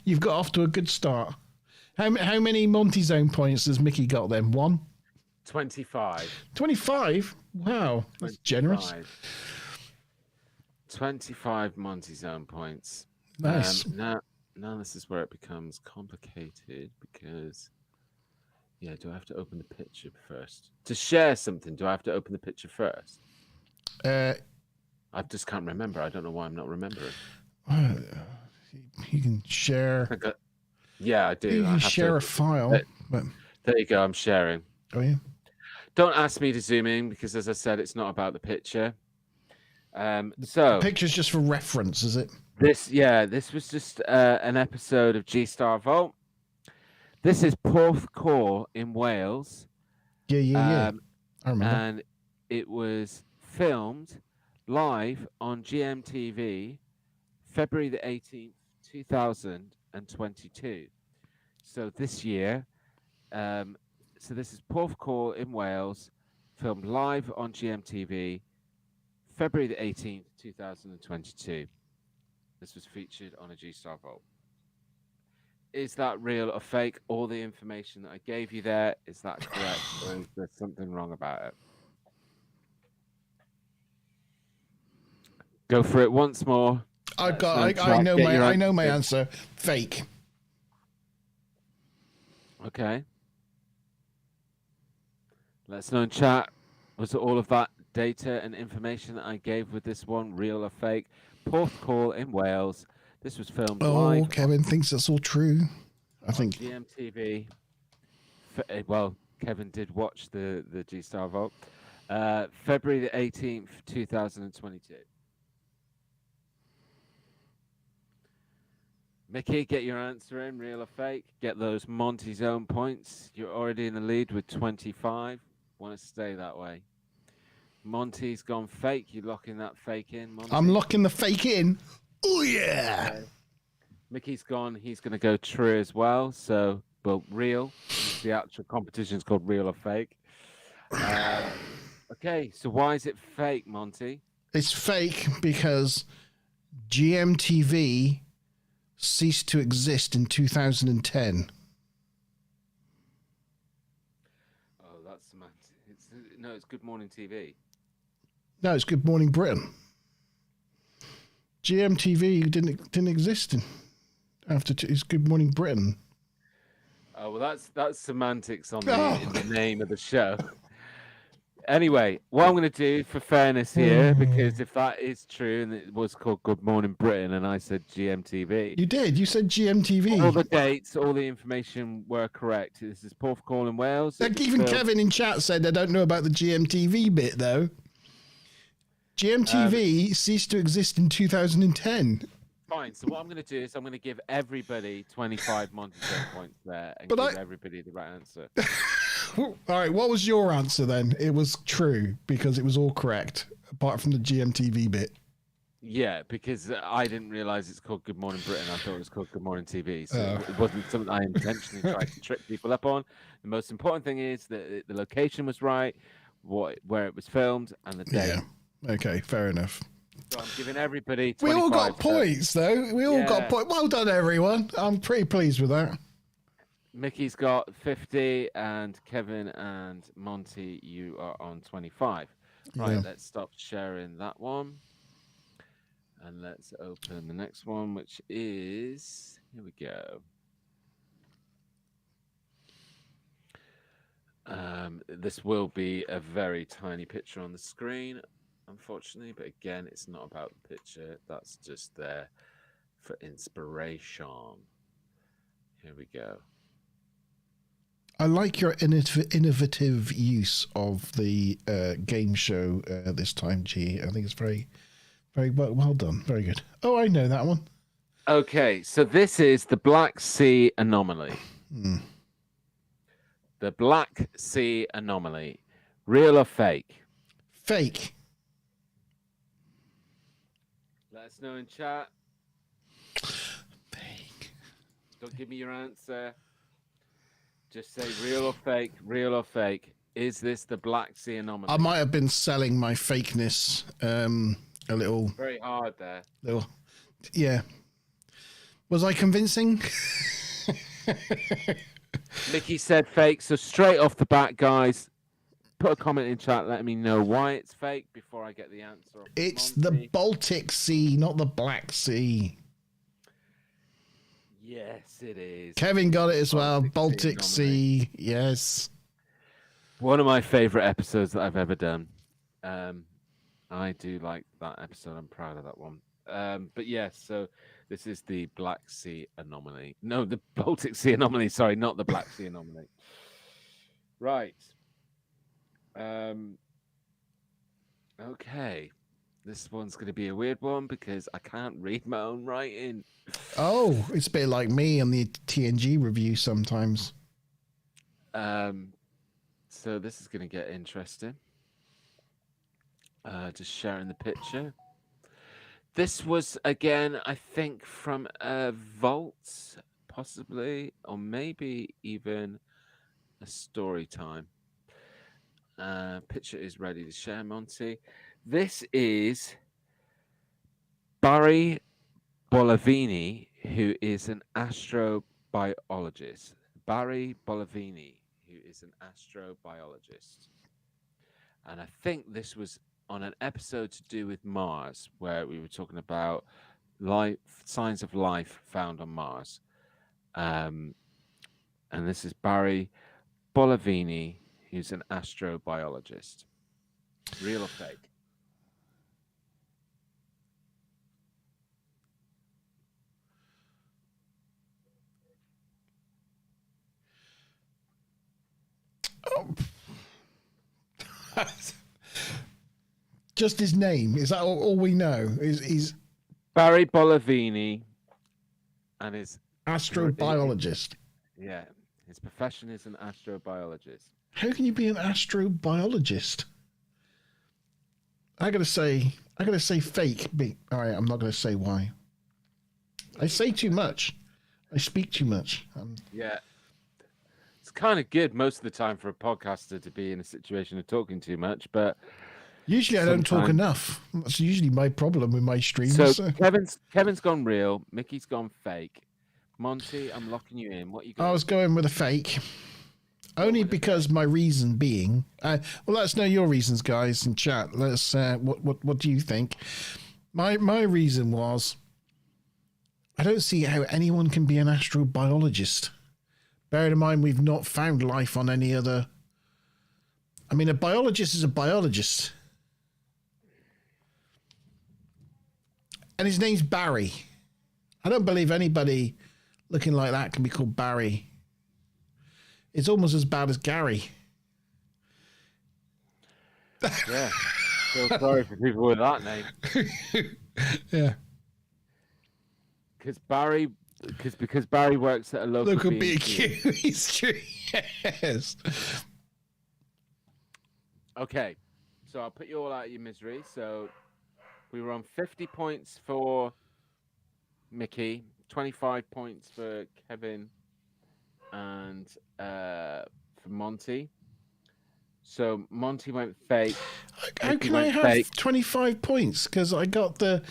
You've got off to a good start. How many Monte Zone points has Mickey got then? 1? 25. 25? Wow. That's 25. Generous. 25 Monte Zone points. Nice. Now this is where it becomes complicated because, do I have to open the picture first? To share something, do I have to open the picture first? I just can't remember. I don't know why I'm not remembering. You can share. Yeah, I do. You can share a file. There you go. I'm sharing. Oh, yeah. Don't ask me to zoom in because, as I said, it's not about the picture. The picture's just for reference, is it? This was just an episode of G-Star Vault. This is Porthcawl in Wales. Yeah. I remember. And it was filmed live on GMTV, February the 18th, 2022. So this year, so this is Porthcawl in Wales, filmed live on GMTV, February the 18th, 2022. This was featured on a G-Star Vault. Is that real or fake? All the information that I gave you there, is that correct? Or is there something wrong about it? Go for it once more. I know my answer. Fake. Okay. Let's know in chat. Was all of that data and information that I gave with this one real or fake? Porthcawl in Wales. This was filmed live. Oh, Kevin thinks that's all true. I think GMTV. Well, Kevin did watch the G-Star Vault. February the 18th, 2022. Mickey, get your answer in, real or fake. Get those Monte Zone points. You're already in the lead with 25. Want to stay that way. Monty's gone fake. You locking that fake in, Monty? I'm locking the fake in. Oh, yeah. Okay. Mickey's gone. He's going to go true as well. So, real. The actual competition is called real or fake. Okay, so why is it fake, Monty? It's fake because GMTV ceased to exist in 2010. Oh, that's semantic. It's Good Morning TV. No, it's Good Morning Britain. GMTV didn't exist it's Good Morning Britain. Oh, well, that's semantics in the name of the show. Anyway, what I'm going to do for fairness here, because if that is true and it was called Good Morning Britain and I said GMTV. You did. You said GMTV. All the dates, all the information were correct. This is Porthcawl in Wales. Even Kevin in chat said, I don't know about the GMTV bit, though. GMTV ceased to exist in 2010. Fine. So what I'm going to do is I'm going to give everybody 25 Monte Zone points there and give everybody the right answer. All right. What was your answer then? It was true because it was all correct, apart from the GMTV bit. Yeah, because I didn't realize it's called Good Morning Britain. I thought it was called Good Morning TV. So it wasn't something I intentionally tried to trip people up on. The most important thing is that the location was right, where it was filmed, and the date. Yeah. Okay, fair enough. So I'm giving everybody 25. We all got points, though. We all got points. Well done, everyone. I'm pretty pleased with that. Mickey's got 50, and Kevin and Monte, you are on 25. Right, let's stop sharing that one. And let's open the next one, which is, here we go. This will be a very tiny picture on the screen, unfortunately, but again, it's not about the picture. That's just there for inspiration. Here we go. I like your innovative use of the game show this time, G. I think it's very well done. Very good. Oh, I know that one. Okay, so this is the Black Sea Anomaly. The Black Sea Anomaly. Real or fake? Fake. Let us know in chat. Fake. Don't give me your answer. Just say real or fake, real or fake. Is this the Black Sea Anomaly? I might have been selling my fakeness a little. Very hard there. Little, yeah. Was I convincing? Mickey said fake, so straight off the bat, guys, put a comment in chat letting me know why it's fake before I get the answer. It's the Baltic Sea, not the Black Sea. Yes, it is. Kevin got it as well. Baltic Sea, yes. One of my favorite episodes that I've ever done. I do like that episode. I'm proud of that one. But yes, so this is the Black Sea Anomaly. No, the Baltic Sea Anomaly. Sorry, not the Black Sea Anomaly. Right. Okay. This one's going to be a weird one because I can't read my own writing. Oh, it's a bit like me on the TNG review sometimes. So this is going to get interesting. Just sharing the picture. This was, again, I think, from a vault, possibly, or maybe even a story time. Picture is ready to share, Monty. This is Barry Bolavini, who is an astrobiologist. Barry Bolavini, who is an astrobiologist. And I think this was on an episode to do with Mars, where we were talking about life, signs of life found on Mars. And this is Barry Bolavini, who's an astrobiologist. Real or fake? Just his name. Is that all we know? Is Barry Bolavini and his astrobiologist. Yeah, his profession is an astrobiologist. How can you be an astrobiologist? I gotta say fake. All right, I'm not gonna say why. I say too much. I speak too much. Yeah. It's kind of good most of the time for a podcaster to be in a situation of talking too much, but usually I don't talk enough. That's usually my problem with my streams. So Kevin's gone real, Mickey's gone fake. Monty, I'm locking you in. What you got? I was going with a fake. Only because my reason being, well, let us know your reasons, guys, in chat. Let us. What do you think? My reason was, I don't see how anyone can be an astrobiologist. Bear in mind, we've not found life on any other. I mean, a biologist is a biologist, and his name's Barry. I don't believe anybody looking like that can be called Barry. It's almost as bad as Gary. Yeah. Feel sorry for people with that name. Yeah. Because Barry works at a local B&Q. He's true. Yes. Okay. So I'll put you all out of your misery. So we were on 50 points for Mickey, 25 points for Kevin, and for Monty. So Monty went fake. How Mickey can I went have fake. 25 points? Because I got the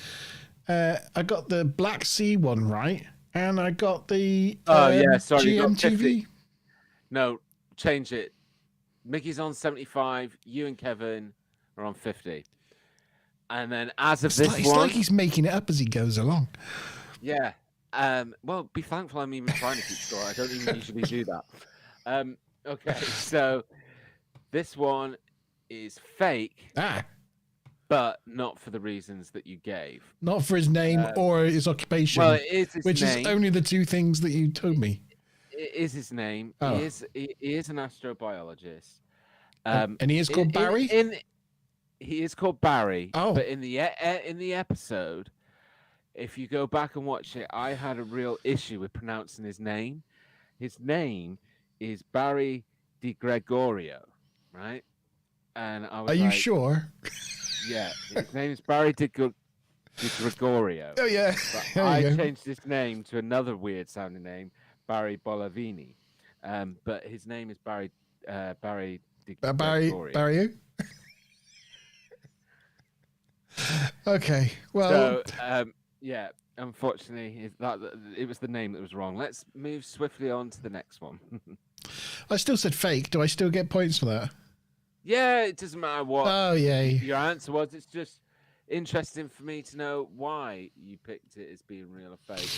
Black Sea one right, and I got the sorry, you got 50. GMTV. No, change it. Mickey's on 75. You and Kevin are on 50. And then as of It's like he's making it up as he goes along. Yeah. Well, be thankful I'm even trying to keep score. I don't even usually do that. Okay, so this one is fake, but not for the reasons that you gave. Not for his name or his occupation. Well, it is his which name. is only the two things that you told me. It is his name. Oh. He is an astrobiologist. And he is called Barry? He is called Barry. Oh. But in the episode, if you go back and watch it, I had a real issue with pronouncing his name. His name is Barry Di Gregorio, right? And I was Are you sure? Yeah, his name is Barry Di Gregorio. Oh, yeah. But I changed his name to another weird sounding name, Barry Bolavini. But his name is Barry Di Gregorio. Barry who? Okay, well... So, yeah, unfortunately, it was the name that was wrong. Let's move swiftly on to the next one. I still said fake. Do I still get points for that? Yeah, it doesn't matter what yay. your answer was. It's just interesting for me to know why you picked it as being real or fake.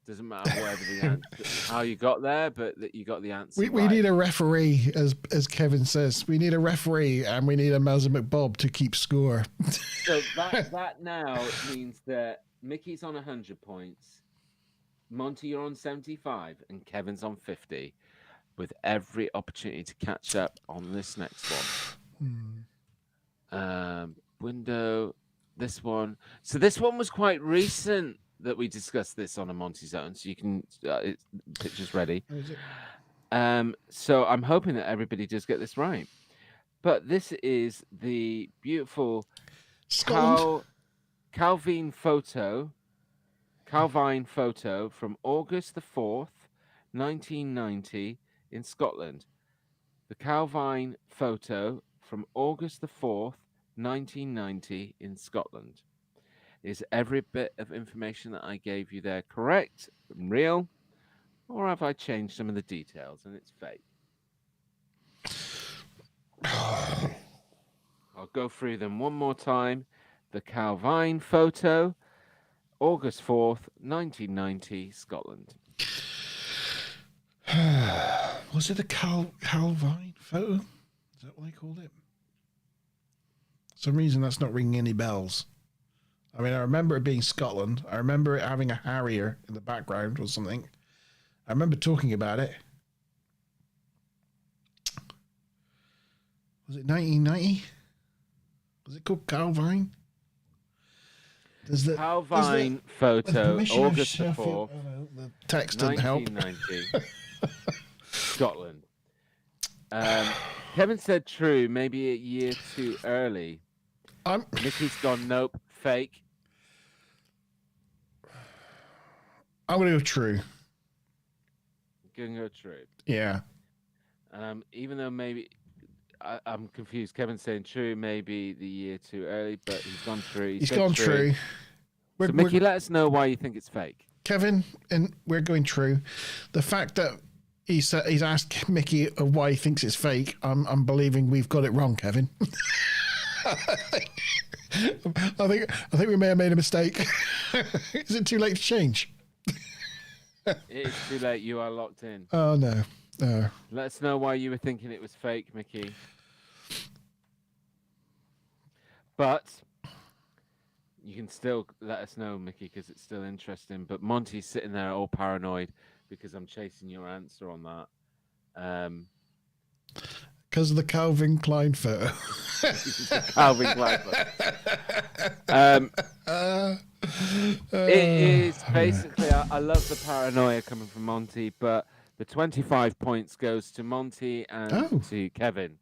Doesn't matter whatever the answer, how you got there, but that you got the answer. We right. need a referee, as Kevin says. We need a referee, and we need a Melzer McBob to keep score. So that now means that Mickey's on 100 points, Monty you're on 75, and Kevin's on 50, with every opportunity to catch up on this next one. Window, this one. So this one was quite recent that we discussed this on a Monty Zone, so you can pictures ready. So I'm hoping that everybody does get this right. But this is the beautiful Calvine photo from August the 4th, 1990 in Scotland. The Calvine photo from August the 4th, 1990 in Scotland. Is every bit of information that I gave you there correct and real? Or have I changed some of the details and it's fake? I'll go through them one more time. The Calvine photo, August 4th, 1990, Scotland. Was it the Calvine photo? Is that what they called it? For some reason, that's not ringing any bells. I mean, I remember it being Scotland. I remember it having a harrier in the background or something. I remember talking about it. Was it 1990? Was it called Calvine? Calvine photo, August the 4th. The text didn't help. 1990, Scotland. Kevin said true, maybe a year too early. Mickey's gone, nope, fake. I'm going to go true. Going to go true. Yeah. Even though maybe I'm confused. Kevin's saying true, maybe the year too early, but he's gone true. He's gone true. So Mickey, let us know why you think it's fake. Kevin, and we're going true. The fact that he's asked Mickey why he thinks it's fake, I'm believing we've got it wrong, Kevin. I think we may have made a mistake. Is it too late to change? It is too late. You are locked in. Oh, no. Let us know why you were thinking it was fake, Mickey. But you can still let us know, Mickey, because it's still interesting. But Monty's sitting there all paranoid because I'm chasing your answer on that. Because of the Calvin Klein photo. Calvin Klein photo. It is basically, I love the paranoia coming from Monty, but the 25 points goes to Monty and to Kevin.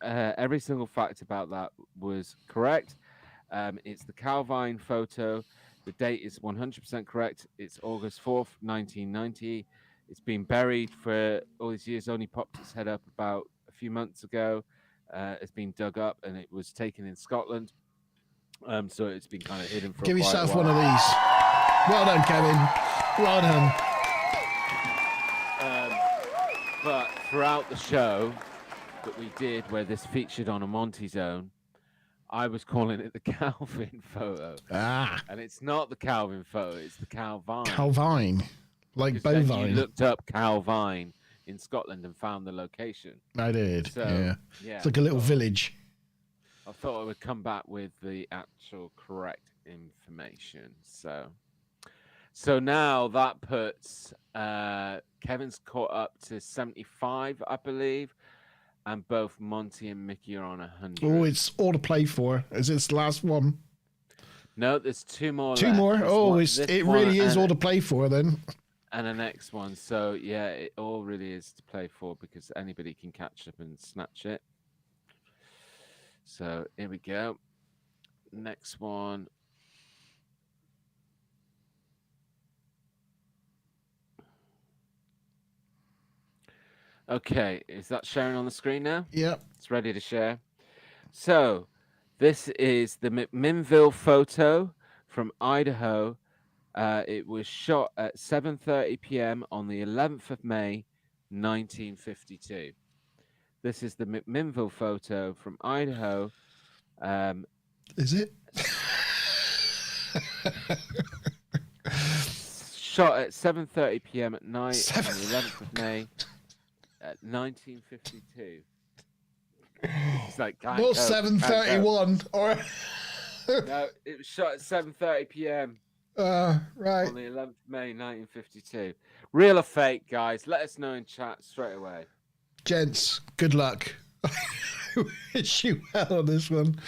Every single fact about that was correct. It's the Calvine photo. The date is 100% correct. It's August 4th, 1990. It's been buried for all these years. Only popped its head up about a few months ago. It's been dug up, and it was taken in Scotland. So it's been kind of hidden for Give quite yourself a while. one of these. Well done, Kevin. Well done. But throughout the show that we did, where this featured on a Monte zone, I was calling it the Calvin photo. Ah. And it's not the Calvin photo, it's the Calvine. Calvine. Like Because then bovine. you looked up Calvine in Scotland and found the location. I did. So, yeah. It's like a little village. I thought I would come back with the actual correct information. So now that puts Kevin's caught up to 75, I believe, and both Monte and Mickey are on 100. Oh, it's all to play for. Is this the last one? No, there's two more. Two left. more? It really is all to and play for then. the next one. So yeah, it all really is to play for because anybody can catch up and snatch it. So here we go. Next one. Okay, is that sharing on the screen now? Yep. It's ready to share. So, this is the McMinnville photo from Idaho. It was shot at 7:30 p.m. on the 11th of May, 1952. This is the McMinnville photo from Idaho. Is it? Shot at 7:30 p.m. at night on the 11th of May. 1952. It's like not 7:31 or no, it was shot at 7:30 p.m. Right on the 11th of May 1952. Real or fake, guys? Let us know in chat straight away. Gents, good luck. I wish you well on this one.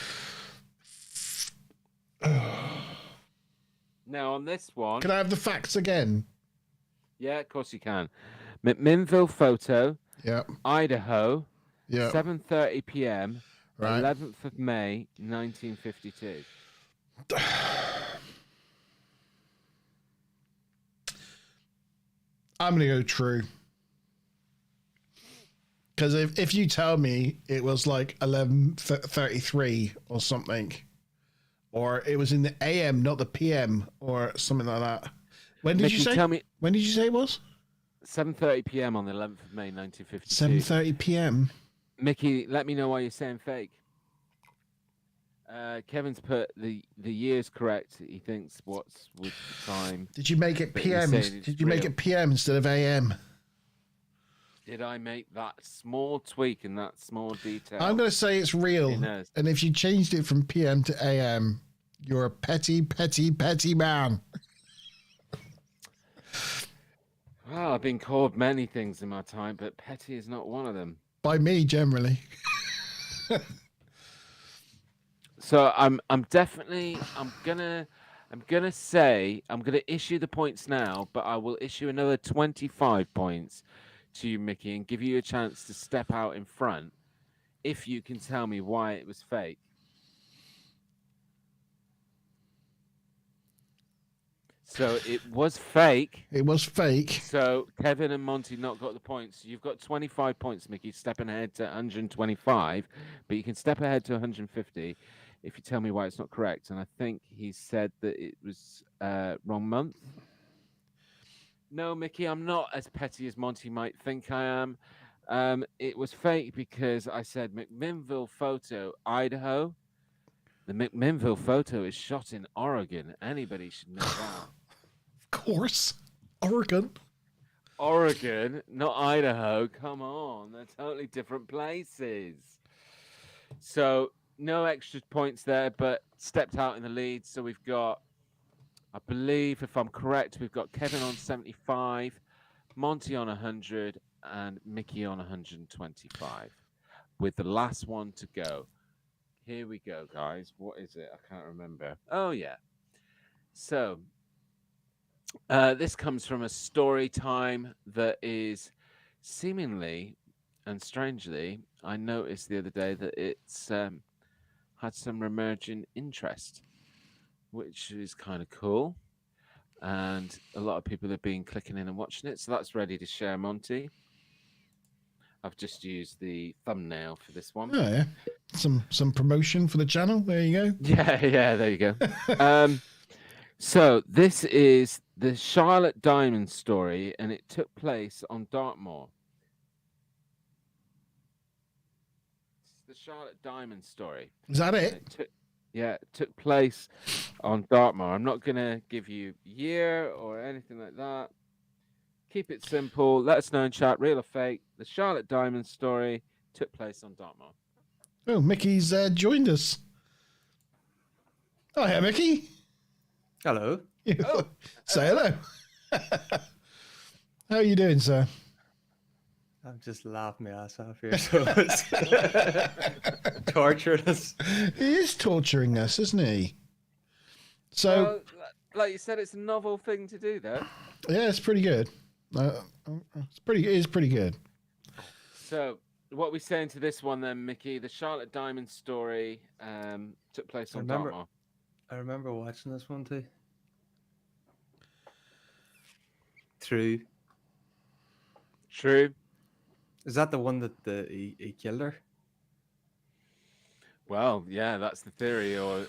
Now on this one, can I have the facts again? Yeah, of course you can. McMinnville photo. Yeah. Idaho. Yeah. 7:30 p.m. Right. 11th of May, 1952. I'm gonna go true. Because if you tell me it was like 11:33 or something, or it was in the AM, not the PM, or something like that. When did Mickey, you say? tell me. When did you say it was? 7:30 p.m. on the 11th of May, 1952. 7:30 p.m. Mickey, let me know why you're saying fake. Kevin's put the years correct. He thinks what's with the time. Did you make it PM? Did you make it PM instead of AM? Did I make that small tweak and that small detail? I'm going to say it's real. And if you changed it from PM to AM, you're a petty, petty, petty man. Well, I've been called many things in my time, but petty is not one of them. By me, generally. So I'm gonna issue the points now, but I will issue another 25 points to you, Mickey, and give you a chance to step out in front if you can tell me why it was fake. So it was fake. It was fake. So Kevin and Monty not got the points. You've got 25 points, Mickey, stepping ahead to 125, but you can step ahead to 150 if you tell me why it's not correct. And I think he said that it was wrong month. No, Mickey, I'm not as petty as Monty might think I am. It was fake because I said McMinnville photo, Idaho. The McMinnville photo is shot in Oregon. Anybody should know that. Of course. Oregon. Oregon, not Idaho. Come on. They're totally different places. So no extra points there, but stepped out in the lead. So we've got, I believe, if I'm correct, we've got Kevin on 75, Monty on 100, and Mickey on 125, with the last one to go. Here we go, guys. What is it? I can't remember. Oh, yeah. So this comes from a story time that is seemingly and strangely, I noticed the other day that it's had some emerging interest, which is kind of cool. And a lot of people have been clicking in and watching it. So that's ready to share, Monty. I've just used the thumbnail for this one. Oh, yeah. Some promotion for the channel. There you go. Yeah, there you go. So this is the Charlotte Diamond story, and it took place on Dartmoor. It's the Charlotte Diamond story. Is that it? It took place on Dartmoor. I'm not going to give you year or anything like that. Keep it simple. Let us know in chat, real or fake. The Charlotte Diamond story took place on Dartmoor. Oh, Mickey's joined us. Oh, yeah, Mickey. Hello. Oh. Say hello. How are you doing, sir? I'm just laughing my ass off here. So it's torturing us. He is torturing us, isn't he? So, Well, like you said, it's a novel thing to do, though. yeah, it's pretty good. It is pretty good. So, what are we saying to this one then, Mickey? The Charlotte Diamond story took place on Dartmoor. I remember watching this one too. True. Is that the one that he killed her? Well, yeah, that's the theory. Or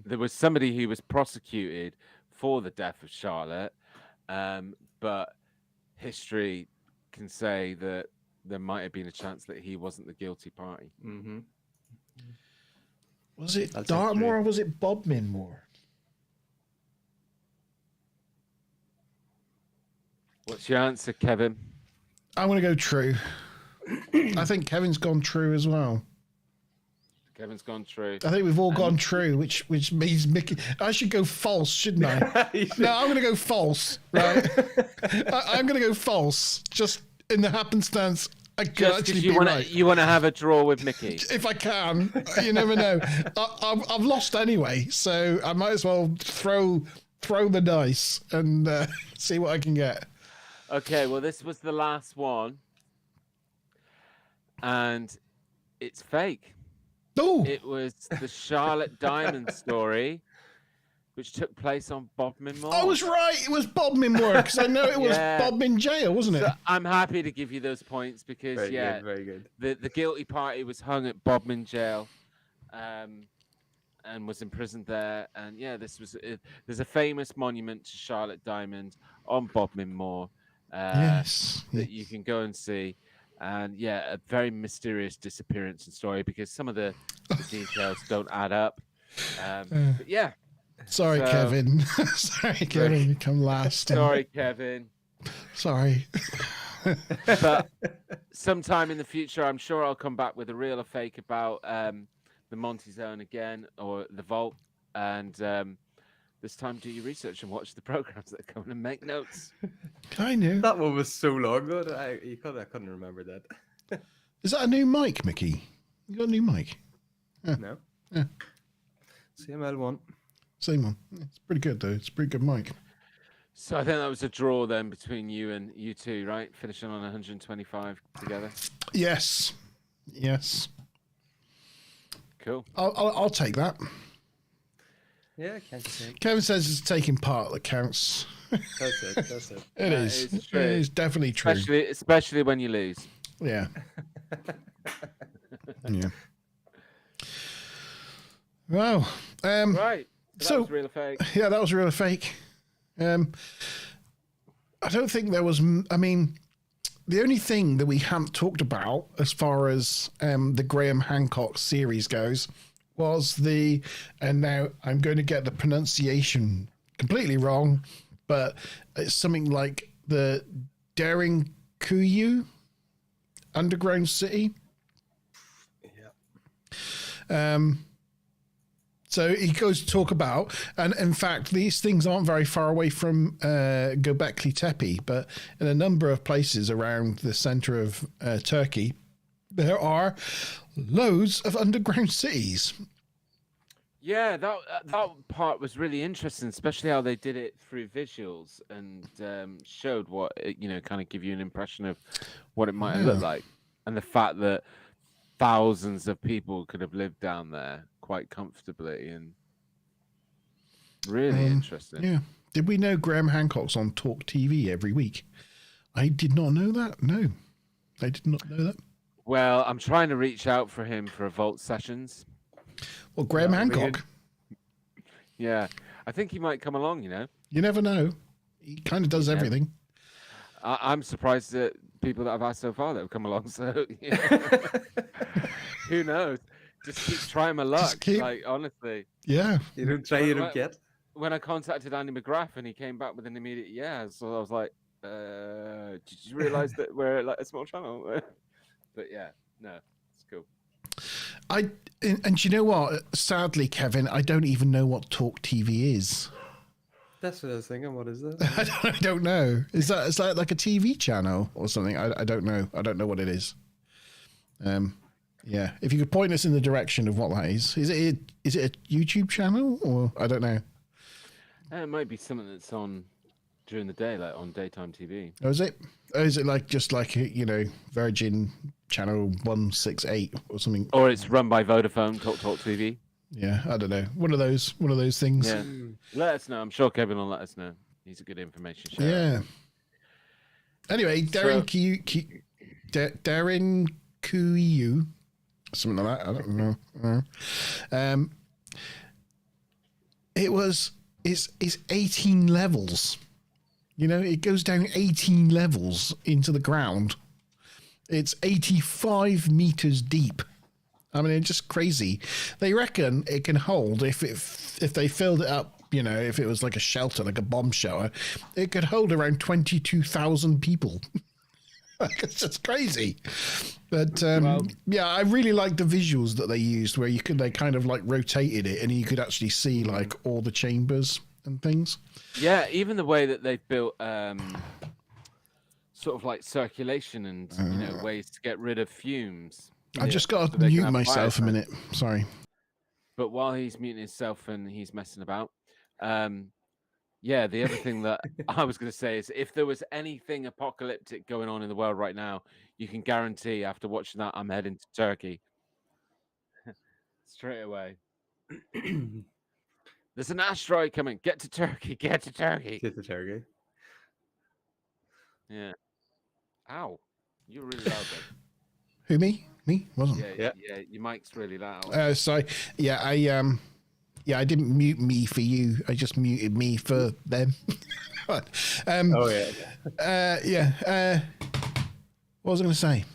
there was somebody who was prosecuted for the death of Charlotte, but history can say that there might have been a chance that he wasn't the guilty party. Mm-hmm. Was it That's Dartmoor true. or was it Bodminmoor? What's your answer, Kevin? I'm going to go true. I think Kevin's gone true as well. Kevin's gone true. I think we've all gone true, which means Mickey. I should go false, shouldn't I? No, I'm going to go false. Right? I'm going to go false. Just in the happenstance, I could Just actually because be right. you want to have a draw with Mickey. If I can, you never know. I've lost anyway, so I might as well throw the dice and see what I can get. Okay, well, this was the last one, and it's fake. Oh, It was the Charlotte Diamond story, which took place on Bodmin Moor. I was right. It was Bodmin because I know it was Yeah. Bodmin jail, wasn't it? So I'm happy to give you those points because, Very good. the guilty party was hung at Bodmin jail, and was imprisoned there. And yeah, there's a famous monument to Charlotte Diamond on Bodmin Moor Yes. that you can go and see. And yeah, a very mysterious disappearance and story because some of the details don't add up. But yeah, Sorry, So- Kevin. Sorry, Kevin. You come last. sorry, Kevin. Sorry. But sometime in the future, I'm sure I'll come back with a real or fake about the Monte Zone again or the Vault. And this time, do your research and watch the programs that are coming and make notes. I knew. That one was so long ago that I couldn't remember that. Is that a new mic, Mickey? You got a new mic? No. Yeah. CML1. Same one. It's pretty good, though. It's a pretty good mic. So I think that was a draw then between you and you two, right? Finishing on 125 together. Yes. Yes. Cool. I'll take that. Yeah, can't you say? Kevin says it's taking part that counts. That's it. That's it. It That is. is It true. is definitely true. Especially when you lose. Yeah. Yeah. Wow. Right. So So- that was real or fake. Yeah, that was real or fake. I don't think there was. I mean, the only thing that we haven't talked about as far as the Graham Hancocks series goes was and now I'm going to get the pronunciation completely wrong, but it's something like the Daring Kuyu underground city. Yeah. So he goes to talk about, and in fact, these things aren't very far away from Göbekli Tepe, but in a number of places around the center of Turkey, there are loads of underground cities. Yeah, that part was really interesting, especially how they did it through visuals and showed what kind of give you an impression of what it might look like, and the fact that thousands of people could have lived down there quite comfortably, and really interesting. Yeah. Did we know Graham Hancocks on Talk TV every week? I did not know that. No, I did not know that. Well, I'm trying to reach out for him for Vault sessions. Well, Graham That would be Hancock, Yeah, I think he might come along. you never know. He kind of does everything. I'm surprised that people that I've asked so far that have come along. So who knows? Just keep trying my luck. Like, honestly. Yeah. You don't try, you don't get. When I contacted Andy McGrath and he came back with an immediate so I was like, did you realize that we're like a small channel? But yeah, no, it's cool. And you know what? Sadly, Kevin, I don't even know what Talk TV is. That's what I was thinking. What is that? I don't know. Is that like a TV channel or something? I don't know. I don't know what it is. Yeah. If you could point us in the direction of what that is. Is it a YouTube channel or I don't know? It might be something that's on during the day, like on daytime TV. Oh, is it? Oh, is it like just like Virgin Channel 168 or something? Or it's run by Vodafone, Talk TV. Yeah, I don't know. One of those things. Yeah. Let us know. I'm sure Kevin will let us know. He's a good information sharer. Yeah. Anyway, Darren Darren Kuyu, something like that. I don't know. It's 18 levels. It goes down 18 levels into the ground. It's 85 meters deep. I mean, it's just crazy. They reckon it can hold if they filled it up. If it was like a shelter, like a bomb shelter, it could hold around 22,000 people. It's just crazy. But yeah, I really like the visuals that they used, where they kind of like rotated it, and you could actually see like all the chambers and things. Yeah, even the way that they've built sort of like circulation and ways to get rid of fumes. I've just got to mute myself a minute. Sorry. But while he's muting himself and he's messing about, yeah, the other thing that I was going to say is if there was anything apocalyptic going on in the world right now, you can guarantee after watching that, I'm heading to Turkey. Straight away. There's an asteroid coming. Get to Turkey. Get to Turkey. Get to Turkey. Yeah. Ow. You're really loud, though. Who, me? Me? Wasn't. Yeah. Your mic's really loud. Sorry. Yeah, I didn't mute me for you. I just muted me for them. Oh yeah. Yeah. What was I going to say?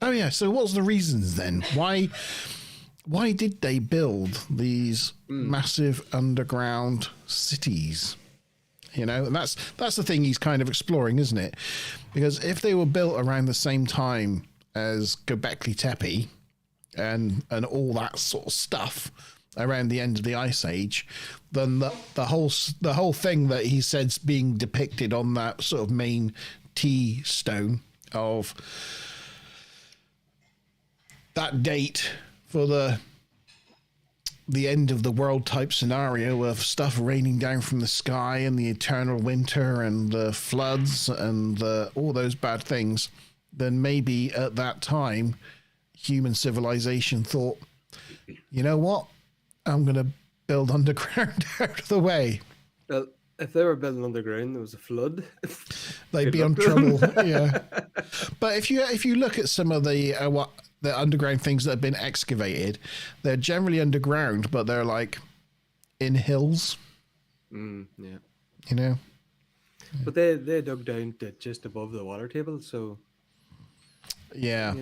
Oh yeah. So what's the reasons then? Why did they build these massive underground cities? And that's the thing he's kind of exploring, isn't it? Because if they were built around the same time as Göbekli Tepe and all that sort of stuff around the end of the Ice Age, then the whole thing that he said's being depicted on that sort of main T stone of that date for the end of the world type scenario of stuff raining down from the sky and the eternal winter and the floods and all those bad things, then maybe at that time human civilization thought, you know what, I'm going to build underground out of the way. Well, if they were building underground, there was a flood. They'd be on trouble. Yeah. But if you look at some of the underground things that have been excavated, they're generally underground, but they're like in hills. Yeah. But they dug down to just above the water table, so yeah.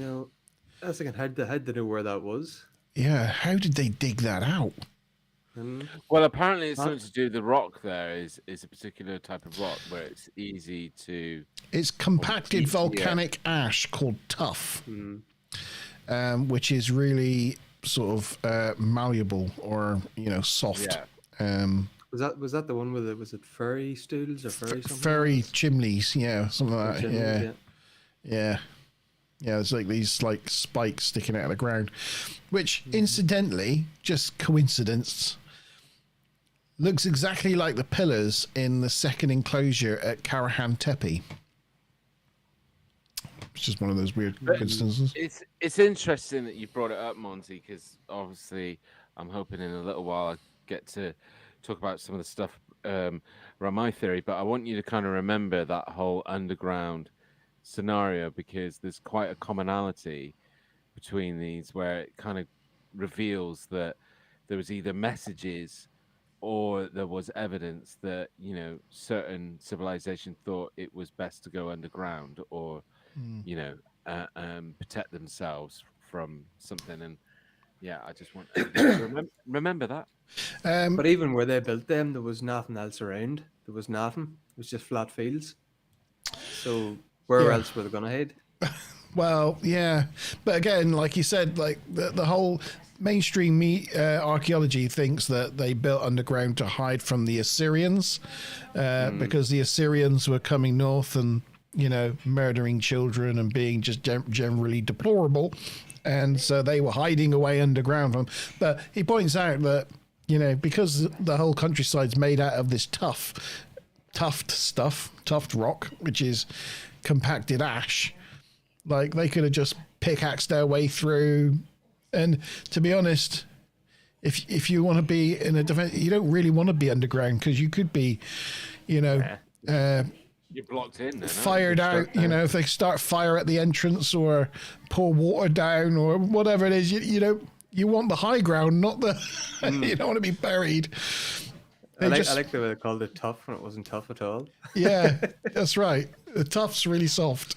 I was thinking, how'd they know where that was? Yeah, how did they dig that out? Well, apparently it's something to do with the rock. There is a particular type of rock where it's easy to. It's compacted volcanic ash called tuff, which is really sort of malleable or soft. Yeah. Was that the one with it? Was it furry stools or furry something? Furry chimneys, yeah, something like that. Yeah. There's like these like spikes sticking out of the ground, which incidentally, just coincidence, looks exactly like the pillars in the second enclosure at Karahan Tepe. It's just one of those weird coincidences. It's interesting that you brought it up, Monte, because obviously I'm hoping in a little while I get to talk about some of the stuff around my theory. But I want you to kind of remember that whole underground scenario, because there's quite a commonality between these, where it kind of reveals that there was either messages or there was evidence that, you know, certain civilization thought it was best to go underground, or you know, protect themselves from something. And yeah, I just want everybody to remember that. But even where they built them, there was nothing else around. There was nothing. It was just flat fields. So where Yeah. else were they gonna head? Well, yeah, but again, like you said, like the whole mainstream archaeology thinks that they built underground to hide from the Assyrians, because the Assyrians were coming north and, you know, murdering children and being just generally deplorable, and so they were hiding away underground from. But he points out that, you know, because the whole countryside's made out of this tuft rock, which is compacted ash. Like, they could have just pickaxed their way through. And to be honest, if you want to be in a defense, you don't really want to be underground, because you could be, you know, You're blocked in. Then, fired out. You know, if they start fire at the entrance or pour water down or whatever it is, you know, you want the high ground, not the. You don't want to be buried. I like the way they called it tough when it wasn't tough at all. Yeah, that's right. The tuff's really soft.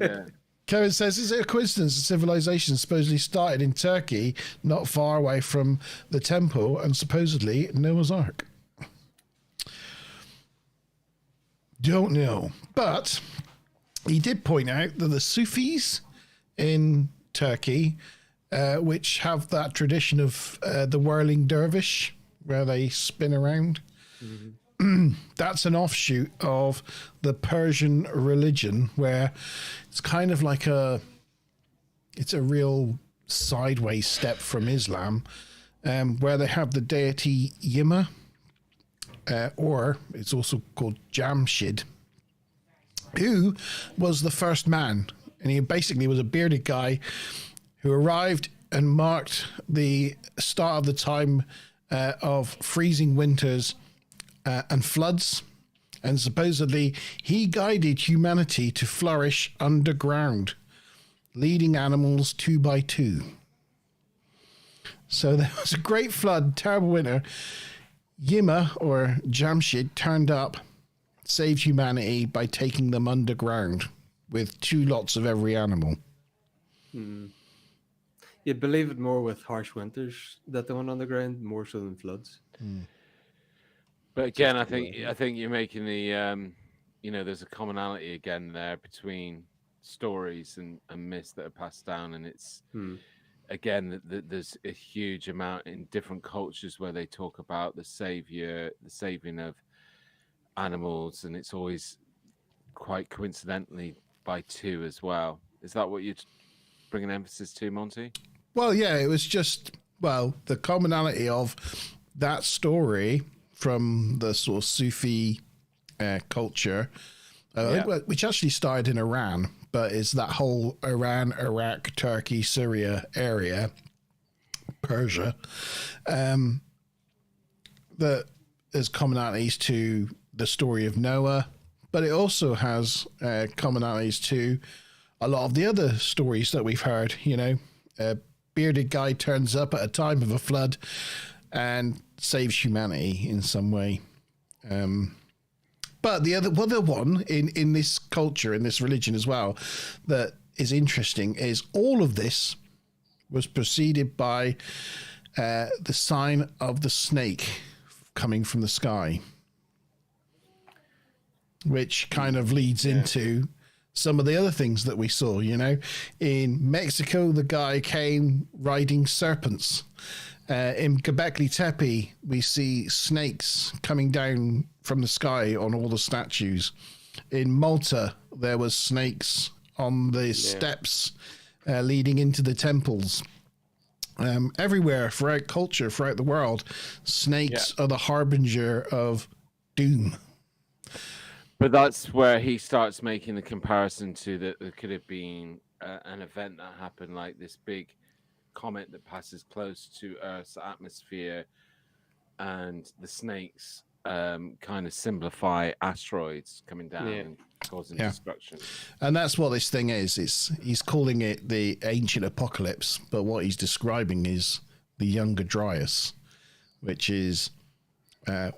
Yeah. Kevin says, is it a coincidence that civilization supposedly started in Turkey, not far away from the temple, and supposedly Noah's Ark? Don't know. But he did point out that the Sufis in Turkey, which have that tradition of the whirling dervish, where they spin around, that's an offshoot of the Persian religion, where it's kind of like it's a real sideways step from Islam, where they have the deity Yima, or it's also called Jamshid, who was the first man. And he basically was a bearded guy who arrived and marked the start of the time of freezing winters and floods, and supposedly he guided humanity to flourish underground, leading animals 2 by 2. So there was a great flood, terrible winter. Yima, or Jamshid, turned up, saved humanity by taking them underground with 2 lots of every animal. You'd believe it more with harsh winters that they went underground, more so than floods. But again, I think you're making the you know, there's a commonality again there between stories and myths that are passed down, and it's again there's a huge amount in different cultures where they talk about the saving of animals, and it's always quite coincidentally by 2 as well. Is that what you're bringing emphasis to, Monte? Well, yeah, it was just, well, the commonality of that story from the sort of Sufi culture, which actually started in Iran, but is that whole Iran, Iraq, Turkey, Syria area, Persia, that is commonalities to the story of Noah, but it also has commonalities to a lot of the other stories that we've heard. You know, a bearded guy turns up at a time of a flood and saves humanity in some way. But the other one in this culture, in this religion as well, that is interesting is all of this was preceded by the sign of the snake coming from the sky, which kind of leads into some of the other things that we saw. You know, in Mexico, the guy came riding serpents. In Göbekli Tepe, we see snakes coming down from the sky on all the statues. In Malta, there was snakes on the steps leading into the temples. Everywhere, throughout culture, throughout the world, snakes are the harbinger of doom. But that's where he starts making the comparison to that there could have been an event that happened, like this big comet that passes close to Earth's atmosphere, and the snakes kind of simplify asteroids coming down and causing destruction. And that's what this thing is. He's calling it the ancient apocalypse, but what he's describing is the Younger Dryas, which is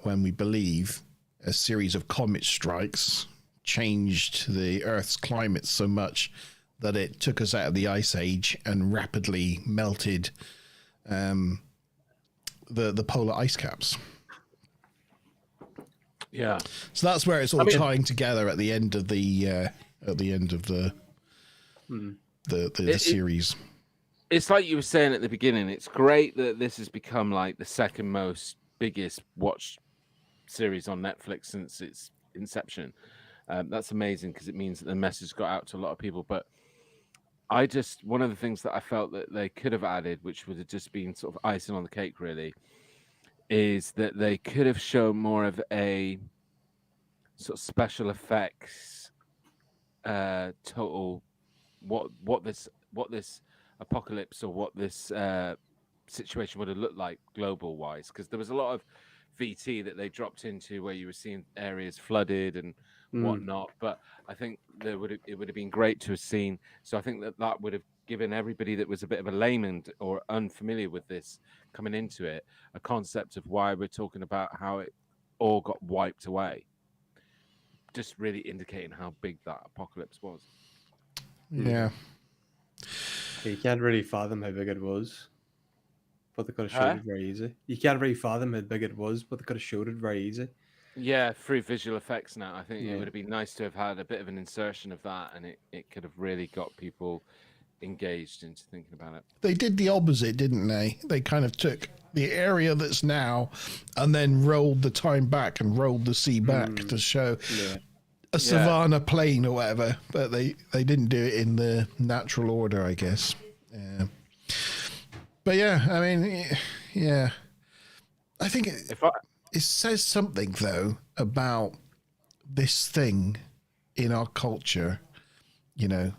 when we believe a series of comet strikes changed the Earth's climate so much that it took us out of the ice age and rapidly melted the polar ice caps. Yeah. So that's where it's all tying together at the end of the series. It's like you were saying at the beginning. It's great that this has become like the second most biggest watched series on Netflix since its inception. That's amazing because it means that the message got out to a lot of people. But one of the things that I felt that they could have added, which would have just been sort of icing on the cake, really, is that they could have shown more of a sort of special effects total what this apocalypse or what this situation would have looked like global wise, because there was a lot of VT that they dropped into where you were seeing areas flooded and whatnot, but I think it would have been great to have seen. So I think that would have given everybody that was a bit of a layman or unfamiliar with this coming into it a concept of why we're talking about how it all got wiped away, just really indicating how big that apocalypse was. Yeah. You can't really fathom how big it was, but they could have showed it very easy. You can't really fathom how big it was, but they could have showed it very easy. Yeah, through visual effects now. I think it would have been nice to have had a bit of an insertion of that, and it could have really got people engaged into thinking about it. They did the opposite, didn't they? They kind of took the area that's now and then rolled the time back and rolled the sea back to show a savanna plain or whatever, but they didn't do it in the natural order, I guess. Yeah. But yeah, I mean, yeah. I think it says something, though, about this thing in our culture, you know,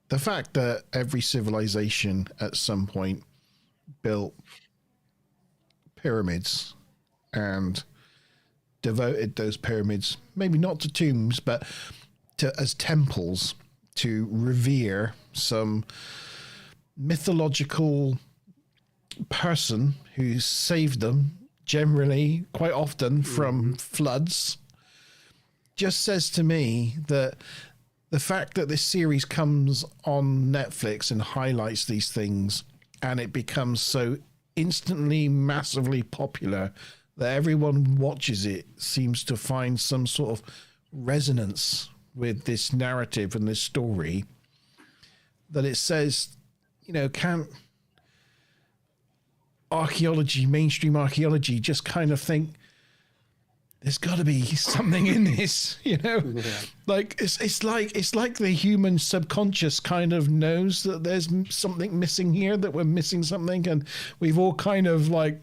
the fact that every civilization at some point built pyramids and devoted those pyramids, maybe not to tombs, but as temples to revere some mythological person who saved them, generally, quite often, from floods, just says to me that the fact that this series comes on Netflix and highlights these things and it becomes so instantly massively popular that everyone watches it seems to find some sort of resonance with this narrative and this story, that it says, you know, can't mainstream archaeology just kind of think there's got to be something in this, you know? Like it's like the human subconscious kind of knows that there's something missing here, that we're missing something, and we've all kind of like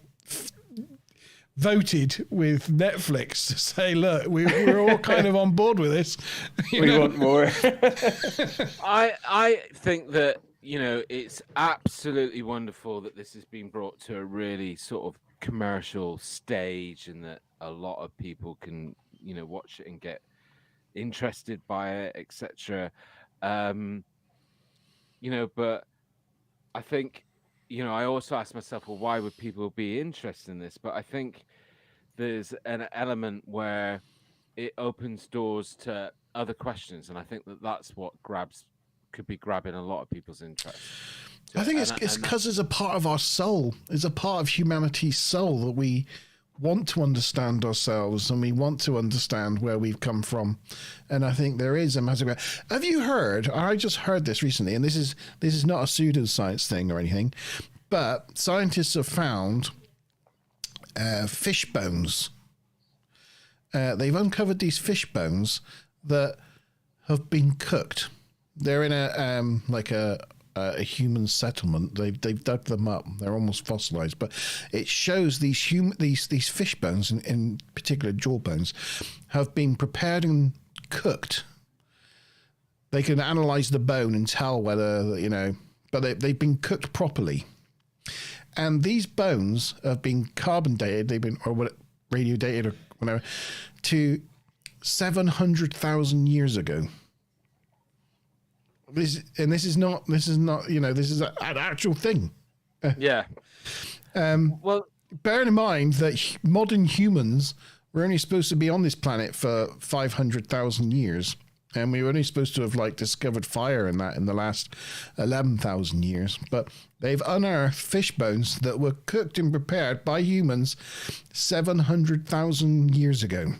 voted with Netflix to say, look, we're all kind of on board with this. We want more. I think that, you know, it's absolutely wonderful that this has been brought to a really sort of commercial stage, and that a lot of people can, you know, watch it and get interested by it, etc. You know, but I think, you know, I also ask myself, well, why would people be interested in this? But I think there's an element where it opens doors to other questions, and I think that's what could be grabbing a lot of people's interest. I think it's because it's a part of our soul. It's a part of humanity's soul that we want to understand ourselves and we want to understand where we've come from. And I think there is a massive... Have you heard? I just heard this recently, and this is not a pseudoscience thing or anything, but scientists have found fish bones. They've uncovered these fish bones that have been cooked. They're in a human settlement. They've dug them up. They're almost fossilized, but it shows these fish bones, in particular jaw bones, have been prepared and cooked. They can analyze the bone and tell whether, you know, but they've been cooked properly. And these bones have been carbon dated, they've been, or what, radio dated or whatever, to 700,000 years ago. This is not, this is an actual thing. Yeah. Well, bearing in mind that modern humans were only supposed to be on this planet for 500,000 years. And we were only supposed to have discovered fire in the last 11,000 years. But they've unearthed fish bones that were cooked and prepared by humans 700,000 years ago.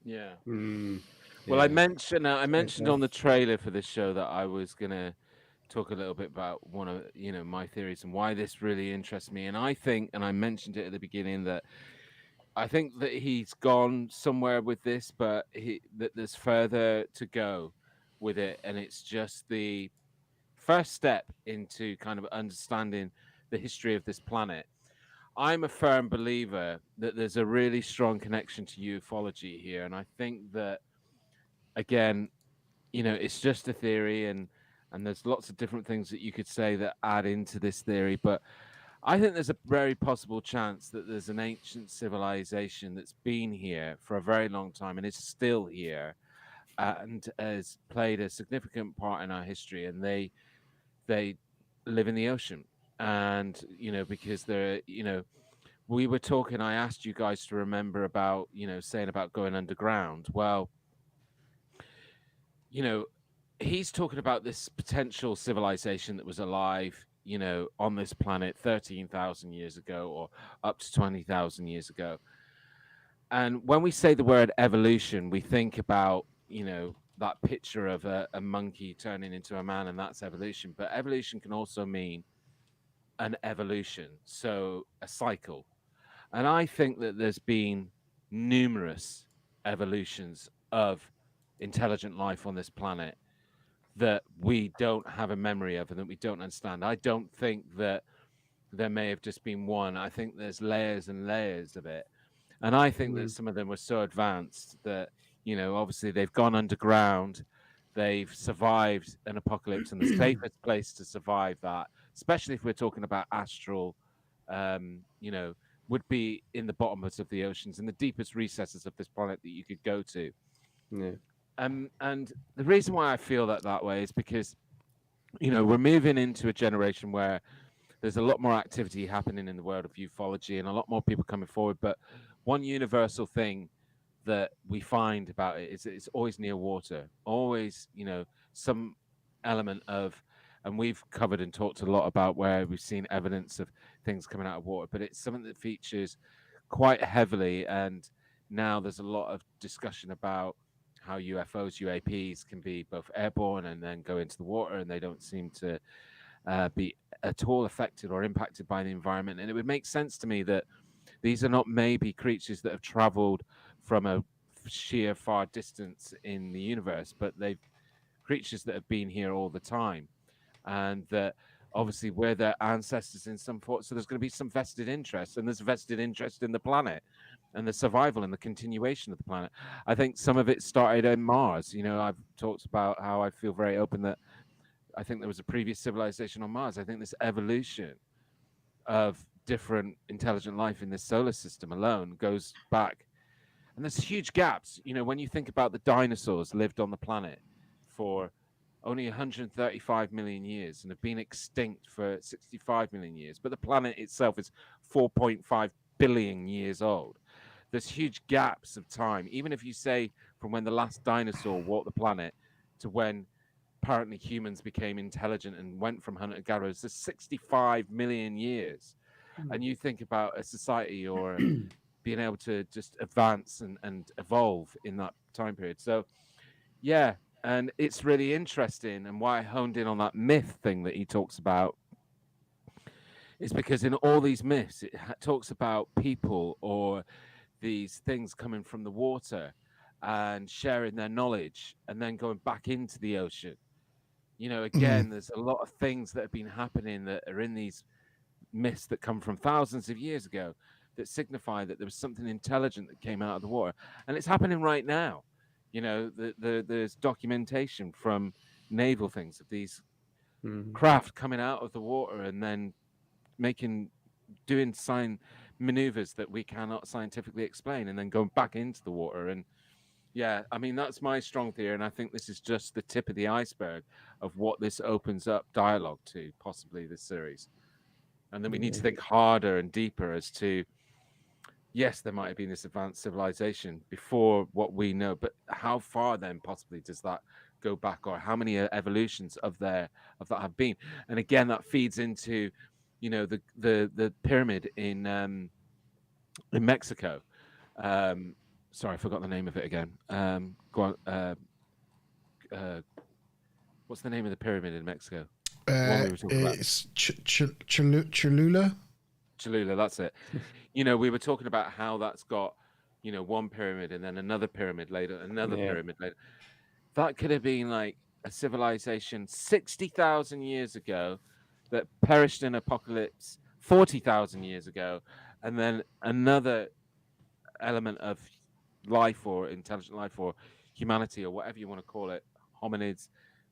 Yeah. Mm, Well, yeah. I mentioned on the trailer for this show that I was gonna talk a little bit about one of my theories and why this really interests me. And I think, and I mentioned it at the beginning, that I think that he's gone somewhere with this, but that there's further to go with it, and it's just the first step into kind of understanding the history of this planet. I'm a firm believer that there's a really strong connection to ufology here, and I think that, again, it's just a theory, and there's lots of different things that you could say that add into this theory, but I think there's a very possible chance that there's an ancient civilization that's been here for a very long time and is still here, and has played a significant part in our history, and they live in the ocean. And because they're we were talking, I asked you guys to remember about saying about going underground. Well, he's talking about this potential civilization that was alive on this planet 13,000 years ago, or up to 20,000 years ago. And when we say the word evolution, we think about that picture of a monkey turning into a man, and that's evolution. But evolution can also mean an evolution, so a cycle. And I think that there's been numerous evolutions of intelligent life on this planet that we don't have a memory of and that we don't understand. I don't think that there may have just been one. I think there's layers and layers of it. And I think that some of them were so advanced that, obviously they've gone underground, they've survived an apocalypse, and the safest place to survive that, especially if we're talking about astral, would be in the bottoms of the oceans, in the deepest recesses of this planet that you could go to. Yeah. And the reason why I feel that way is because, we're moving into a generation where there's a lot more activity happening in the world of ufology and a lot more people coming forward. But one universal thing that we find about it is it's always near water, always, some element of, and we've covered and talked a lot about where we've seen evidence of things coming out of water, but it's something that features quite heavily. And now there's a lot of discussion about how UFOs, UAPs can be both airborne and then go into the water, and they don't seem to be at all affected or impacted by the environment. And it would make sense to me that these are not maybe creatures that have traveled from a sheer far distance in the universe, but they've creatures that have been here all the time, and that obviously we're their ancestors in some form. So there's going to be some vested interest, and there's vested interest in the planet and the survival and the continuation of the planet. I think some of it started in Mars. I've talked about how I feel very open that I think there was a previous civilization on Mars. I think this evolution of different intelligent life in this solar system alone goes back. And there's huge gaps. When you think about the dinosaurs lived on the planet for only 135 million years and have been extinct for 65 million years, but the planet itself is 4.5 billion years old. There's huge gaps of time. Even if you say from when the last dinosaur walked the planet to when apparently humans became intelligent and went from hunter-gatherers, there's 65 million years. And you think about a society or being able to just advance and evolve in that time period. So, yeah, and it's really interesting. And why I honed in on that myth thing that he talks about is because in all these myths, it talks about people or these things coming from the water and sharing their knowledge and then going back into the ocean. Again, there's a lot of things that have been happening that are in these myths that come from thousands of years ago that signify that there was something intelligent that came out of the water. And it's happening right now. There's documentation from naval things of these craft coming out of the water and then doing maneuvers that we cannot scientifically explain, and then going back into the water. And yeah, I mean, that's my strong theory, and I think this is just the tip of the iceberg of what this opens up dialogue to, possibly this series. And then we need to think harder and deeper as to, yes, there might have been this advanced civilization before what we know, but how far then possibly does that go back, or how many evolutions of that have been? And again, that feeds into, you know, the pyramid in Mexico. Sorry, I forgot the name of it again. What's the name of the pyramid in Mexico? It's Cholula. Cholula, that's it. You know, we were talking about how that's got, you know, one pyramid and then another pyramid later, pyramid later. That could have been like a civilization 60,000 years ago that perished in apocalypse 40,000 years ago, and then another element of life or intelligent life or humanity or whatever you want to call it, hominids,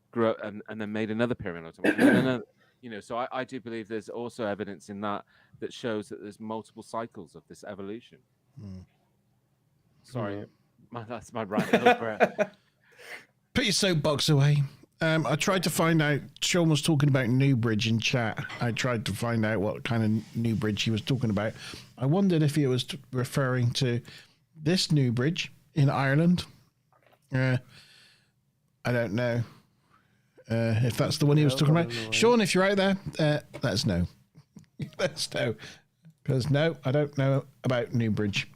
grew up and then made another pyramid or something. And then you know, so I do believe there's also evidence in that shows that there's multiple cycles of this evolution. Sorry, that's my rant over. Put your soapbox away. I tried to find out. Sean was talking about Newbridge in chat. I tried to find out what kind of Newbridge he was talking about. I wondered if he was referring to this Newbridge in Ireland. I don't know if that's the one he was talking about. Sean, if you're out there, let us know. Let us know. Because no, I don't know about Newbridge.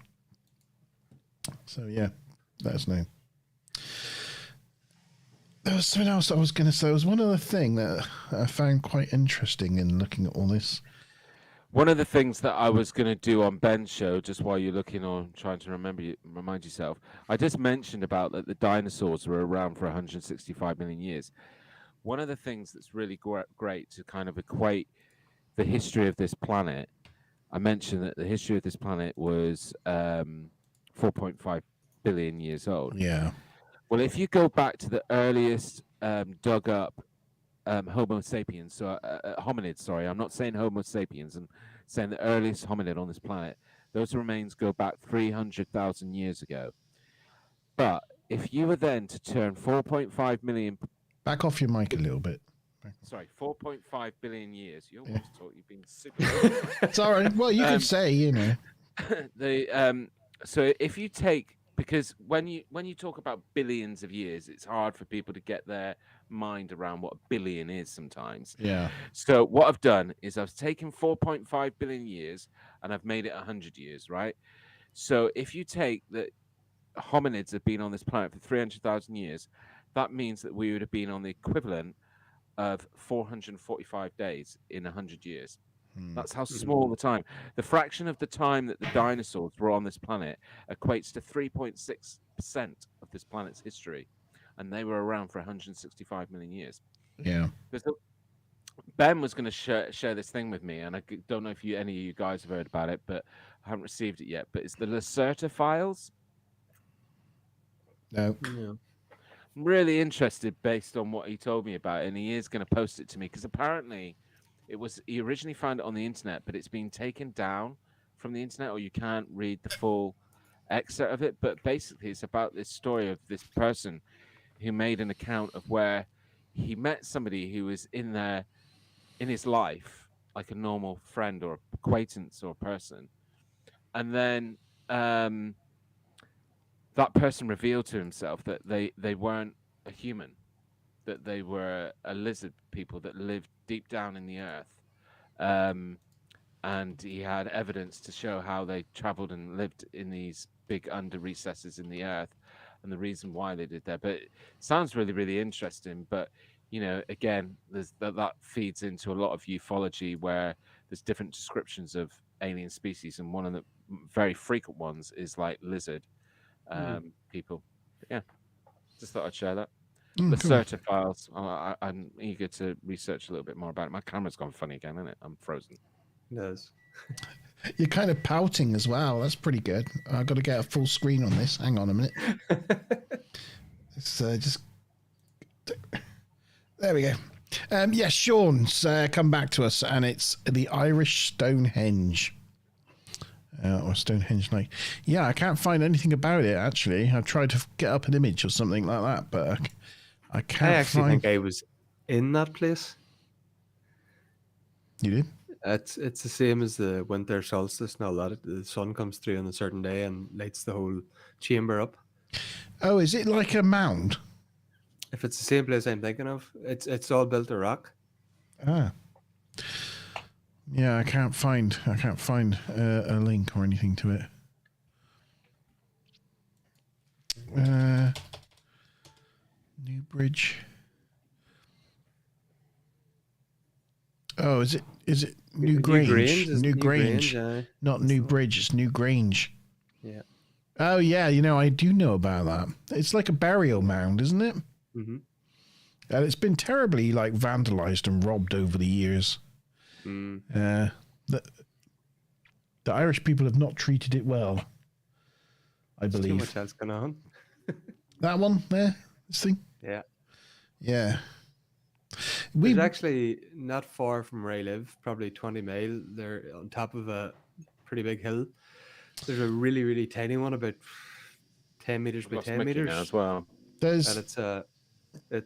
So yeah, let us know. There was something else I was going to say. There was one other thing that I found quite interesting in looking at all this. One of the things that I was going to do on Ben's show, just while you're looking on trying to remind yourself, I just mentioned about that the dinosaurs were around for 165 million years. One of the things that's really great to kind of equate the history of this planet, I mentioned that the history of this planet was 4.5 billion years old. Yeah. Well, if you go back to the earliest dug up Homo sapiens, so hominids, sorry, I'm not saying Homo sapiens, I'm saying the earliest hominid on this planet, those remains go back 300,000 years ago. But if you were then to turn 4.5 million... Back off your mic a little bit. Sorry, 4.5 billion years. You almost thought you've been super... It's all right. Well, you could say, you know. So if you take... Because when you talk about billions of years, it's hard for people to get their mind around what a billion is sometimes. Yeah. So what I've done is I've taken 4.5 billion years and I've made it 100 years, right? So if you take that hominids have been on this planet for 300,000 years, that means that we would have been on the equivalent of 445 days in 100 years. That's how small the time. The fraction of the time that the dinosaurs were on this planet equates to 3.6% of this planet's history, and they were around for 165 million years. Yeah. Ben was going to share this thing with me, and I don't know if any of you guys have heard about it, but I haven't received it yet. But it's the Lacerta files. No. Yeah. I'm really interested based on what he told me about it, and he is going to post it to me because apparently. He originally found it on the internet, but it's been taken down from the internet, or you can't read the full excerpt of it. But basically, it's about this story of this person who made an account of where he met somebody who was in his life, like a normal friend or acquaintance or person. And then that person revealed to himself that they weren't a human, that they were a lizard people that lived deep down in the earth. And he had evidence to show how they traveled and lived in these big under recesses in the earth and the reason why they did that. But it sounds really, really interesting. But, you know, again, there's that feeds into a lot of ufology where there's different descriptions of alien species. And one of the very frequent ones is like lizard people. But yeah, just thought I'd share that. The Lacerta files. I'm eager to research a little bit more about it. My camera's gone funny again, isn't it? I'm frozen. It does. You're kind of pouting as well. That's pretty good. I've got to get a full screen on this. Hang on a minute. It's just... There we go. Yes, Sean's come back to us, and it's the Irish Stonehenge. Or Stonehenge Lake. Yeah, I can't find anything about it, actually. I've tried to get up an image or something like that, but I can't I actually find... think I was in that place. You did? It's the same as the winter solstice and all that. The sun comes through on a certain day and lights the whole chamber up. Oh, is it like a mound? If it's the same place I'm thinking of, it's all built of rock. Ah. Yeah, I can't find a link or anything to it. Newbridge. Oh, is it New Grange? New Grange. Not New Bridge, it's New Grange. Yeah. Oh yeah, I do know about that. It's like a burial mound, isn't it? Mm-hmm. And it's been terribly vandalized and robbed over the years. The Irish people have not treated it well, I believe. Too much else going on. That one there, this thing. Yeah. We're actually not far from where I live, probably 20 miles. They're on top of a pretty big hill. There's a really, really tiny one, about 10 meters by 10 meters as well. And it's a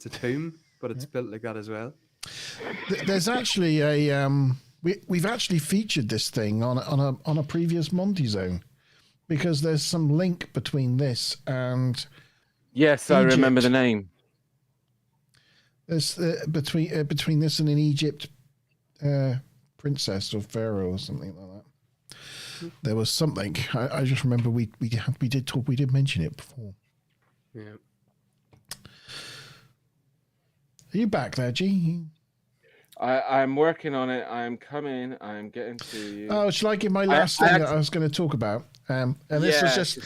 tomb, but it's built like that as well. There's actually a we've actually featured this thing on a previous Monte zone, because there's some link between this and Yes, I remember the name. There's between this and an Egypt princess or pharaoh or something like that. There was something. I just remember we did mention it before. Yeah. Are you back there, G? I'm working on it. I'm coming. I'm getting to you. Oh, shall I give my last thing that I was going to talk about? And this was just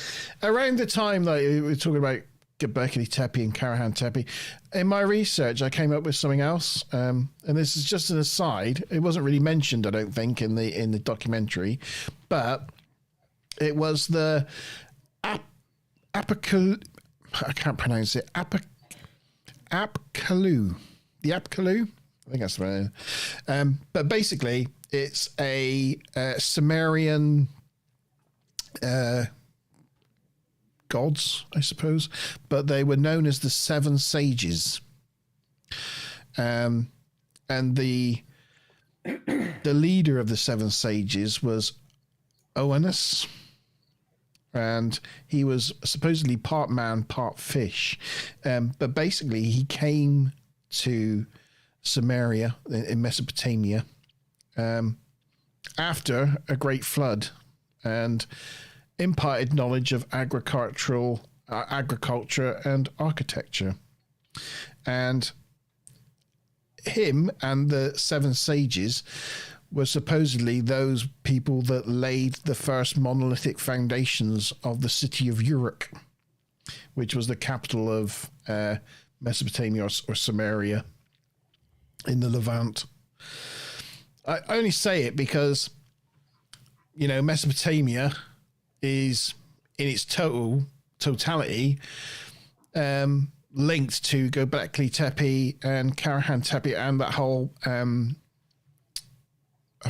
around the time that we were talking about Göbekli Tepe and Karahan Tepe. In my research, I came up with something else, and this is just an aside. It wasn't really mentioned, I don't think, in the documentary, but it was the Apakalu. I can't pronounce it. Apkalu. The Apkalu. I think that's the right. But basically, it's a Sumerian gods, I suppose, but they were known as the Seven Sages. And the leader of the Seven Sages was Oannes, and he was supposedly part man, part fish. But basically, he came to Sumeria in Mesopotamia after a great flood, and imparted knowledge of agriculture and architecture. And him and the Seven Sages were supposedly those people that laid the first monolithic foundations of the city of Uruk, which was the capital of Mesopotamia or Sumeria in the Levant. I only say it because, Mesopotamia is in its totality linked to Göbekli Tepe and Karahan Tepe and that whole I've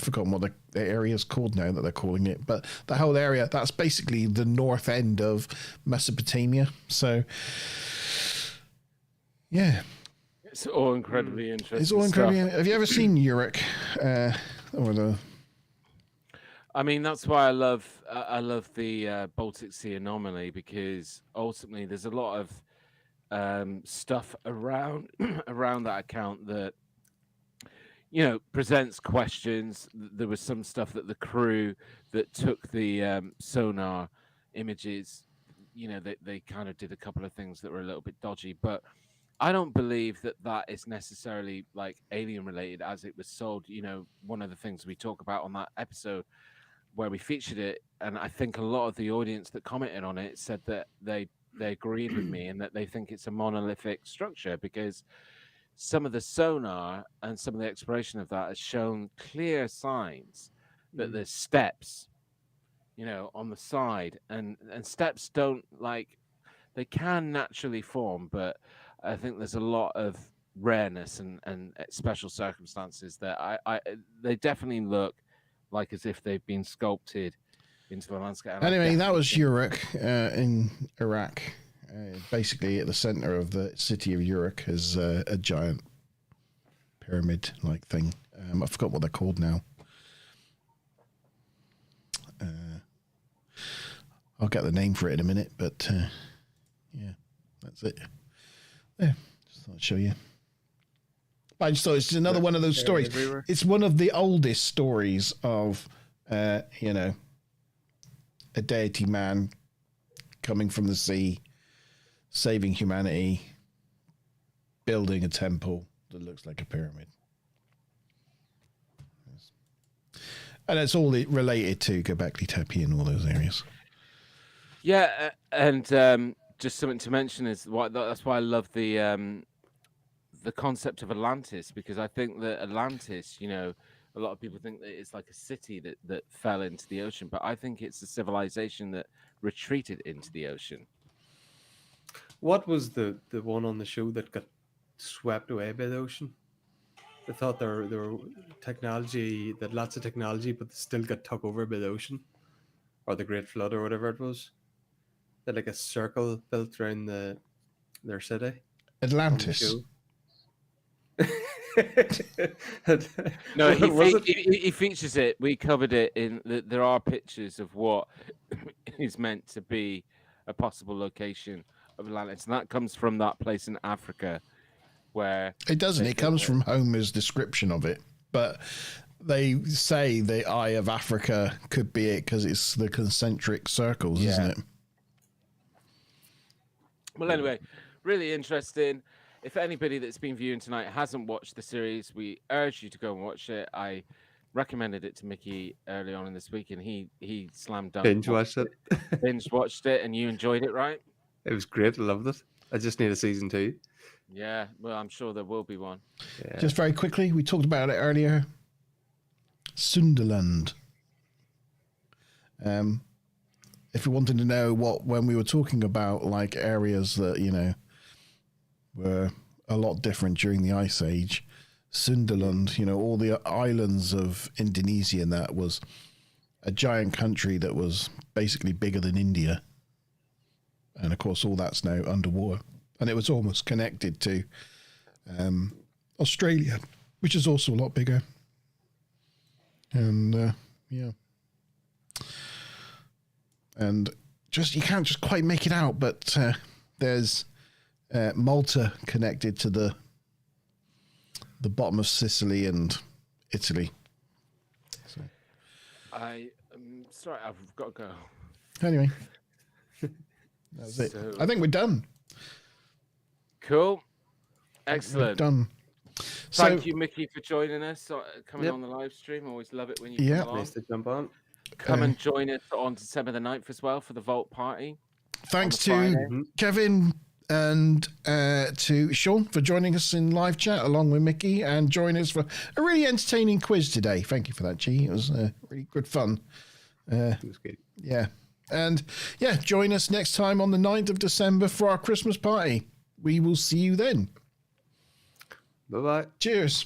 forgotten what the area is called now that they're calling it, but the whole area, that's basically the north end of Mesopotamia. So yeah, it's all incredibly interesting. It's all incredibly. Have you ever seen Uruk? I mean, that's why I love the Baltic Sea anomaly, because ultimately there's a lot of stuff around that account that presents questions. There was some stuff that the crew that took the sonar images, they kind of did a couple of things that were a little bit dodgy, but I don't believe that is necessarily like alien related as it was sold. One of the things we talk about on that episode where we featured it, and I think a lot of the audience that commented on it said that they agreed with me and that they think it's a monolithic structure, because some of the sonar and some of the exploration of that has shown clear signs that there's steps, on the side, and steps don't, they can naturally form, but I think there's a lot of rareness and special circumstances that they definitely look like as if they've been sculpted into the landscape. And anyway, that was Uruk in Iraq. Basically, at the center of the city of Uruk is a giant pyramid-like thing. I forgot what they're called now. I'll get the name for it in a minute, but yeah, that's it. Yeah, just thought I'd show you. I just thought it's another one of those stories. Everywhere. It's one of the oldest stories of, you know, a deity man coming from the sea, saving humanity, building a temple that looks like a pyramid. And it's all related to Göbekli Tepe and all those areas. Yeah, and just something to mention is that's why I love the concept of Atlantis, because I think that Atlantis, you know, a lot of people think that it's like a city that fell into the ocean, but I think it's a civilization that retreated into the ocean. What was the one on the show that got swept away by the ocean? I thought there were technology, that lots of technology, but still got tugged over by the ocean, or the Great Flood, or whatever it was. They had like a circle built around their city. Atlantis. No, he features it. We covered it in. There are pictures of what is meant to be a possible location of Atlantis, and that comes from that place in Africa where it doesn't. It comes from Homer's description of it, but they say the Eye of Africa could be it because it's the concentric circles, isn't it? Well, anyway, really interesting. If anybody that's been viewing tonight hasn't watched the series, we urge you to go and watch it. I recommended it to Mickey early on in this week, and he slammed dunk. Binge watched it. Binge watched it, and you enjoyed it, right? It was great. I loved it. I just need a season 2. Yeah, well, I'm sure there will be one. Yeah. Just very quickly, we talked about it earlier. Sunderland. If you wanted to know when we were talking about like areas that, you know, were a lot different during the Ice Age, Sunderland, you know, all the islands of Indonesia, and that was a giant country that was basically bigger than India. And of course, all that's now underwater. And it was almost connected to Australia, which is also a lot bigger. And yeah. And just you can't just quite make it out, but there's Malta connected to the bottom of Sicily and Italy. So. I'm sorry, I've got to go. Anyway, that was it. I think we're done. Cool. Excellent. We're done. Thank you, Mickey, for joining us, coming on the live stream. Always love it when you come along. Nice to jump on. Come and join us on December the 9th as well for the Vault Party. Thanks to Kevin and to Sean for joining us in live chat along with Mickey, and join us for a really entertaining quiz today. Thank you for that, G. It was really good fun. It was good. Yeah. And yeah, join us next time on the 9th of December for our Christmas party. We will see you then. Bye-bye. Cheers.